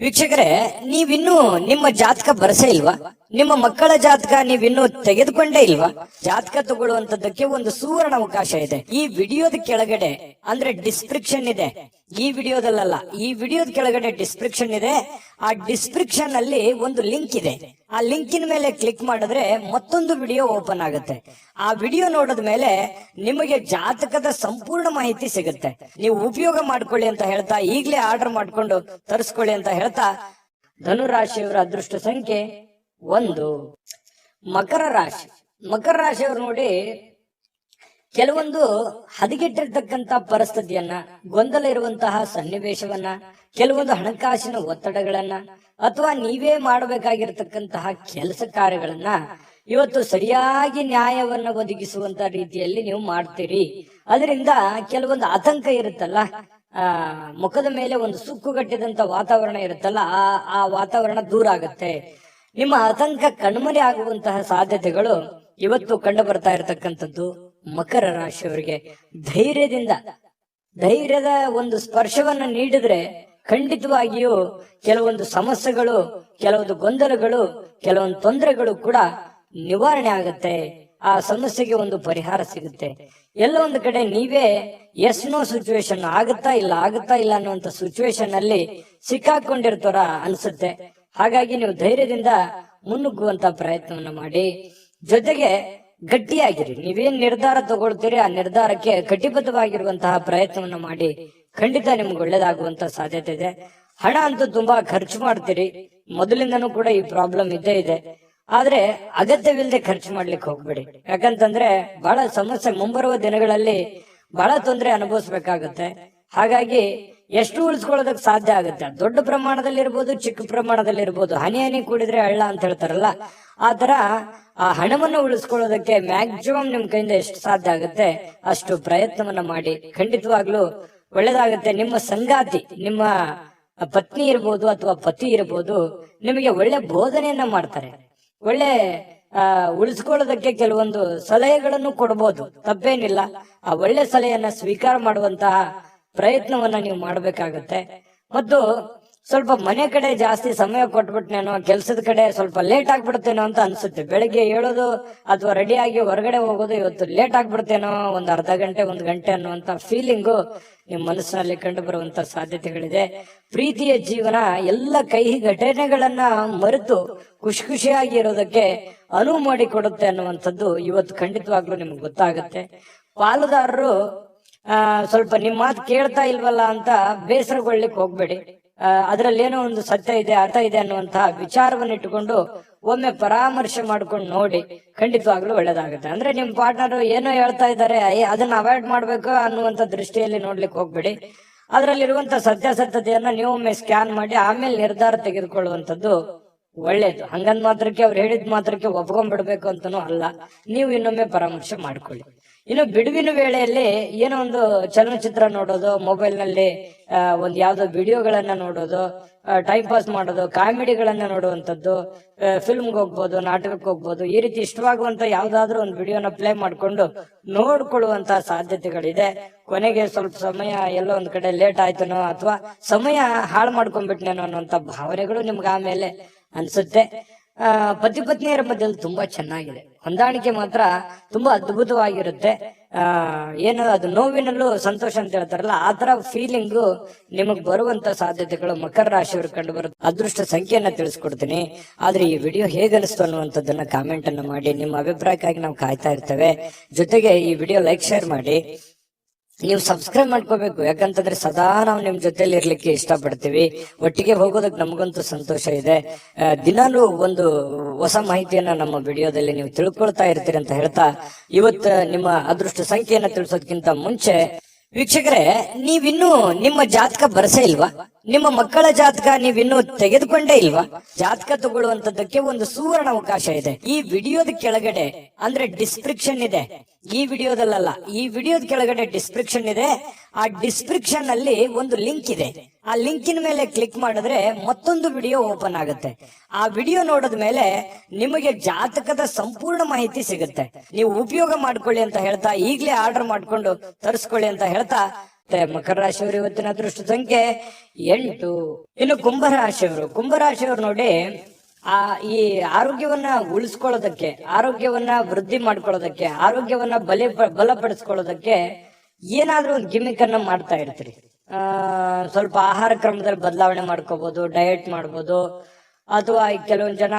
ವೀಕ್ಷಕರೇ, ನೀವಿನ್ನೂ ನಿಮ್ಮ ಜಾತಕ ಬರಸೇ ಇಲ್ವಾ? ನಿಮ್ಮ ಮಕ್ಕಳ ಜಾತಕ ನೀವಿನ್ನೂ ತೆಗೆದುಕೊಂಡೇ ಇಲ್ವಾ? ಜಾತಕ ತಗೊಳ್ಳುವಂತದ್ದಕ್ಕೆ ಒಂದು ಸುವರ್ಣ ಅವಕಾಶ ಇದೆ. ಈ ವಿಡಿಯೋದ ಕೆಳಗಡೆ ಅಂದ್ರೆ ಡಿಸ್ಕ್ರಿಪ್ಷನ್ ಇದೆ. ಈ ವಿಡಿಯೋದಲ್ಲ, ಈ ವಿಡಿಯೋದ ಕೆಳಗಡೆ ಡಿಸ್ಕ್ರಿಪ್ಷನ್ ಇದೆ. ಆ ಡಿಸ್ಕ್ರಿಪ್ಷನ್ ಅಲ್ಲಿ ಒಂದು ಲಿಂಕ್ ಇದೆ. ಆ ಲಿಂಕಿನ ಮೇಲೆ ಕ್ಲಿಕ್ ಮಾಡಿದ್ರೆ ಮತ್ತೊಂದು ವಿಡಿಯೋ ಓಪನ್ ಆಗುತ್ತೆ. ಆ ವಿಡಿಯೋ ನೋಡಿದ ಮೇಲೆ ನಿಮಗೆ ಜಾತಕದ ಸಂಪೂರ್ಣ ಮಾಹಿತಿ ಸಿಗುತ್ತೆ. ನೀವು ಉಪಯೋಗ ಮಾಡ್ಕೊಳ್ಳಿ ಅಂತ ಹೇಳ್ತಾ, ಈಗಲೇ ಆರ್ಡರ್ ಮಾಡ್ಕೊಂಡು ತರಿಸ್ಕೊಳ್ಳಿ ಅಂತ ಹೇಳ್ತಾ, ಧನುರಾಶಿಯವರ ಅದೃಷ್ಟ ಸಂಖ್ಯೆ 1. ಮಕರ ರಾಶಿ. ಮಕರ ರಾಶಿಯವರು ನೋಡಿ, ಕೆಲವೊಂದು ಹದಗೆಟ್ಟಿರ್ತಕ್ಕಂತ ಪರಿಸ್ಥಿತಿಯನ್ನ, ಗೊಂದಲ ಇರುವಂತಹ ಸನ್ನಿವೇಶವನ್ನ, ಕೆಲವೊಂದು ಹಣಕಾಸಿನ ಒತ್ತಡಗಳನ್ನ, ಅಥವಾ ನೀವೇ ಮಾಡಬೇಕಾಗಿರ್ತಕ್ಕಂತಹ ಕೆಲಸ ಕಾರ್ಯಗಳನ್ನ ಇವತ್ತು ಸರಿಯಾಗಿ ನ್ಯಾಯವನ್ನ ಒದಗಿಸುವಂತ ರೀತಿಯಲ್ಲಿ ನೀವು ಮಾಡ್ತೀರಿ. ಅದರಿಂದ ಕೆಲವೊಂದು ಆತಂಕ ಇರುತ್ತಲ್ಲ, ಮುಖದ ಮೇಲೆ ಒಂದು ಸುಕ್ಕುಗಟ್ಟಿದಂತ ವಾತಾವರಣ ಇರುತ್ತಲ್ಲ, ಆ ವಾತಾವರಣ ದೂರ ಆಗುತ್ತೆ. ನಿಮ್ಮ ಆತಂಕ ಕಣ್ಮರೆ ಆಗುವಂತಹ ಸಾಧ್ಯತೆಗಳು ಇವತ್ತು ಕಂಡು ಬರ್ತಾ ಇರತಕ್ಕಂಥದ್ದು ಮಕರ ರಾಶಿಯವರಿಗೆ. ಧೈರ್ಯದ ಒಂದು ಸ್ಪರ್ಶವನ್ನ ನೀಡಿದ್ರೆ ಖಂಡಿತವಾಗಿಯೂ ಕೆಲವೊಂದು ಸಮಸ್ಯೆಗಳು, ಕೆಲವೊಂದು ಗೊಂದಲಗಳು, ಕೆಲವೊಂದು ತೊಂದರೆಗಳು ಕೂಡ ನಿವಾರಣೆ ಆಗುತ್ತೆ. ಆ ಸಮಸ್ಯೆಗೆ ಒಂದು ಪರಿಹಾರ ಸಿಗುತ್ತೆ. ಎಲ್ಲ ಒಂದು ಕಡೆ ನೀವೇ ಎಸ್ ನೋ ಸಿಚುವೇಶನ್, ಆಗುತ್ತಾ ಇಲ್ಲ ಅನ್ನುವಂತ ಸಿಚುವೇಶನ್ ಅಲ್ಲಿ ಸಿಕ್ಕಾಕೊಂಡಿರ್ತಾರ ಅನ್ಸುತ್ತೆ. ಹಾಗಾಗಿ ನೀವು ಧೈರ್ಯದಿಂದ ಮುನ್ನುಗ್ಗುವಂತ ಪ್ರಯತ್ನವನ್ನ ಮಾಡಿ. ಜೊತೆಗೆ ಗಟ್ಟಿಯಾಗಿರಿ. ನೀವೇನ್ ನಿರ್ಧಾರ ತಗೊಳ್ತೀರಿ ಆ ನಿರ್ಧಾರಕ್ಕೆ ಕಟಿಬದ್ಧವಾಗಿರುವಂತಹ ಪ್ರಯತ್ನವನ್ನ ಮಾಡಿ. ಖಂಡಿತ ನಿಮ್ಗೆ ಒಳ್ಳೇದಾಗುವಂತ ಸಾಧ್ಯತೆ ಇದೆ. ಹಣ ಅಂತೂ ತುಂಬಾ ಖರ್ಚು ಮಾಡ್ತೀರಿ, ಮೊದಲಿಂದನೂ ಕೂಡ ಈ ಪ್ರಾಬ್ಲಮ್ ಇದ್ದೇ ಇದೆ. ಆದ್ರೆ ಅಗತ್ಯವಿಲ್ಲದೆ ಖರ್ಚು ಮಾಡ್ಲಿಕ್ಕೆ ಹೋಗ್ಬೇಡಿ. ಯಾಕಂತಂದ್ರೆ ಬಹಳ ಸಮಸ್ಯೆ, ಮುಂಬರುವ ದಿನಗಳಲ್ಲಿ ಬಹಳ ತೊಂದರೆ ಅನುಭವಿಸ್ಬೇಕಾಗತ್ತೆ. ಹಾಗಾಗಿ ಎಷ್ಟು ಉಳಿಸ್ಕೊಳ್ಳೋದಕ್ಕೆ ಸಾಧ್ಯ ಆಗುತ್ತೆ, ದೊಡ್ಡ ಪ್ರಮಾಣದಲ್ಲಿ ಇರ್ಬೋದು, ಚಿಕ್ಕ ಪ್ರಮಾಣದಲ್ಲಿ ಇರ್ಬೋದು, ಹನಿ ಕೂಡಿದ್ರೆ ಹಳ್ಳ ಅಂತ ಹೇಳ್ತಾರಲ್ಲ, ಆ ತರ ಆ ಹಣವನ್ನು ಉಳಿಸ್ಕೊಳ್ಳೋದಕ್ಕೆ ಮ್ಯಾಕ್ಸಿಮಮ್ ನಿಮ್ ಕೈಯಿಂದ ಎಷ್ಟು ಸಾಧ್ಯ ಆಗುತ್ತೆ ಅಷ್ಟು ಪ್ರಯತ್ನವನ್ನ ಮಾಡಿ. ಖಂಡಿತವಾಗ್ಲೂ ಒಳ್ಳೇದಾಗತ್ತೆ. ನಿಮ್ಮ ಸಂಗಾತಿ, ನಿಮ್ಮ ಪತ್ನಿ ಇರ್ಬೋದು ಅಥವಾ ಪತಿ ಇರ್ಬೋದು, ನಿಮಗೆ ಒಳ್ಳೆ ಬೋಧನೆಯನ್ನ ಮಾಡ್ತಾರೆ. ಒಳ್ಳೆ ಉಳಿಸ್ಕೊಳ್ಳೋದಕ್ಕೆ ಕೆಲವೊಂದು ಸಲಹೆಗಳನ್ನು ಕೊಡ್ಬೋದು, ತಪ್ಪೇನಿಲ್ಲ. ಆ ಒಳ್ಳೆ ಸಲಹೆಯನ್ನ ಸ್ವೀಕಾರ ಮಾಡುವಂತಹ ಪ್ರಯತ್ನವನ್ನ ನೀವು ಮಾಡ್ಬೇಕಾಗತ್ತೆ. ಮತ್ತು ಸ್ವಲ್ಪ ಮನೆ ಕಡೆ ಜಾಸ್ತಿ ಸಮಯ ಕೊಟ್ಬಿಟ್ನೇನೋ, ಕೆಲ್ಸದ ಕಡೆ ಸ್ವಲ್ಪ ಲೇಟ್ ಆಗ್ಬಿಡ್ತೇನೋ ಅಂತ ಅನ್ಸುತ್ತೆ. ಬೆಳಿಗ್ಗೆ ಹೇಳೋದು ಅಥವಾ ರೆಡಿಯಾಗಿ ಹೊರಗಡೆ ಹೋಗೋದು ಇವತ್ತು ಲೇಟ್ ಆಗ್ಬಿಡ್ತೇನೋ, ಒಂದು ಅರ್ಧ ಗಂಟೆ 1 ಗಂಟೆ ಅನ್ನುವಂತ ಫೀಲಿಂಗು ನಿಮ್ ಮನಸ್ಸಿನಲ್ಲಿ ಕಂಡು ಬರುವಂತ ಸಾಧ್ಯತೆಗಳಿದೆ. ಪ್ರೀತಿಯ ಜೀವನ ಎಲ್ಲ ಕಹಿ ಘಟನೆಗಳನ್ನ ಮರೆತು ಖುಷಿಯಾಗಿ ಇರೋದಕ್ಕೆ ಅನುವು ಮಾಡಿಕೊಡುತ್ತೆ ಅನ್ನುವಂಥದ್ದು ಇವತ್ತು ಖಂಡಿತವಾಗ್ಲೂ ನಿಮ್ಗೆ ಗೊತ್ತಾಗುತ್ತೆ. ಪಾಲುದಾರರು ಸ್ವಲ್ಪ ನಿಮ್ ಮಾತು ಕೇಳ್ತಾ ಇಲ್ವಲ್ಲ ಅಂತ ಬೇಸರಗೊಳ್ಳಿಕ್ ಹೋಗ್ಬೇಡಿ. ಅದರಲ್ಲಿ ಏನೋ ಒಂದು ಸತ್ಯ ಇದೆ, ಅರ್ಥ ಇದೆ ಅನ್ನುವಂತಹ ವಿಚಾರವನ್ನು ಇಟ್ಟುಕೊಂಡು ಒಮ್ಮೆ ಪರಾಮರ್ಶೆ ಮಾಡ್ಕೊಂಡು ನೋಡಿ, ಖಂಡಿತವಾಗ್ಲೂ ಒಳ್ಳೇದಾಗುತ್ತೆ. ಅಂದ್ರೆ ನಿಮ್ ಪಾರ್ಟ್ನರ್ ಏನೋ ಹೇಳ್ತಾ ಇದ್ದಾರೆ, ಅದನ್ನ ಅವಾಯ್ಡ್ ಮಾಡ್ಬೇಕು ಅನ್ನುವಂತ ದೃಷ್ಟಿಯಲ್ಲಿ ನೋಡ್ಲಿಕ್ಕೆ ಹೋಗ್ಬೇಡಿ. ಅದರಲ್ಲಿರುವಂತ ಸತ್ಯಾಸತ್ಯತೆಯನ್ನ ನೀವು ಒಮ್ಮೆ ಸ್ಕ್ಯಾನ್ ಮಾಡಿ ಆಮೇಲೆ ನಿರ್ಧಾರ ತೆಗೆದುಕೊಳ್ಳುವಂತದ್ದು ಒಳ್ಳೇದು. ಹಂಗಂದ್ ಮಾತ್ರಕ್ಕೆ ಅವ್ರು ಹೇಳಿದ ಮಾತ್ರಕ್ಕೆ ಒಪ್ಕೊಂಡ್ಬಿಡ್ಬೇಕು ಅಂತನೂ ಅಲ್ಲ, ನೀವು ಇನ್ನೊಮ್ಮೆ ಪರಾಮರ್ಶೆ ಮಾಡ್ಕೊಳ್ಳಿ. ಇನ್ನು ಬಿಡುವಿನ ವೇಳೆಯಲ್ಲಿ ಏನೋ ಒಂದು ಚಲನಚಿತ್ರ ನೋಡೋದು, ಮೊಬೈಲ್ ನಲ್ಲಿ ಒಂದ್ ಯಾವ್ದೋ ವಿಡಿಯೋಗಳನ್ನ ನೋಡೋದು, ಟೈಮ್ ಪಾಸ್ ಮಾಡೋದು, ಕಾಮಿಡಿಗಳನ್ನ ನೋಡುವಂತದ್ದು, ಫಿಲ್ಮ್ಗೆ ಹೋಗ್ಬೋದು, ನಾಟಕಕ್ಕೆ ಹೋಗ್ಬೋದು, ಈ ರೀತಿ ಇಷ್ಟವಾಗುವಂತ ಯಾವ್ದಾದ್ರು ಒಂದು ವಿಡಿಯೋನ ಪ್ಲೇ ಮಾಡ್ಕೊಂಡು ನೋಡ್ಕೊಳ್ಳುವಂತ ಸಾಧ್ಯತೆಗಳಿದೆ. ಕೊನೆಗೆ ಸ್ವಲ್ಪ ಸಮಯ ಎಲ್ಲೋ ಒಂದ್ ಕಡೆ ಲೇಟ್ ಆಯ್ತನೋ ಅಥವಾ ಸಮಯ ಹಾಳು ಮಾಡ್ಕೊಂಡ್ಬಿಟ್ನೇನೋ ಅನ್ನುವಂತ ಭಾವನೆಗಳು ನಿಮ್ಗೆ ಆಮೇಲೆ ಅನ್ಸುತ್ತೆ. ಪತಿ ಪತ್ನಿಯರ ಮಧ್ಯದಲ್ಲಿ ತುಂಬಾ ಚೆನ್ನಾಗಿದೆ, ಹೊಂದಾಣಿಕೆ ಮಾತ್ರ ತುಂಬಾ ಅದ್ಭುತವಾಗಿರುತ್ತೆ. ಏನು ಅದು ನೋವಿನಲ್ಲೂ ಸಂತೋಷ ಅಂತ ಹೇಳ್ತಾರಲ್ಲ, ಆ ತರ ಫೀಲಿಂಗು ನಿಮಗ್ ಬರುವಂತ ಸಾಧ್ಯತೆಗಳು ಮಕರ ರಾಶಿಯವರು ಕಂಡು ಬರುತ್ತೆ. ಅದೃಷ್ಟ ಸಂಖ್ಯೆಯನ್ನ ತಿಳಿಸ್ಕೊಡ್ತೀನಿ, ಆದ್ರೆ ಈ ವಿಡಿಯೋ ಹೇಗನಿಸ್ತು ಅನ್ನುವಂಥದ್ದನ್ನ ಕಾಮೆಂಟ್ ಅನ್ನ ಮಾಡಿ. ನಿಮ್ಮ ಅಭಿಪ್ರಾಯಕ್ಕಾಗಿ ನಾವು ಕಾಯ್ತಾ ಇರ್ತೇವೆ. ಜೊತೆಗೆ ಈ ವಿಡಿಯೋ ಲೈಕ್ ಶೇರ್ ಮಾಡಿ. ನೀವು ಸಬ್ಸ್ಕ್ರೈಬ್ ಮಾಡ್ಕೋಬೇಕು, ಯಾಕಂತಂದ್ರೆ ಸದಾ ನಾವು ನಿಮ್ ಜೊತೆಲಿ ಇರ್ಲಿಕ್ಕೆ ಇಷ್ಟಪಡ್ತೀವಿ. ಒಟ್ಟಿಗೆ ಹೋಗೋದಕ್ಕೆ ನಮಗಂತೂ ಸಂತೋಷ ಇದೆ. ದಿನಾಲೂ ಒಂದು ಹೊಸ ಮಾಹಿತಿಯನ್ನ ನಮ್ಮ ವಿಡಿಯೋದಲ್ಲಿ ನೀವು ತಿಳ್ಕೊಳ್ತಾ ಇರ್ತೀರಿ ಅಂತ ಹೇಳ್ತಾ, ಇವತ್ತು ನಿಮ್ಮ ಅದೃಷ್ಟ ಸಂಖ್ಯೆಯನ್ನ ತಿಳಿಸೋದಕ್ಕಿಂತ ಮುಂಚೆ ವೀಕ್ಷಕರೇ, ನೀವಿನ್ನೂ ನಿಮ್ಮ ಜಾತಕ ಬರಸೇ ಇಲ್ವಾ? ನಿಮ್ಮ ಮಕ್ಕಳ ಜಾತಕ ನೀವಿನ್ನೂ ತೆಗೆದುಕೊಂಡೇ ಇಲ್ವಾ? ಜಾತಕ ತಗೊಳ್ಳುವಂತದ್ದಕ್ಕೆ ಒಂದು ಸುವರ್ಣ ಅವಕಾಶ ಇದೆ. ಈ ವಿಡಿಯೋದ ಕೆಳಗಡೆ ಅಂದ್ರೆ ಡಿಸ್ಕ್ರಿಪ್ಷನ್ ಇದೆ, ಈ ವಿಡಿಯೋದಲ್ಲ, ಈ ವಿಡಿಯೋದ ಕೆಳಗಡೆ ಡಿಸ್ಕ್ರಿಪ್ಷನ್ ಇದೆ. ಆ ಡಿಸ್ಕ್ರಿಪ್ಷನ್ ಅಲ್ಲಿ ಒಂದು ಲಿಂಕ್ ಇದೆ. ಆ ಲಿಂಕಿನ ಮೇಲೆ ಕ್ಲಿಕ್ ಮಾಡಿದ್ರೆ ಮತ್ತೊಂದು ವಿಡಿಯೋ ಓಪನ್ ಆಗುತ್ತೆ. ಆ ವಿಡಿಯೋ ನೋಡಿದ ಮೇಲೆ ನಿಮಗೆ ಜಾತಕದ ಸಂಪೂರ್ಣ ಮಾಹಿತಿ ಸಿಗುತ್ತೆ. ನೀವು ಉಪಯೋಗ ಮಾಡ್ಕೊಳ್ಳಿ ಅಂತ ಹೇಳ್ತಾ, ಈಗಲೇ ಆರ್ಡರ್ ಮಾಡ್ಕೊಂಡು ತರಿಸ್ಕೊಳ್ಳಿ ಅಂತ ಹೇಳ್ತಾ, ಮಕರ ರಾಶಿಯವರು ಇವತ್ತಿನ ಅದೃಷ್ಟ ಸಂಖ್ಯೆ 8. ಇನ್ನು ಕುಂಭರಾಶಿಯವರು ನೋಡಿ, ಈ ಆರೋಗ್ಯವನ್ನ ಉಳಿಸ್ಕೊಳ್ಳೋದಕ್ಕೆ, ಆರೋಗ್ಯವನ್ನ ವೃದ್ಧಿ ಮಾಡ್ಕೊಳ್ಳೋದಕ್ಕೆ, ಆರೋಗ್ಯವನ್ನ ಬಲಪಡಿಸ್ಕೊಳ್ಳೋದಕ್ಕೆ ಏನಾದ್ರೂ ಒಂದು ಗಿಮಿಕ್ ಅನ್ನ ಮಾಡ್ತಾ ಇರ್ತೀರಿ. ಸ್ವಲ್ಪ ಆಹಾರ ಕ್ರಮದಲ್ಲಿ ಬದಲಾವಣೆ ಮಾಡ್ಕೋಬಹುದು, ಡಯಟ್ ಮಾಡ್ಬೋದು, ಅಥವಾ ಕೆಲವೊಂದ್ ಜನ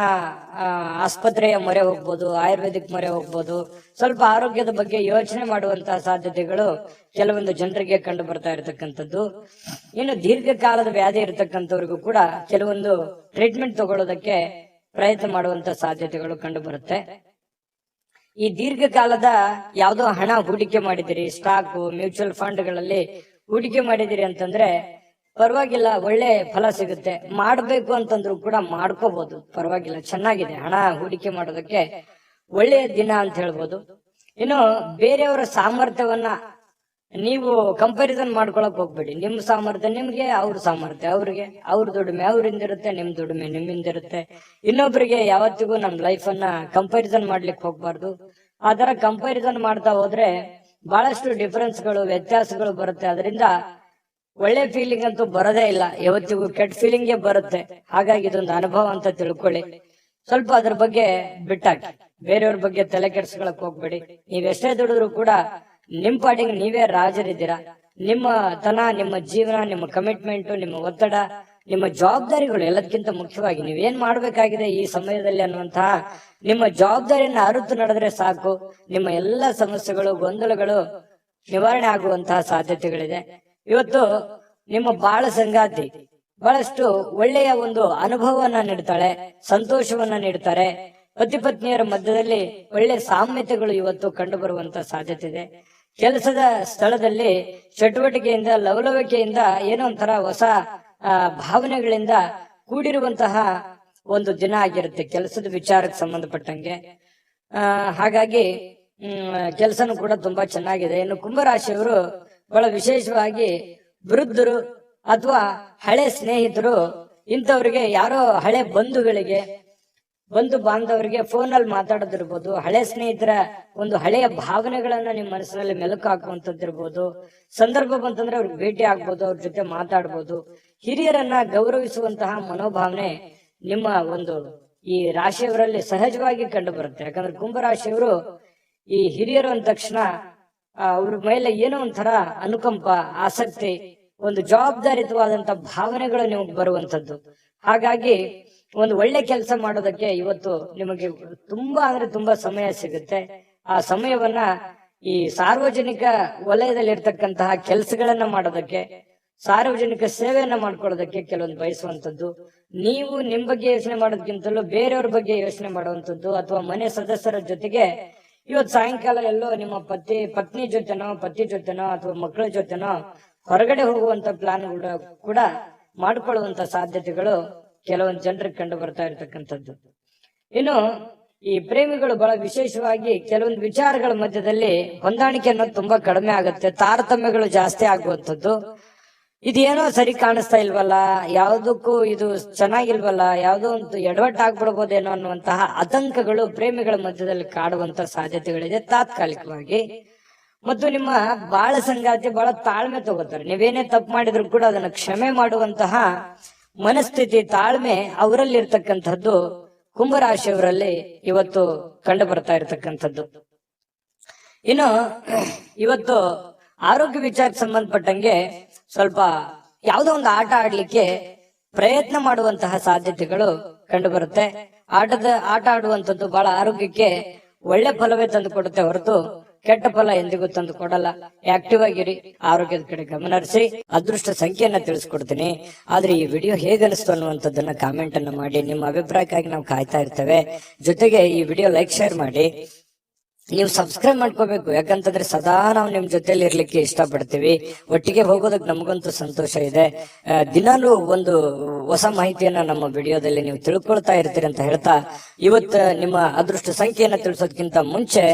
ಆಸ್ಪತ್ರೆಯ ಮೊರೆ ಹೋಗ್ಬೋದು, ಆಯುರ್ವೇದಿಕ್ ಮೊರೆ ಹೋಗ್ಬೋದು. ಸ್ವಲ್ಪ ಆರೋಗ್ಯದ ಬಗ್ಗೆ ಯೋಚನೆ ಮಾಡುವಂತಹ ಸಾಧ್ಯತೆಗಳು ಕೆಲವೊಂದು ಜನರಿಗೆ ಕಂಡು ಬರ್ತಾ ಇರತಕ್ಕಂಥದ್ದು. ಇನ್ನು ದೀರ್ಘಕಾಲದ ವ್ಯಾಧಿ ಇರತಕ್ಕಂಥವ್ರಿಗೂ ಕೂಡ ಕೆಲವೊಂದು ಟ್ರೀಟ್ಮೆಂಟ್ ತಗೊಳ್ಳೋದಕ್ಕೆ ಪ್ರಯತ್ನ ಮಾಡುವಂತ ಸಾಧ್ಯತೆಗಳು ಕಂಡು ಬರುತ್ತೆ. ಈ ದೀರ್ಘಕಾಲದ ಯಾವ್ದೋ ಹಣ ಹೂಡಿಕೆ ಮಾಡಿದಿರಿ, ಸ್ಟಾಕ್, ಮ್ಯೂಚುವಲ್ ಫಂಡ್ಗಳಲ್ಲಿ ಹೂಡಿಕೆ ಮಾಡಿದಿರಿ ಅಂತಂದ್ರೆ ಪರವಾಗಿಲ್ಲ, ಒಳ್ಳೆ ಫಲ ಸಿಗುತ್ತೆ. ಮಾಡ್ಬೇಕು ಅಂತಂದ್ರು ಕೂಡ ಮಾಡ್ಕೋಬಹುದು, ಪರವಾಗಿಲ್ಲ, ಚೆನ್ನಾಗಿದೆ. ಹಣ ಹೂಡಿಕೆ ಮಾಡೋದಕ್ಕೆ ಒಳ್ಳೆಯ ದಿನ ಅಂತ ಹೇಳ್ಬೋದು. ಇನ್ನು ಬೇರೆಯವರ ಸಾಮರ್ಥ್ಯವನ್ನ ನೀವು ಕಂಪ್ಯಾರಿಸನ್ ಮಾಡ್ಕೊಳಕ್ ಹೋಗ್ಬೇಡಿ. ನಿಮ್ ಸಾಮರ್ಥ್ಯ ನಿಮ್ಗೆ, ಅವ್ರ ಸಾಮರ್ಥ್ಯ ಅವ್ರಿಗೆ, ಅವ್ರ ದುಡಿಮೆ ಅವ್ರಿಂದಿರುತ್ತೆ, ನಿಮ್ ದುಡಿಮೆ ನಿಮ್ಮಿಂದಿರುತ್ತೆ. ಇನ್ನೊಬ್ರಿಗೆ ಯಾವತ್ತಿಗೂ ನಮ್ ಲೈಫ್ ಅನ್ನ ಕಂಪ್ಯಾರಿಸನ್ ಮಾಡ್ಲಿಕ್ಕೆ ಹೋಗ್ಬಾರ್ದು. ಆ ತರ ಕಂಪ್ಯಾರಿಸನ್ ಮಾಡ್ತಾ ಹೋದ್ರೆ ಬಹಳಷ್ಟು ಡಿಫರೆನ್ಸ್ಗಳು, ವ್ಯತ್ಯಾಸಗಳು ಬರುತ್ತೆ. ಅದರಿಂದ ಒಳ್ಳೆ ಫೀಲಿಂಗ್ ಅಂತೂ ಬರೋದೇ ಇಲ್ಲ, ಯಾವತ್ತಿಗೂ ಕೆಟ್ಟ ಫೀಲಿಂಗೇ ಬರುತ್ತೆ. ಹಾಗಾಗಿ ಇದೊಂದು ಅನುಭವ ಅಂತ ತಿಳ್ಕೊಳ್ಳಿ. ಸ್ವಲ್ಪ ಅದ್ರ ಬಗ್ಗೆ ಬಿಟ್ಟಾಕಿ, ಬೇರೆಯವ್ರ ಬಗ್ಗೆ ತಲೆ ಕೆಡ್ಸ್ಕೊಳಕ್ ಹೋಗ್ಬೇಡಿ. ನೀವೆಷ್ಟೇ ದುಡಿದ್ರು ಕೂಡ ನಿಮ್ ಪಾಟಿಗೆ ನೀವೇ ರಾಜರಿದ್ದೀರಾ. ನಿಮ್ಮ ತನ, ನಿಮ್ಮ ಜೀವನ, ನಿಮ್ಮ ಕಮಿಟ್ಮೆಂಟ್, ನಿಮ್ಮ ಒತ್ತಡ, ನಿಮ್ಮ ಜವಾಬ್ದಾರಿಗಳು ಎಲ್ಲದಕ್ಕಿಂತ ಮುಖ್ಯವಾಗಿ ನೀವೇನ್ ಮಾಡ್ಬೇಕಾಗಿದೆ ಈ ಸಮಯದಲ್ಲಿ ಅನ್ನುವಂತಹ ನಿಮ್ಮ ಜವಾಬ್ದಾರಿಯನ್ನ ಅರಿತು ನಡೆದ್ರೆ ಸಾಕು. ನಿಮ್ಮ ಎಲ್ಲ ಸಮಸ್ಯೆಗಳು, ಗೊಂದಲಗಳು ನಿವಾರಣೆ ಆಗುವಂತಹ ಸಾಧ್ಯತೆಗಳಿದೆ. ಇವತ್ತು ನಿಮ್ಮ ಬಾಳ ಸಂಗಾತಿ ಬಹಳಷ್ಟು ಒಳ್ಳೆಯ ಒಂದು ಅನುಭವವನ್ನ ನೀಡ್ತಾಳೆ, ಸಂತೋಷವನ್ನ ನೀಡ್ತಾರೆ. ಪತಿ ಪತ್ನಿಯರ ಮಧ್ಯದಲ್ಲಿ ಒಳ್ಳೆ ಸಾಮ್ಯತೆಗಳು ಇವತ್ತು ಕಂಡು ಬರುವಂತ ಸಾಧ್ಯತೆ ಇದೆ. ಕೆಲಸದ ಸ್ಥಳದಲ್ಲಿ ಚಟುವಟಿಕೆಯಿಂದ, ಲವಲವಿಕೆಯಿಂದ, ಏನೋ ಒಂಥರ ಹೊಸ ಭಾವನೆಗಳಿಂದ ಕೂಡಿರುವಂತಹ ಒಂದು ದಿನ ಆಗಿರುತ್ತೆ ಕೆಲಸದ ವಿಚಾರಕ್ಕೆ ಸಂಬಂಧಪಟ್ಟಂಗೆ. ಹಾಗಾಗಿ ಕೆಲಸನೂ ಕೂಡ ತುಂಬಾ ಚೆನ್ನಾಗಿದೆ. ಇನ್ನು ಕುಂಭರಾಶಿಯವರು ಬಹಳ ವಿಶೇಷವಾಗಿ ವೃದ್ಧರು ಅಥವಾ ಹಳೆ ಸ್ನೇಹಿತರು, ಇಂಥವ್ರಿಗೆ, ಯಾರೋ ಹಳೆ ಬಂಧುಗಳಿಗೆ, ಬಂಧು ಬಾಂಧವರಿಗೆ ಫೋನ್ ಅಲ್ಲಿ ಮಾತಾಡೋದಿರ್ಬೋದು, ಹಳೆ ಸ್ನೇಹಿತರ ಒಂದು ಹಳೆಯ ಭಾವನೆಗಳನ್ನ ನಿಮ್ಮ ಮನಸ್ಸಿನಲ್ಲಿ ಮೆಲುಕು ಹಾಕುವಂತದ್ದಿರ್ಬೋದು. ಸಂದರ್ಭ ಬಂತಂದ್ರೆ ಅವ್ರಿಗೆ ಭೇಟಿ ಆಗ್ಬೋದು, ಅವ್ರ ಜೊತೆ ಮಾತಾಡ್ಬೋದು. ಹಿರಿಯರನ್ನ ಗೌರವಿಸುವಂತಹ ಮನೋಭಾವನೆ ನಿಮ್ಮ ಒಂದು ಈ ರಾಶಿಯವರಲ್ಲಿ ಸಹಜವಾಗಿ ಕಂಡು ಬರುತ್ತೆ. ಯಾಕಂದ್ರೆ ಕುಂಭರಾಶಿಯವರು ಈ ಹಿರಿಯರು ಅಂದ ತಕ್ಷಣ ಅವ್ರ ಮೇಲೆ ಏನೋ ಒಂಥರ ಅನುಕಂಪ, ಆಸಕ್ತಿ, ಒಂದು ಜವಾಬ್ದಾರಿತವಾದಂತ ಭಾವನೆಗಳು ನಿಮಗೆ ಬರುವಂತದ್ದು. ಹಾಗಾಗಿ ಒಂದು ಒಳ್ಳೆ ಕೆಲಸ ಮಾಡೋದಕ್ಕೆ ಇವತ್ತು ನಿಮಗೆ ತುಂಬಾ ಅಂದ್ರೆ ತುಂಬಾ ಸಮಯ ಸಿಗುತ್ತೆ. ಆ ಸಮಯವನ್ನ ಈ ಸಾರ್ವಜನಿಕ ವಲಯದಲ್ಲಿ ಇರ್ತಕ್ಕಂತಹ ಕೆಲಸಗಳನ್ನ ಮಾಡೋದಕ್ಕೆ, ಸಾರ್ವಜನಿಕ ಸೇವೆಯನ್ನ ಮಾಡ್ಕೊಳ್ಳೋದಕ್ಕೆ ಕೆಲವೊಂದು ಬಯಸುವಂತದ್ದು, ನೀವು ನಿಮ್ ಬಗ್ಗೆ ಯೋಚನೆ ಮಾಡೋದಕ್ಕಿಂತಲೂ ಬೇರೆಯವ್ರ ಬಗ್ಗೆ ಯೋಚನೆ ಮಾಡುವಂತದ್ದು, ಅಥವಾ ಮನೆ ಸದಸ್ಯರ ಜೊತೆಗೆ ಇವತ್ತು ಸಾಯಂಕಾಲ ಎಲ್ಲೋ ನಿಮ್ಮ ಪತ್ನಿ ಜೊತೆನೋ ಪತಿ ಜೊತೆನೋ ಅಥವಾ ಮಕ್ಕಳ ಜೊತೆನೋ ಹೊರಗಡೆ ಹೋಗುವಂತ ಪ್ಲಾನ್ ಕೂಡ ಮಾಡ್ಕೊಳ್ಳುವಂತ ಸಾಧ್ಯತೆಗಳು ಕೆಲವೊಂದು ಜನರಿಗೆ ಕಂಡು ಬರ್ತಾ ಇರತಕ್ಕಂಥದ್ದು. ಇನ್ನು ಈ ಪ್ರೇಮಿಗಳು ಬಹಳ ವಿಶೇಷವಾಗಿ ಕೆಲವೊಂದು ವಿಚಾರಗಳ ಮಧ್ಯದಲ್ಲಿ ಹೊಂದಾಣಿಕೆ ಅನ್ನೋದು ತುಂಬಾ ಕಡಿಮೆ ಆಗುತ್ತೆ, ತಾರತಮ್ಯಗಳು ಜಾಸ್ತಿ ಆಗುವಂಥದ್ದು. ಇದೇನೋ ಸರಿ ಕಾಣಿಸ್ತಾ ಇಲ್ವಲ್ಲ, ಯಾವುದಕ್ಕೂ ಇದು ಚೆನ್ನಾಗಿಲ್ವಲ್ಲ, ಯಾವುದೋ ಒಂದು ಎಡವಟ್ಟು ಆಗ್ಬಿಡ್ಬೋದೇನೋ ಅನ್ನುವಂತಹ ಆತಂಕಗಳು ಪ್ರೇಮಿಗಳ ಮಧ್ಯದಲ್ಲಿ ಕಾಡುವಂತ ಸಾಧ್ಯತೆಗಳಿದೆ ತಾತ್ಕಾಲಿಕವಾಗಿ. ಮತ್ತು ನಿಮ್ಮ ಬಾಳ ಸಂಗಾತಿ ಬಹಳ ತಾಳ್ಮೆ ತಗೋತಾರೆ. ನೀವೇನೇ ತಪ್ಪು ಮಾಡಿದ್ರು ಕೂಡ ಅದನ್ನ ಕ್ಷಮೆ ಮಾಡುವಂತಹ ಮನಸ್ಥಿತಿ, ತಾಳ್ಮೆ ಅವರಲ್ಲಿರ್ತಕ್ಕಂಥದ್ದು ಕುಂಭರಾಶಿಯವರಲ್ಲಿ ಇವತ್ತು ಕಂಡು ಬರ್ತಾ ಇರತಕ್ಕಂಥದ್ದು. ಇನ್ನು ಇವತ್ತು ಆರೋಗ್ಯ ವಿಚಾರಕ್ಕೆ ಸಂಬಂಧಪಟ್ಟಂಗೆ ಸ್ವಲ್ಪ ಯಾವುದೋ ಒಂದು ಆಟ ಆಡ್ಲಿಕ್ಕೆ ಪ್ರಯತ್ನ ಮಾಡುವಂತಹ ಸಾಧ್ಯತೆಗಳು ಕಂಡು ಬರುತ್ತೆ. ಆಟ ಆಡುವಂಥದ್ದು ಬಹಳ ಆರೋಗ್ಯಕ್ಕೆ ಒಳ್ಳೆ ಫಲವೇ ತಂದು ಕೊಡುತ್ತೆ ಹೊರತು ಕೆಟ್ಟ ಫಲ ಎಂದಿಗೂ ತಂದು ಕೊಡಲ್ಲ. ಆಕ್ಟಿವ್ ಆಗಿರಿ, ಆರೋಗ್ಯದ ಕಡೆ ಗಮನ ಹರಿಸಿ. ಅದೃಷ್ಟ ಸಂಖ್ಯೆಯನ್ನ ತಿಳಿಸ್ಕೊಡ್ತೀನಿ. ಆದ್ರೆ ಈ ವಿಡಿಯೋ ಹೇಗನಿಸ್ತು ಅನ್ನುವಂಥದ್ದನ್ನ ಕಾಮೆಂಟ್ ಅನ್ನ ಮಾಡಿ. ನಿಮ್ಮ ಅಭಿಪ್ರಾಯಕ್ಕಾಗಿ ನಾವು ಕಾಯ್ತಾ ಇರ್ತೇವೆ. ಜೊತೆಗೆ ಈ ವಿಡಿಯೋ ಲೈಕ್, ಶೇರ್ ಮಾಡಿ. ನೀವು ಸಬ್ಸ್ಕ್ರೈಬ್ ಮಾಡ್ಕೋಬೇಕು, ಯಾಕಂತಂದ್ರೆ ಸದಾ ನಾವು ನಿಮ್ ಜೊತೆಲಿ ಇರ್ಲಿಕ್ಕೆ ಇಷ್ಟಪಡ್ತೀವಿ. ಒಟ್ಟಿಗೆ ಹೋಗೋದಕ್ಕೆ ನಮಗಂತೂ ಸಂತೋಷ ಇದೆ. ದಿನಾಲೂ ಒಂದು ಹೊಸ ಮಾಹಿತಿಯನ್ನ ನಮ್ಮ ವಿಡಿಯೋದಲ್ಲಿ ನೀವು ತಿಳ್ಕೊಳ್ತಾ ಇರ್ತೀರಿ ಅಂತ ಹೇಳ್ತಾ, ಇವತ್ತು ನಿಮ್ಮ ಅದೃಷ್ಟ ಸಂಖ್ಯೆಯನ್ನ ತಿಳಿಸೋದಕ್ಕಿಂತ ಮುಂಚೆ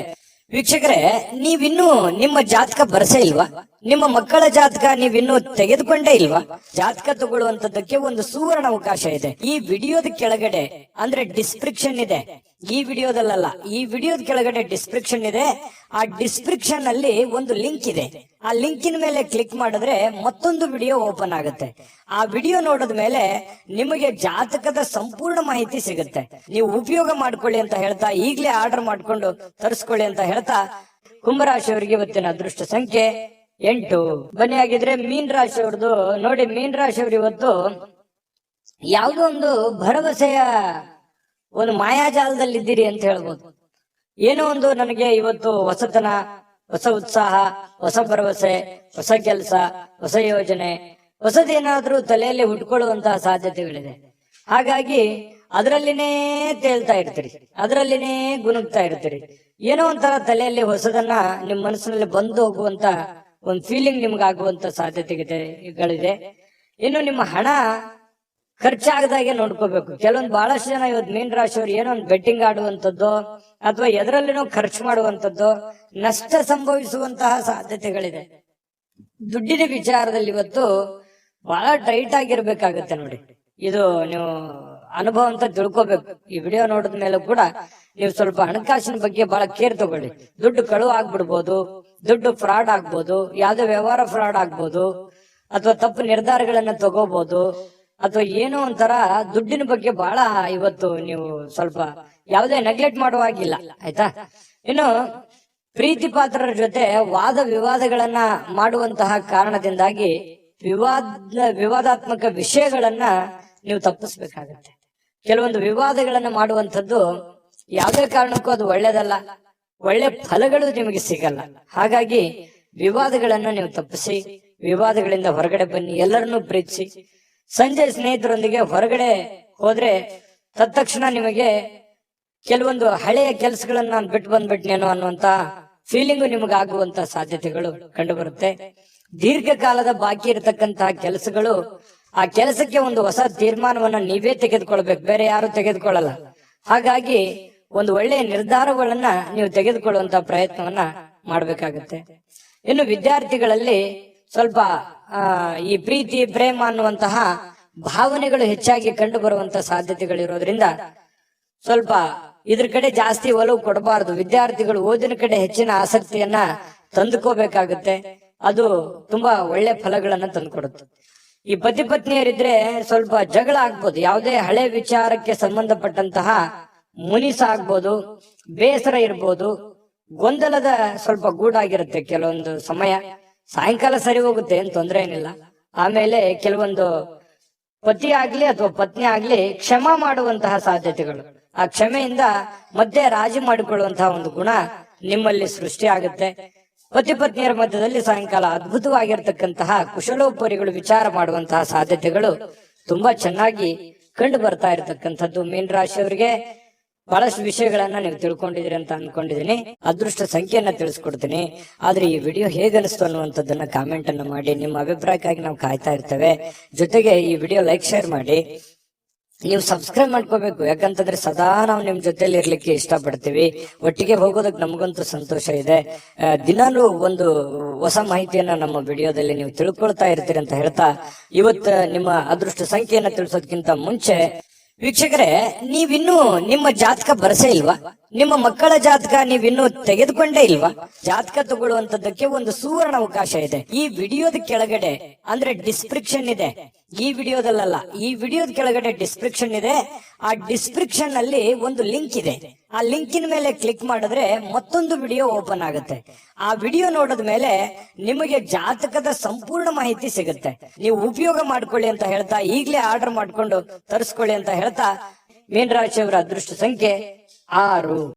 ವೀಕ್ಷಕರೇ, ನೀವಿನ್ನೂ ನಿಮ್ಮ ಜಾತಕ ಬರಸೇ ಇಲ್ವಾ? ನಿಮ್ಮ ಮಕ್ಕಳ ಜಾತಕ ನೀವಿನ್ನೂ ತೆಗೆದುಕೊಂಡೇ ಇಲ್ವಾ? ಜಾತಕ ತಗೊಳ್ಳುವಂತದ್ದಕ್ಕೆ ಒಂದು ಸುವರ್ಣ ಅವಕಾಶ ಇದೆ. ಈ ವಿಡಿಯೋದ ಕೆಳಗಡೆ ಅಂದ್ರೆ ಡಿಸ್ಕ್ರಿಪ್ಷನ್ ಇದೆ. ಈ ವಿಡಿಯೋದಲ್ಲ, ಈ ವಿಡಿಯೋದ ಕೆಳಗಡೆ ಡಿಸ್ಕ್ರಿಪ್ಷನ್ ಇದೆ. ಆ ಡಿಸ್ಕ್ರಿಪ್ಷನ್ ಅಲ್ಲಿ ಒಂದು ಲಿಂಕ್ ಇದೆ. ಆ ಲಿಂಕಿನ ಮೇಲೆ ಕ್ಲಿಕ್ ಮಾಡಿದ್ರೆ ಮತ್ತೊಂದು ವಿಡಿಯೋ ಓಪನ್ ಆಗುತ್ತೆ. ಆ ವಿಡಿಯೋ ನೋಡಿದ ಮೇಲೆ ನಿಮಗೆ ಜಾತಕದ ಸಂಪೂರ್ಣ ಮಾಹಿತಿ ಸಿಗುತ್ತೆ. ನೀವು ಉಪಯೋಗ ಮಾಡ್ಕೊಳ್ಳಿ ಅಂತ ಹೇಳ್ತಾ, ಈಗಲೇ ಆರ್ಡರ್ ಮಾಡ್ಕೊಂಡು ತರಿಸ್ಕೊಳ್ಳಿ ಅಂತ ಹೇಳ್ತಾ, ಕುಂಭರಾಶಿಯವರಿಗೆ ಇವತ್ತಿನ ಅದೃಷ್ಟ ಸಂಖ್ಯೆ 8. ಬನ್ನಿ ಆಗಿದ್ರೆ ಮೀನ್ ರಾಶಿಯವ್ರದ್ದು ನೋಡಿ. ಮೀನ್ ರಾಶಿಯವರು ಇವತ್ತು ಯಾವುದೋ ಒಂದು ಭರವಸೆಯ ಒಂದು ಮಾಯಾಜಾಲದಲ್ಲಿದ್ದೀರಿ ಅಂತ ಹೇಳ್ಬೋದು. ಏನೋ ಒಂದು ನನಗೆ ಇವತ್ತು ಹೊಸತನ, ಹೊಸ ಉತ್ಸಾಹ, ಹೊಸ ಭರವಸೆ, ಹೊಸ ಕೆಲಸ, ಹೊಸ ಯೋಜನೆ, ಹೊಸದೇನಾದ್ರೂ ತಲೆಯಲ್ಲಿ ಹುಟ್ಕೊಳ್ಳುವಂತಹ ಸಾಧ್ಯತೆಗಳಿದೆ. ಹಾಗಾಗಿ ಅದರಲ್ಲಿನೇ ತೇಲ್ತಾ ಇರ್ತೀರಿ, ಅದರಲ್ಲಿನೇ ಗುನುಗ್ತಾ ಇರ್ತೀರಿ. ಏನೋ ಒಂಥರ ತಲೆಯಲ್ಲಿ ಹೊಸದನ್ನ ನಿಮ್ ಮನಸ್ಸಿನಲ್ಲಿ ಬಂದು ಹೋಗುವಂತ ಒಂದು ಫೀಲಿಂಗ್ ನಿಮ್ಗಾಗುವಂತ ಸಾಧ್ಯತೆಗಳಿದೆ. ಇನ್ನು ನಿಮ್ಮ ಹಣ ಖರ್ಚಾಗದಾಗೆ ನೋಡ್ಕೋಬೇಕು. ಕೆಲವೊಂದು ಬಹಳಷ್ಟು ಜನ ಇವತ್ತು ಮೀನ್ ರಾಶಿಯವರು ಏನೋ ಒಂದು ಬೆಟ್ಟಿಂಗ್ ಆಡುವಂಥದ್ದು ಅಥವಾ ಎದರಲ್ಲಿನೋ ಖರ್ಚು ಮಾಡುವಂಥದ್ದು, ನಷ್ಟ ಸಂಭವಿಸುವಂತಹ ಸಾಧ್ಯತೆಗಳಿದೆ. ದುಡ್ಡಿನ ವಿಚಾರದಲ್ಲಿ ಇವತ್ತು ಬಹಳ ಟೈಟ್ ಆಗಿರ್ಬೇಕಾಗತ್ತೆ ನೋಡಿ. ಇದು ನೀವು ಅನುಭವ ಅಂತ ತಿಳ್ಕೊಬೇಕು. ಈ ವಿಡಿಯೋ ನೋಡಿದ ಮೇಲೆ ಕೂಡ ನೀವು ಸ್ವಲ್ಪ ಹಣಕಾಸಿನ ಬಗ್ಗೆ ಬಹಳ ಕೇರ್ ತಗೊಳ್ಳಿ. ದುಡ್ಡು ಕಳುವು ಆಗ್ಬಿಡ್ಬೋದು, ದುಡ್ಡು ಫ್ರಾಡ್ ಆಗ್ಬೋದು, ಯಾವ್ದೋ ವ್ಯವಹಾರ ಫ್ರಾಡ್ ಆಗ್ಬೋದು, ಅಥವಾ ತಪ್ಪು ನಿರ್ಧಾರಗಳನ್ನ ತಗೋಬಹುದು, ಅಥವಾ ಏನೋ ಒಂಥರ ದುಡ್ಡಿನ ಬಗ್ಗೆ ಬಹಳ ಇವತ್ತು ನೀವು ಸ್ವಲ್ಪ ಯಾವುದೇ ನೆಗ್ಲೆಕ್ಟ್ ಮಾಡುವಾಗಿಲ್ಲ, ಆಯ್ತಾ? ಇನ್ನು ಪ್ರೀತಿ ಪಾತ್ರರ ಜೊತೆ ವಾದ ವಿವಾದಗಳನ್ನ ಮಾಡುವಂತಹ ಕಾರಣದಿಂದಾಗಿ ವಿವಾದಾತ್ಮಕ ವಿಷಯಗಳನ್ನ ನೀವು ತಪ್ಪಿಸ್ಬೇಕಾಗತ್ತೆ. ಕೆಲವೊಂದು ವಿವಾದಗಳನ್ನ ಮಾಡುವಂಥದ್ದು ಯಾವುದೇ ಕಾರಣಕ್ಕೂ ಅದು ಒಳ್ಳೇದಲ್ಲ, ಒಳ್ಳೆ ಫಲಗಳು ನಿಮಗೆ ಸಿಗಲ್ಲ. ಹಾಗಾಗಿ ವಿವಾದಗಳನ್ನ ನೀವು ತಪ್ಪಿಸಿ, ವಿವಾದಗಳಿಂದ ಹೊರಗಡೆ ಬನ್ನಿ, ಎಲ್ಲರನ್ನೂ ಪ್ರೀತಿಸಿ. ಸಂಜೆ ಸ್ನೇಹಿತರೊಂದಿಗೆ ಹೊರಗಡೆ ಹೋದ್ರೆ ತತ್ಕ್ಷಣ ನಿಮಗೆ ಕೆಲವೊಂದು ಹಳೆಯ ಕೆಲಸಗಳನ್ನ ನಾನು ಬಿಟ್ಟು ಬಂದ್ಬಿಟ್ನೇನೋ ಅನ್ನುವಂತ ಫೀಲಿಂಗು ನಿಮಗಾಗುವಂತ ಸಾಧ್ಯತೆಗಳು ಕಂಡು ಬರುತ್ತೆ. ದೀರ್ಘಕಾಲದ ಬಾಕಿ ಇರತಕ್ಕಂತಹ ಕೆಲಸಗಳು, ಆ ಕೆಲಸಕ್ಕೆ ಒಂದು ಹೊಸ ತೀರ್ಮಾನವನ್ನ ನೀವೇ ತೆಗೆದುಕೊಳ್ಬೇಕು, ಬೇರೆ ಯಾರು ತೆಗೆದುಕೊಳ್ಳಲ್ಲ. ಹಾಗಾಗಿ ಒಂದು ಒಳ್ಳೆಯ ನಿರ್ಧಾರಗಳನ್ನ ನೀವು ತೆಗೆದುಕೊಳ್ಳುವಂತ ಪ್ರಯತ್ನವನ್ನ ಮಾಡ್ಬೇಕಾಗತ್ತೆ. ಇನ್ನು ವಿದ್ಯಾರ್ಥಿಗಳಲ್ಲಿ ಸ್ವಲ್ಪ ಈ ಪ್ರೀತಿ, ಪ್ರೇಮ ಅನ್ನುವಂತಹ ಭಾವನೆಗಳು ಹೆಚ್ಚಾಗಿ ಕಂಡು ಬರುವಂತ ಸಾಧ್ಯತೆಗಳಿರೋದ್ರಿಂದ ಸ್ವಲ್ಪ ಇದ್ರ ಕಡೆ ಜಾಸ್ತಿ ಒಲವು ಕೊಡಬಾರದು. ವಿದ್ಯಾರ್ಥಿಗಳು ಓದಿನ ಕಡೆ ಹೆಚ್ಚಿನ ಆಸಕ್ತಿಯನ್ನ ತಂದುಕೋಬೇಕಾಗುತ್ತೆ. ಅದು ತುಂಬಾ ಒಳ್ಳೆ ಫಲಗಳನ್ನ ತಂದುಕೊಡುತ್ತೆ. ಈ ಪತಿ ಪತ್ನಿಯರಿದ್ರೆ ಸ್ವಲ್ಪ ಜಗಳ ಆಗ್ಬೋದು, ಯಾವುದೇ ಹಳೆ ವಿಚಾರಕ್ಕೆ ಸಂಬಂಧಪಟ್ಟಂತಹ ಮುನಿಸ ಆಗ್ಬೋದು, ಬೇಸರ ಇರ್ಬೋದು, ಗೊಂದಲದ ಸ್ವಲ್ಪ ಗೂಡಾಗಿರುತ್ತೆ ಕೆಲವೊಂದು ಸಮಯ. ಸಾಯಂಕಾಲ ಸರಿ ಹೋಗುತ್ತೆ, ಏನ್ ತೊಂದರೆ ಏನಿಲ್ಲ. ಆಮೇಲೆ ಕೆಲವೊಂದು ಪತಿ ಆಗ್ಲಿ ಅಥವಾ ಪತ್ನಿ ಆಗ್ಲಿ ಕ್ಷಮಾ ಮಾಡುವಂತಹ ಸಾಧ್ಯತೆಗಳು, ಆ ಕ್ಷಮೆಯಿಂದ ಮಧ್ಯೆ ರಾಜಿ ಮಾಡಿಕೊಳ್ಳುವಂತಹ ಒಂದು ಗುಣ ನಿಮ್ಮಲ್ಲಿ ಸೃಷ್ಟಿ ಆಗುತ್ತೆ. ಪತಿ ಪತ್ನಿಯರ ಮಧ್ಯದಲ್ಲಿ ಸಾಯಂಕಾಲ ಅದ್ಭುತವಾಗಿರ್ತಕ್ಕಂತಹ ಕುಶಲೋಪರಿಗಳು ವಿಚಾರ ಮಾಡುವಂತಹ ಸಾಧ್ಯತೆಗಳು ತುಂಬಾ ಚೆನ್ನಾಗಿ ಕಂಡು ಬರ್ತಾ ಇರತಕ್ಕಂಥದ್ದು. ಮೀನ ರಾಶಿಯವರಿಗೆ ಬಹಳಷ್ಟು ವಿಷಯಗಳನ್ನ ನೀವು ತಿಳ್ಕೊಂಡಿದ್ದೀರಿ ಅಂತ ಅನ್ಕೊಂಡಿದೀನಿ. ಅದೃಷ್ಟ ಸಂಖ್ಯೆಯನ್ನ ತಿಳಿಸ್ಕೊಡ್ತೀನಿ. ಆದ್ರೆ ಈ ವಿಡಿಯೋ ಹೇಗನಿಸ್ತು ಅನ್ನುವಂಥದ್ದನ್ನ ಕಾಮೆಂಟ್ ಅನ್ನ ಮಾಡಿ. ನಿಮ್ಮ ಅಭಿಪ್ರಾಯಕ್ಕಾಗಿ ನಾವು ಕಾಯ್ತಾ ಇರ್ತೇವೆ. ಜೊತೆಗೆ ಈ ವಿಡಿಯೋ ಲೈಕ್ ಶೇರ್ ಮಾಡಿ. ನೀವು ಸಬ್ಸ್ಕ್ರೈಬ್ ಮಾಡ್ಕೋಬೇಕು, ಯಾಕಂತಂದ್ರೆ ಸದಾ ನಾವು ನಿಮ್ ಜೊತೆಲಿ ಇರ್ಲಿಕ್ಕೆ ಇಷ್ಟಪಡ್ತೀವಿ. ಒಟ್ಟಿಗೆ ಹೋಗೋದಕ್ಕೆ ನಮಗಂತೂ ಸಂತೋಷ ಇದೆ. ದಿನಾಲೂ ಒಂದು ಹೊಸ ಮಾಹಿತಿಯನ್ನ ನಮ್ಮ ವಿಡಿಯೋದಲ್ಲಿ ನೀವು ತಿಳ್ಕೊಳ್ತಾ ಇರ್ತೀರಿ ಅಂತ ಹೇಳ್ತಾ, ಇವತ್ತು ನಿಮ್ಮ ಅದೃಷ್ಟ ಸಂಖ್ಯೆಯನ್ನ ತಿಳಿಸೋದಕ್ಕಿಂತ ಮುಂಚೆ ವೀಕ್ಷಕರೇ, ನೀವಿನ್ನೂ ನಿಮ್ಮ ಜಾತಕ ಬರಸೇ ಇಲ್ವಾ? ನಿಮ್ಮ ಮಕ್ಕಳ ಜಾತಕ ನೀವಿನ್ನೂ ತೆಗೆದುಕೊಂಡೇ ಇಲ್ವಾ? ಜಾತಕ ತಗೊಳ್ಳುವಂತದ್ದಕ್ಕೆ ಒಂದು ಸುವರ್ಣ ಅವಕಾಶ ಇದೆ. ಈ ವಿಡಿಯೋದ ಕೆಳಗಡೆ ಅಂದ್ರೆ ಡಿಸ್ಕ್ರಿಪ್ಷನ್ ಇದೆ. ಈ ವಿಡಿಯೋದಲ್ಲ, ಈ ವಿಡಿಯೋದ ಕೆಳಗಡೆ ಡಿಸ್ಕ್ರಿಪ್ಷನ್ ಇದೆ. ಆ ಡಿಸ್ಕ್ರಿಪ್ಷನ್ ಅಲ್ಲಿ ಒಂದು ಲಿಂಕ್ ಇದೆ. ಆ ಲಿಂಕಿನ ಮೇಲೆ ಕ್ಲಿಕ್ ಮಾಡಿದ್ರೆ ಮತ್ತೊಂದು ವಿಡಿಯೋ ಓಪನ್ ಆಗುತ್ತೆ. ಆ ವಿಡಿಯೋ ನೋಡಿದ ಮೇಲೆ ನಿಮಗೆ ಜಾತಕದ ಸಂಪೂರ್ಣ ಮಾಹಿತಿ ಸಿಗುತ್ತೆ. ನೀವು ಉಪಯೋಗ ಮಾಡ್ಕೊಳ್ಳಿ ಅಂತ ಹೇಳ್ತಾ, ಈಗಲೇ ಆರ್ಡರ್ ಮಾಡ್ಕೊಂಡು ತರಿಸ್ಕೊಳ್ಳಿ ಅಂತ ಹೇಳ್ತಾ, ಮೀನ ರಾಶಿಯವರ ಅದೃಷ್ಟ ಸಂಖ್ಯೆ 6.